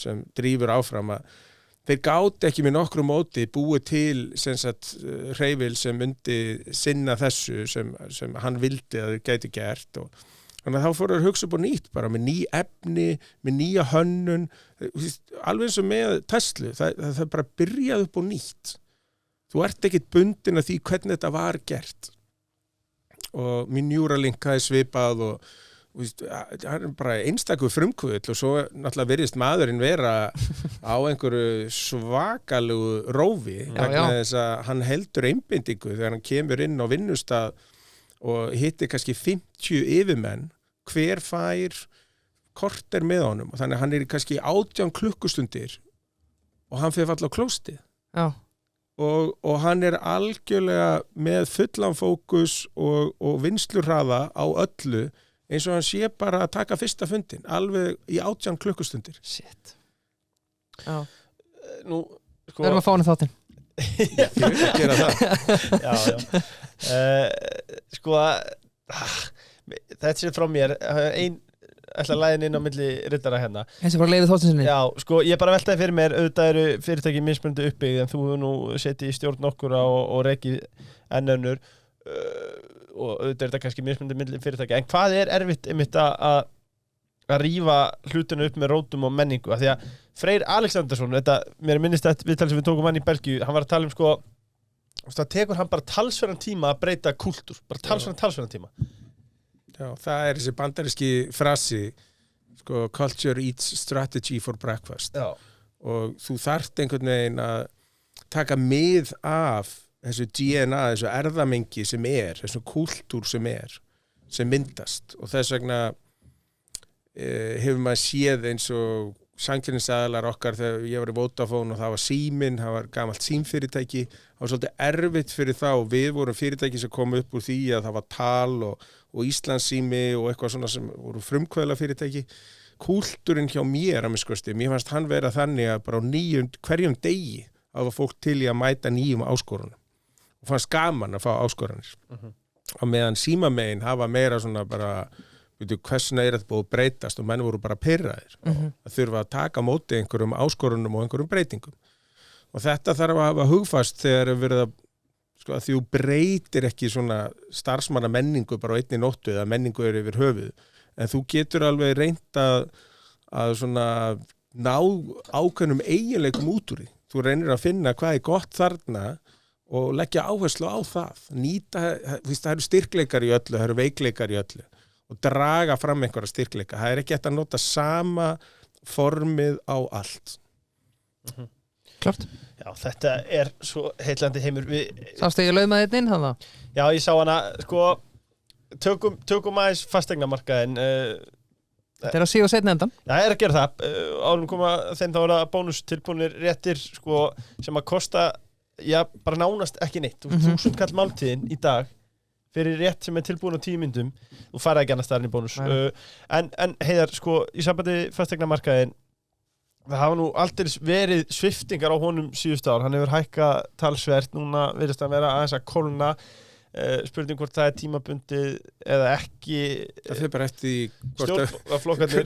sem drífur áfram að þeir gátu ekki með nokkru móti búið til hreyfil sem myndi sinna þessu sem hann vildi að þeir gæti gert og þannig að þá fóru að hugsa upp á nýtt bara með ný efni, með nýja hönnun alveg eins og með Tesla það bara byrjaði upp á nýtt þú ert ekkit bundin af því hvernig þetta var gert og mín Neuralink er svipað og hann er bara einstakur frumkvöld og svo náttúrulega virðist maðurinn vera á einhverju svakalegu rófi vegna þess að hann heldur einbindingu þegar hann kemur inn á vinnustað og hittir kannski 50 yfirmenn, hver fær korter með honum og þannig að hann er kannski 18 klukkustundir og hann fer falla á klóstið. Já. Og hann er algjörlega með fullan fókus og vinnslurhraða á öllu eins og hann sé bara að taka fyrsta fundin, alveg í 18 klukkustundir. Shit. Já. Nú, sko... Við erum að fá hann í þáttinn. Þið vil að gera það. Já. Sko þetta sé frá mér ætla að læðin inn á milli riddara hérna eins og frá leiðið þáttinsinni já, sko, ég bara veltaði fyrir mér auðvitað eru fyrirtæki mismunandi uppbyggð en þú hefur nú setið í stjórn okkura og rekið ennönnur og auðvitað er þetta kannski mismunandi milli fyrirtæki en hvað er erfitt einmitt að rífa hlutinu upp með rótum og menningu af því að Freyr Alexandersson mér minnist þetta viðtal sem við tókum hann í Belgíu hann var að tala um sko það tekur hann bara talsverðan tíma að breyta kúltúr, bara talsverðan tíma. Já, það er þessi bandaríski frasi, sko, culture eats strategy for breakfast. Já. Og þú þarft einhvern veginn að taka mið af þessu DNA, þessu erðamengi sem þessu kúltúr sem myndast. Og þess vegna hefur maður séð eins og samkeppnisaðilar okkar þegar ég var í Vodafone og það var síminn, það var gamalt símfyrirtæki það var svolítið erfitt fyrir þá við vorum fyrirtæki sem kom upp úr því að það var tal og Íslandssími og eitthvað svona sem voru frumkvöðla fyrirtæki kúltúrin hjá mér að minnskosti mér fannst hann vera þannig að bara á hverjum degi að var fólk til í að mæta nýjum áskorunum og fannst gaman að fá áskoranir og meðan símamegin hafa meira svona bara hversna þetta búið að breytast og menn voru bara pirraðir að þurfa að taka móti einhverjum áskorunum og einhverjum breytingum og þetta þarf að hafa hugfast þegar verið að sko að þú breytir ekki svona starfsmanna menningu bara á einni nóttu eða menningu yfir höfuð en þú getur alveg reynt að svona ná ákveðnum eiginleikum út úr því þú reynir að finna hvað er gott þarna og leggja áherslu á það nýta, það eru styrkleikar í öllu það eru veikleikar í öllu og draga fram einhverja styrkleika. Það er ekki hægt að nota sama formið á allt. Klart. Já, þetta svo heillandi heimur. Sástu ég laumaði þetta inn þannig? Já, ég sá hana, sko, tökum aðeins fastegnamarkaðin. Þetta að síða og setna endan. Já, að gera það. Árum koma þeim þá bónustilbúnir réttir, sko, sem að kosta, já, bara nánast ekki neitt. 1000 kall máltíðin í dag fyrir rétt sem tilbúin á 10 mínútum. Þú fara ekki annars staðar í bónus. En Heiðar, sko, í sambandi fastegnamarkaðin, það hafa nú aldrei verið sviftingar á honum síðustu ár. Hann hefur hækkað talsvert, núna virðist að vera aðeins að kólna. Spurning hvort það tímabundið eða ekki. Það fyrir bara eftir stjórnflokkarnir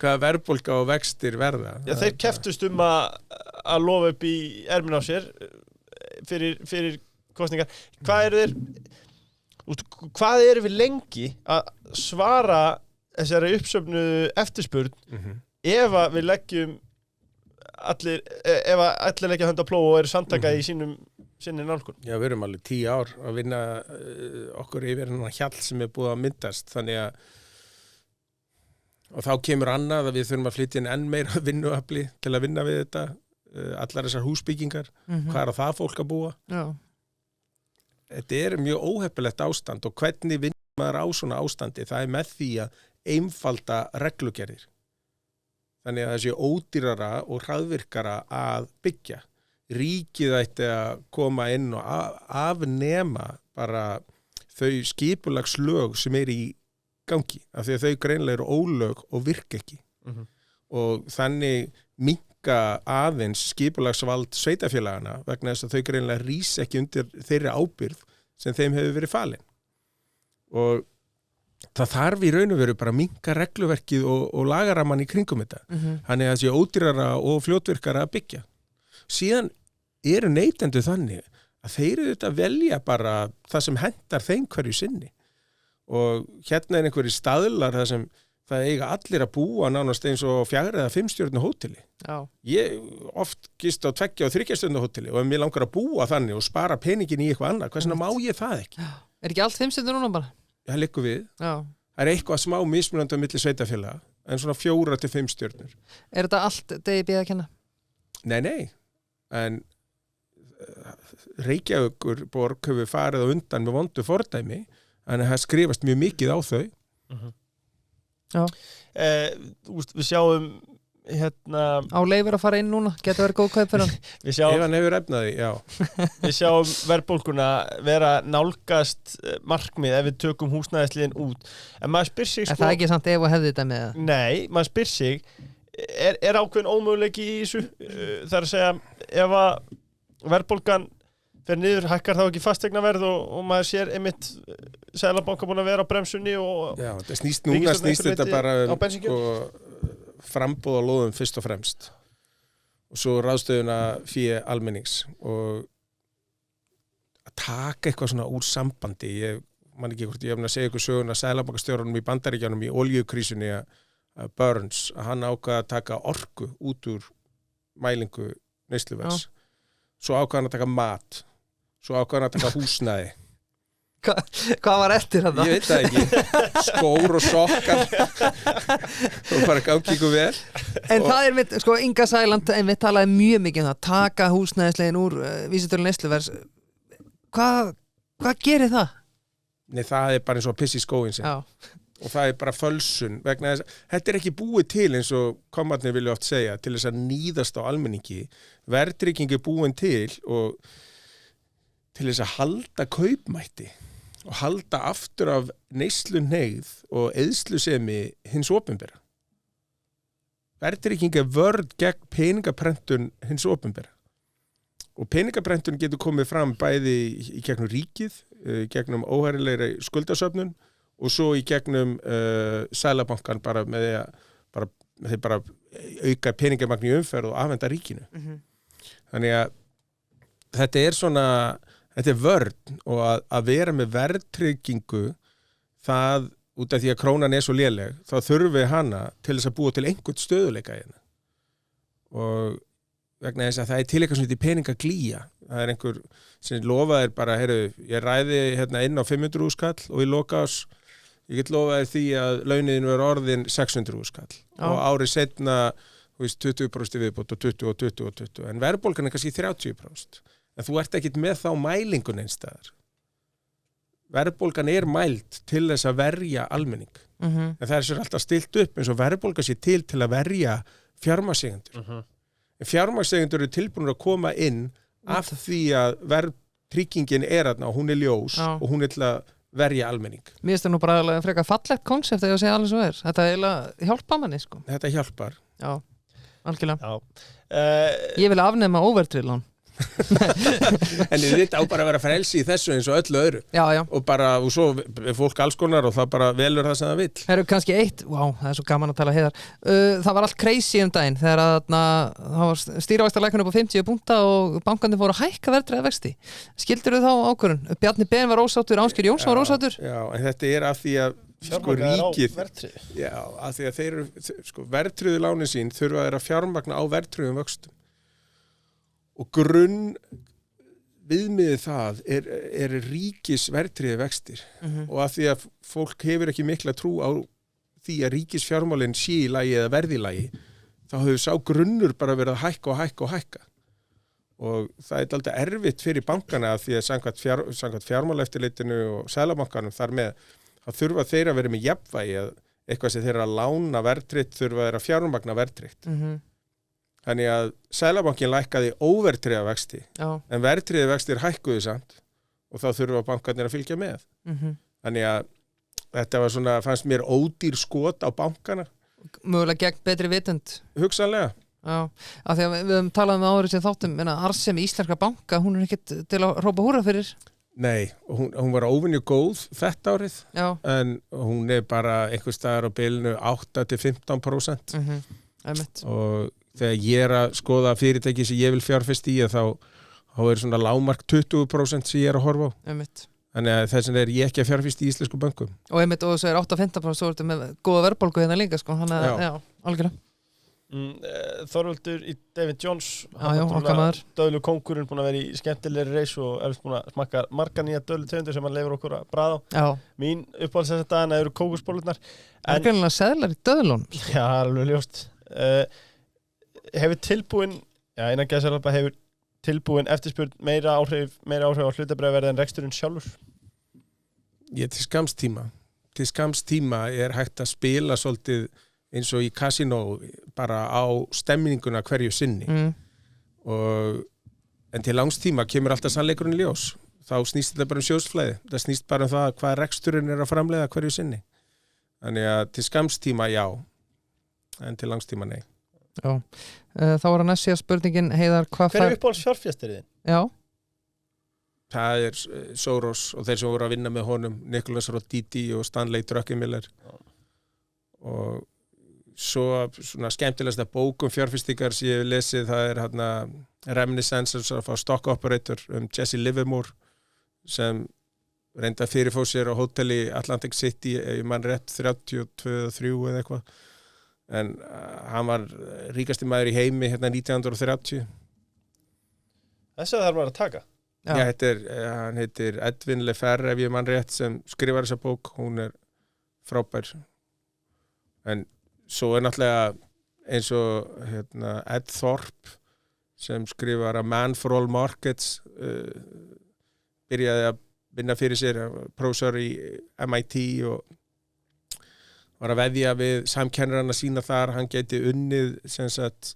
hvaða verðbólga og vextir verða. Já, þeir keftust að lofa upp í ermin á sér fyrir kostningar. Hvað eru við lengi að svara þessari uppsöfnuðu eftirspurn ef að við leggjum ef að allir leggja hönd á plóg og eru samtaka í sinni nálgun? Já, við erum alveg 10 ár að vinna okkur yfir hennar hjall sem búið að myndast, þannig að og þá kemur annað að við þurfum að flytja inn enn meira vinnuafli til að vinna við þetta, allar þessar húsbyggingar, hvað það fólk að búa? Já. Þetta mjög óheppilegt ástand og hvernig vinnur maður á svona ástandi, það með því að einfalda reglugerðir. Þannig að það sé ódýrara og hraðvirkara að byggja. Ríkið ætti að koma inn og afnema bara þau skipulagslög sem í gangi, af því að þau greinlega eru ólög og virka ekki. Og þannig minnka aðeins skipulagsvald sveitafélagana vegna þess að þau greinlega rís ekki undir þeirri ábyrgð sem þeim hefur verið falin. Og það þarf í raun og veru bara að minnka regluverkið og lagaramann í kringum þetta. Þannig að það sé ódýrara og fljótvirkara að byggja. Síðan eru neytendur þannig að þeir eru þetta velja bara það sem hentar þeim hverju sinni. Og hérna einhverjir staðlar þar sem það eiga allir að búa nánast eins og 4 eða 5 stjörnu hóteli. Já. Ég oft gist á 2 og 3 stjörnu hóteli og ef mér langar að búa þannig og spara peningin í eitthvað annað, hversna má ég það ekki? Ekki allt 5 stjörnu núna bara? Það liggur við. Já. Það eitthvað smá mismunandi á milli sveitafélaga, en svona 4 til 5 stjörnur. Þetta allt DIB að kenna? Nei. En Reykjavíkur borg hefur farið á undan með vondu fordæmi, en það skrifast mjög mikið á þau. Já. Við sjáum á Leifur að fara inn núna, getur verið góð kaup fyrir hann. Ef hann hefur efnaði, já. Við sjáum verðbólguna vera nálgast markmið ef við tökum húsnæðisliðin út. En maður spyr sig það ekki samt ef og hefði þetta með það? Nei, maður spyr sig er ákveðin ómöguleiki í þessu? Það að segja, ef að verðbólgan fer niður, hækkar þá ekki fastegnaverð og maður sér einmitt Seðlabanka búin að vera á bremsunni og já, þetta snýst þetta bara frambúð á lóðum fyrst og fremst og svo ráðstöðuna fyrir almennings og að taka eitthvað svona úr sambandi. Ég man ekki hvort ég hefði að segja ykkur söguna Seðlabankastjóranum í Bandaríkjunum í oljukrísunni að Burns, að hann ákvað að taka orku út úr mælingu neysluverðs. Svo ákvað hann að taka mat, svo ákvað hann að taka húsnæði. Hvað var eftir þetta? Ég veit það ekki. Skór og sokkar og bara gangi ykkur vel. En það mitt, sko, Inga Sæland við talaði mjög mikið það, taka húsnæðislegin úr vísitölu neysluverðs. Hvað gerir það? Nei, það bara eins og að pissi í skóin sin. Já. Og það bara fölsun vegna þess. Þetta ekki búið til eins og komarnir vilja oft segja til þess að níðast á almenningi. Verðtrygging búin til og til þess að halda kaupmætti og halda aftur af neyslunhneigð og eyðslusemi hins opinbera. Verðtrygging vörn gegn peningaprentun hins opinbera. Og peningaprentun getur komið fram bæði í gegnum ríkið, gegnum óhærilegri skuldasöfnun og svo í gegnum Seðlabankan bara með því að auka peningamagn í umferð og afhenda ríkinu. Þannig að þetta vörn og að vera með verðtryggingu það út af því að krónan svo léleg, þá þurfum við hana til þess að búa til einhvern stöðuleika hérna. Og vegna þess að það til eitthvað svona í peningaglýja. Það einhver sem lofaðir bara, ég ræði inn á 500.000 kall og í loka ás ég get lofaðir því að launin verður orðin 600.000 kall og árið seinna 20% viðbót og 20 og 20 og 20 en verðbólgan kannski 30% en þú ert ekkit með þá mælingun einstæðar verðbólgan mæld til þess að verja almenning en það sér alltaf stilt upp eins og verðbólga sé til að verja fjármagnseigendur en fjármagnseigendur eru tilbúnir að koma inn af því að verðtryggingin þarna og hún ljós og hún til að verja almenning. Mér finnst það nú bara frekar fallegt konsept þegar ég segja alveg svo þetta eiginlega hjálpa manni sko. Þetta hjálpar. Já, algjörlega. Já. Ég vil afnema óverðtryggð lán. En þetta á bara að vera frelsi í þessu eins og öllu öðru já. og svo er fólk alls konar og það bara velur það sem það vill. Það eru kannski það er svo gaman að tala heiðar það var allt crazy daginn þegar það var stýrivaxtalækkun upp á 50 punkta og bankandi fóru að hækka verðtryggða vexti. Skildirðu þá ákvörðun? Bjarni Ben var ósáttur, Ásgeir Jónsson var ósáttur. Já, en þetta af því að ríkið af því að þeir eru verðtryggðu lánin sín þurfa að fjármagna á verðtryggðum vöxtum og grunn viðmiðið það ríkis verðtryggðir vextir og af því að fólk hefur ekki mikla trú á því að ríkisfjármálin sé í lagi eða verði í lagi þá hefur sá grunnur bara verið að hækka og það alltaf erfitt fyrir bankana af því að samkvæmt fjármálaeftirlitinu og Seðlabankanum þar með þá þurfa þeir að vera með jafnvægi að eitthvað sem þeir að lána verðtryggt þurfa þeir að fjármagna verðtryggt Þannig að Seðlabankinn lækkaði óverðtryggða vexti en verðtryggðir vextir hækkuðu samt og þá þurfa bankarnir að fylgja með. Þannig að þetta var fannst mér ódýr skot á bankana. Mögulega gegn betri vitund. Hugsanlega. Já, af því að við höfum talað um árið sem þáttum, arðsemi íslenska banka, hún ekkert til að hrópa húrra fyrir. Nei, hún var óvenju góð þetta árið, en hún bara einhvers staðar á bilinu 8-15%. Og þegar ég að skoða fyrirtæki sem ég vil fjárfesta í þá svona lágmark 20% sem ég að horfa á. Þannig að þess vegna ég ekki að fjárfesta í íslensku bönkum. Og þú segir 8-15% svo ertu með góða verðbólgu hérna líka sko. Já, algjörlega. Þorvaldur í David Jones döðlu kóngurinn búin að vera í skemmtilegri reis og búin að smakka marga nýja döðlu tegundur sem hann leifur okkur að bræða á. Mín uppáhalds þessa dagana eru kókusbollurnar. Það greinlega seðlar í döðlunum. Já, alveg ljóst. Hefur tilbúin eftirspurn meira áhrif á hlutabréfaverði en reksturinn sjálfur? Til skamms tíma hægt að spila svolítið eins og í kasínó bara á stemninguna hverju sinni en til langs tíma kemur alltaf sannleikurinn ljós þá snýst þetta bara sjóðsflæði það snýst bara það hvað reksturinn að framleiða hverju sinni þannig að til skamms tíma já en til langs tíma nei. Já, þá var að næst síðan spurningin Heiðar, hver uppáhalds fjárfestirinn? Já. Það Soros og þeir sem voru að vinna með honum Nicholas Roditi og Stanley Druckenmiller og svo svona skemmtilegsta bók fjárfestingar sem ég hef lesið það Reminiscences of a Stock Operator Jesse Livermore sem reynda fyrirfóð sér á hóteli Atlantic City ég man rétt 32-3 eða eitthvað en hann var ríkasti maður í heimi 1930 Þessu þarf maður að taka hann heitir Edwin Lefebvre ef ég man rétt sem skrifar þessa bók hún frábær en svo náttúrulega eins og Ed Thorpe sem skrifar A Man for All Markets byrjaði að vinna fyrir sér prófessor í MIT og var að veðja við samkennarann að sína þar hann gæti unnið sem sagt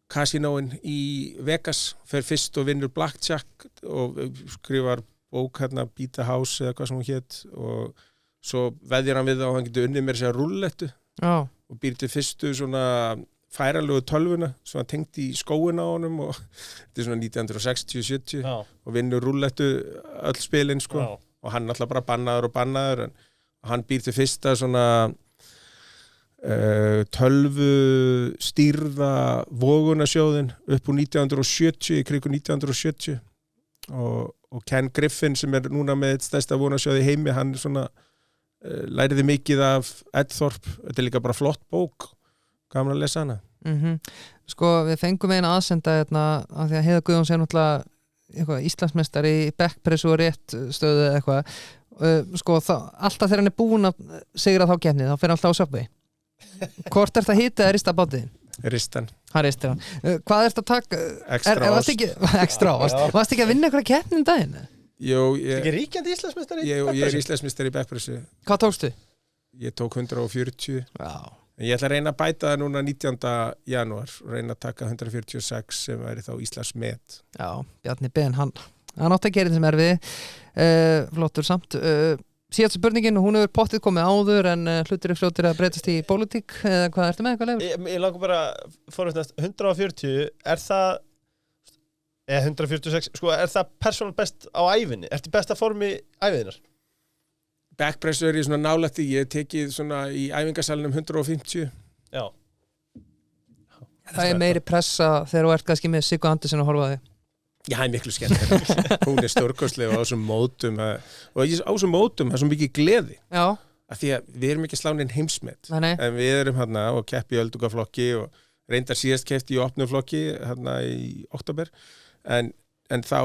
kasínóin í Vegas fer fyrst og vinnur Blackjack og skrifar bók Beat the House eða hvað sem hún hét og svo veðjar hann við og hann geti unnið mér sér rúllettu og býr til fyrstu svona færanlegu tölvuna sem hann tengt í skóina á honum og þetta svona 1960-70 og vinnur rúllettu öll spilin sko og hann alltaf bara bannaður en hann býr til fyrsta svona tölvu stýrða vogunarsjóðin upp úr 1970 í kringu 1970 og Ken Griffin sem núna með stærsta vogunarsjóði í heimi hann svona læriði mikið af Ed Thorpe þetta líka bara flott bók gaman að lesa hana Sko við fengum eina aðsenda af því að Heiða Guðjóns náttúrulega Íslandsmeistari í backpressu og rétt stöðu eitthvað sko alltaf þegar hann búinn að sigra þá keppni þá fer hann alltaf á Subway hvort þetta hita rista bátið? Ristan. Hann ristir hann. Hvað ertu að taka? Extra varstu ekki að vinna eitthvað keppni daginn? Jú, Ekki ríkjandi Íslandsmeistari? Ég er Íslandsmeistari í backpressu. Hvað tókstu? Ég tók 140. Já. Ég ætla að reyna að bæta það núna 19. janúar og reyna að taka 146 sem væri þá Íslandsmet. Já, Bjarni Ben, hann átti að gera þetta sem erfið. Flottur samt. Síðast spurningin, hún hefur pottið komið áður en hlutir fljótir að breytast í pólitík eða hvað ertu með eitthvað leifur? Ég langar bara forvitnast 140, er það eða 146, sko, er það persónal best á ævinni? Ertu í besta formi æviðinnar? Backpressu er ég svona nálægt í, ég tekið svona í æfingasalunum 150. Já. Það er meiri pressa þegar þú ert kannski með Siggu Andersen að horfa á þig. Já, það er miklu skemmtilega. Hún er stórkostleg og á þessum mótum og á þessum mótum það er svo mikið gleði. Já. Af því að við erum ekki slánin heimsmet. Nei. En við erum hérna og keppi í öldungaflokki og reyndar síðast keppti í opnuflokki hérna í október. En þá,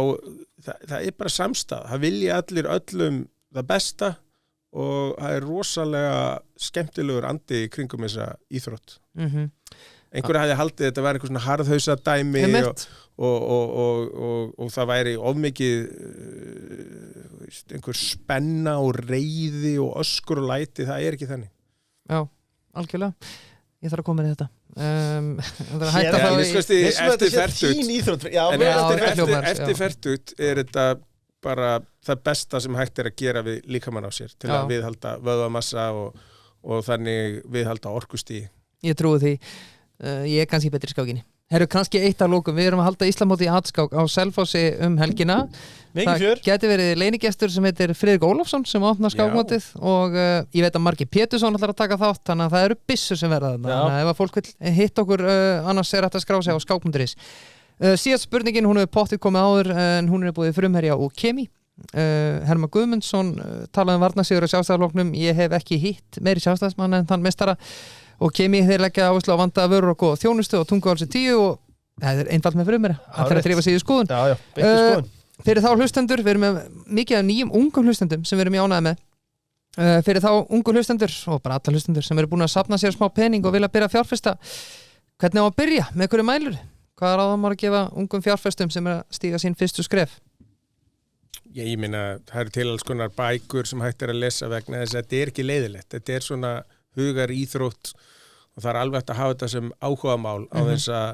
það er bara samstað. Það vilja allir öllum það besta og það er rosalega skemmtilegur andi í kringum þessa íþrótt. Einhverja hafði haldið þetta var einhver svona harðhausa dæmi og það væri ofmikið einhver spenna og reiði og öskur og læti, það er ekki þannig. Já, algjörlega. Ég þarf að koma með þetta. Það er hætta þá eftir fertugt er þetta bara það besta sem hægt er að gera við líkamann á sér til að viðhalda vöðvamassa og þannig viðhalda orkustígi. Ég trúi því. Ég er kannski betri í skákinni. Herru, kannski eitt af lókum. Við erum að halda Íslamóti í atskák á Selfossi helgina. Það geti verið leinigestur sem heitir Friðrik Ólafsson sem opnar skákmótið og ég veit að Margi Pétursson ætlar að taka þátt, þannig að það eru byssur sem verða þarna. Þannig að ef að fólk vil hitta okkur annars er hægt að skrá sig á skák.is. Síðast spurningin, hún hefur pottið komið áður en hún er búið frumherja og kemi. Herma Guðmundsson talaði varnarsigur á Sjálfstæðarflokknum. Ég hef ekki hitt meiri sjálfstæðismann en þann meistara og kemi þeir leggja áherslu á vandaða vörur og góða þjónustu og Tunguválsi 10 og það er einfalt með frumherja. Það fyrir að drífa sig í skoðun. Já, beint í skoðun. Fyrir þá hlustendur, við erum með mikið af nýjum ungum hlustendum sem við erum í ánægði með. Fyrir þá ungu hlustendur og bara alla hlustendur sem eru búin að safna sér smá pening og vilja byrja að fjárfesta, hvernig á að byrja, með hverju mælur? Hvað ráðum maður að gefa ungum fjárfestum sem er að stíga sín fyrstu skref? Ég meina, það eru til alls konar bækur sem hægt er að lesa vegna þess að þetta er ekki leiðilegt. Þetta er svona hugar íþrótt og það er alveg hægt að hafa þetta sem áhugamál á þess að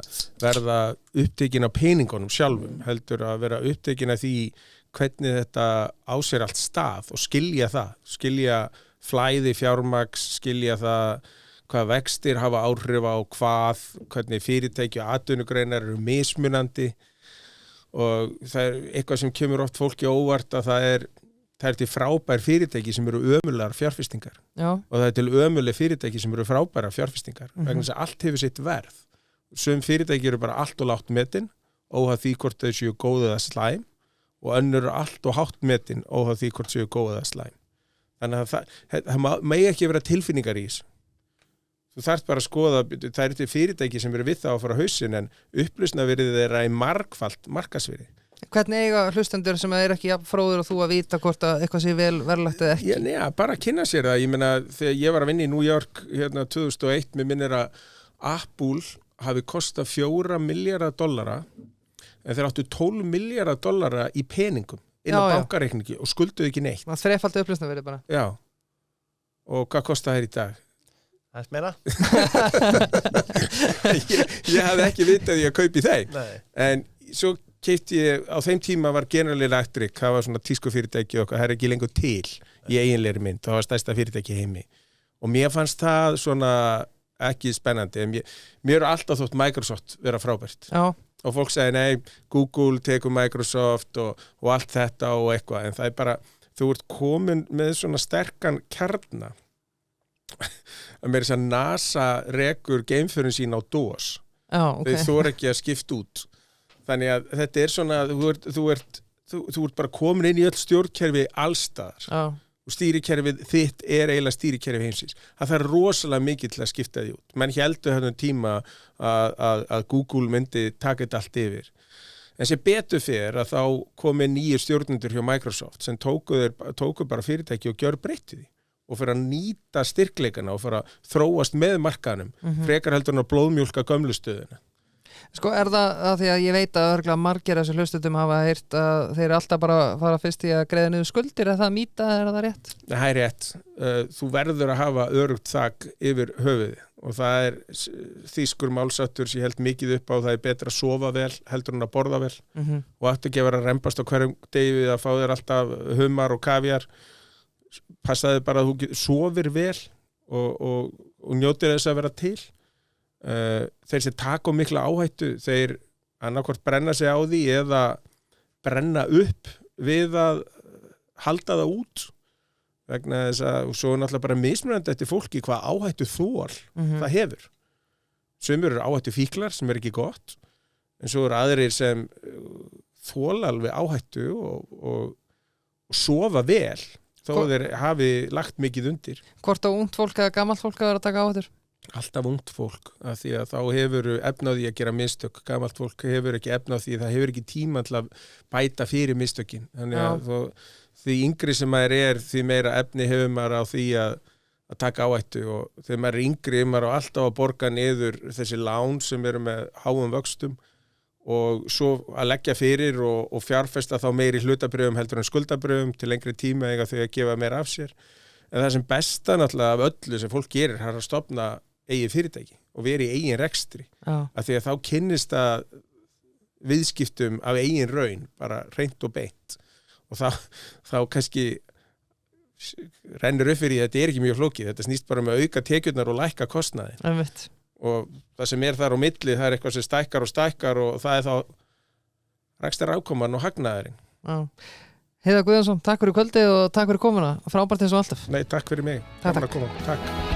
verða upptekin á peningunum sjálfum, heldur að vera upptekin af því hvernig þetta á sér allt stað og skilja flæði fjármagns, skilja það hvað vextir hafa áhrif á hvernig fyrirtæki og atvinnugreinar eru mismunandi og það er eitthvað sem kemur oft fólki óvart að það er til frábær fyrirtæki sem eru ömurlegar fjárfestingar. Já. Og það er til ömurleg fyrirtæki sem eru frábæra fjárfestingar vegna þess að allt hefur sitt verð. Sum fyrirtæki eru bara allt og lágt metin óháð því hvort þau séu góð eða slæm og önnur eru allt og hátt metin óháð því hvort séu góð eða slæm. Þannig að það megi ekki vera tilfinningar í þessu. Þú þarft bara að skoða, það eru til fyrirtæki sem eru við það að fara á hausinn en upplausnarvirðið þeirra í margfalt markaðsvirði. Hvernig eiga hlustendur sem er ekki fróður og þú að vita hvort að eitthvað sé vel verðlagt eða ekki? Já, bara kynna sér það. Ég meina, þegar ég var að vinna í New York hérna 2001, mér minnir að Apple hafi kostað $4 miljardar en þeir áttu $12 miljardar í peningum inn á bankareikningi og skulduðu ekki neitt. Það þrefaldi upplausnarvirði bara. Já. Og hvað kostar þær í dag? Það er meira. ég hafði ekki vitað ég að kaupi þeim. Nei. En svo keypti ég, á þeim tíma var General Electric, það var svona tískufyrirtæki og það er ekki lengur til í eiginlegri mynd, það var stærsta fyrirtæki heimi og mér fannst það svona ekki spennandi, en mér er alltaf þótt Microsoft vera frábært. Já. Og fólk segi nei, Google tekur Microsoft og allt þetta og eitthvað, en það er bara, þú ert komin með svona sterkan kjarna að mér þess að NASA rekur geimförin sín á DOS. Já, ok. Þú er ekki að skipta út. Þannig að þetta er svona, þú ert bara komin inn í öll stjórnkerfi allstaðar. Já. Og stýrikerfið þitt er eiginlega stýrikerfi heimsins. Það er rosalega mikið til að skipta því út. Menn héldu þennan tíma að Google myndi taka þetta allt yfir. En sem betur fyrir að þá komi nýjir stjórnendur hjá Microsoft sem tóku bara fyrirtæki og gjörbreyttu því. og fyrir að nýta styrkleikana og fyrir að þróast með markaðnum frekar heldur en að blóðmjólka gömlu stöðuna. Sko er það að því að ég veit að örgulega margir af þessu hlustundum hafa heyrt að þeir alltaf bara fara fyrst í að greiða niður skuldir, er það mýta eða er það rétt? Það er rétt. Þú verður að hafa örugt þak yfir höfuði og það er þýskur málsáttur sem ég held mikið upp á, það er betra að sofa vel heldur en að borða vel og ættu ekki að vera að rembast á hverjum degi við að fá þér alltaf humar og kaviar. Passaði bara að þú sofir vel og njótir þess að vera til. Þeir sem taka mikla áhættu þeir annarkvort brenna sig á því eða brenna upp við að halda það út vegna þess að og svo er náttúrulega bara mismunandi eftir fólki hvað áhættu þol það hefur. Sumir eru áhættu fíklar sem er ekki gott en svo eru aðrir sem þola alveg áhættu og sofa vel þó þeir hafi lagt mikið undir. Hvort á ungt fólk eða gamalt fólk að vera að taka áhættur? Alltaf ungt fólk, af því að þá hefur efna á því að gera mistök, gamalt fólk hefur ekki efna á því, það hefur ekki tíma til að bæta fyrir mistökin, þannig að því yngri sem maður er, því meira efni hefur maður á því að taka áhættu og þegar maður er yngri, maður á alltaf að borga niður þessi lán sem eru með háum vöxtum og svo að leggja fyrir og fjárfesta þá meiri hlutabröfum heldur en skuldabröfum til lengri tíma eiga þau að gefa meira af sér, en það sem besta náttúrulega af öllu sem fólk gerir, það er að stofna eigin fyrirtæki og verið í eigin rekstri af því að þá kynnist að viðskiptum af eigin raun bara hreint og beint og þá kannski rennur upp fyrir því að þetta er ekki mjög flókið, þetta snýst bara með að auka tekjurnar og lækka kostnaðinn og það sem er þar á milli það er eitthvað sem stækkar og það er þá rekstrar afkoman og hagnaðurinn. Heiðar Guðjónsson, takk fyrir kvöldið og takk fyrir komuna, frábært eins og alltaf. Nei, takk fyrir mig. Takk. Takk.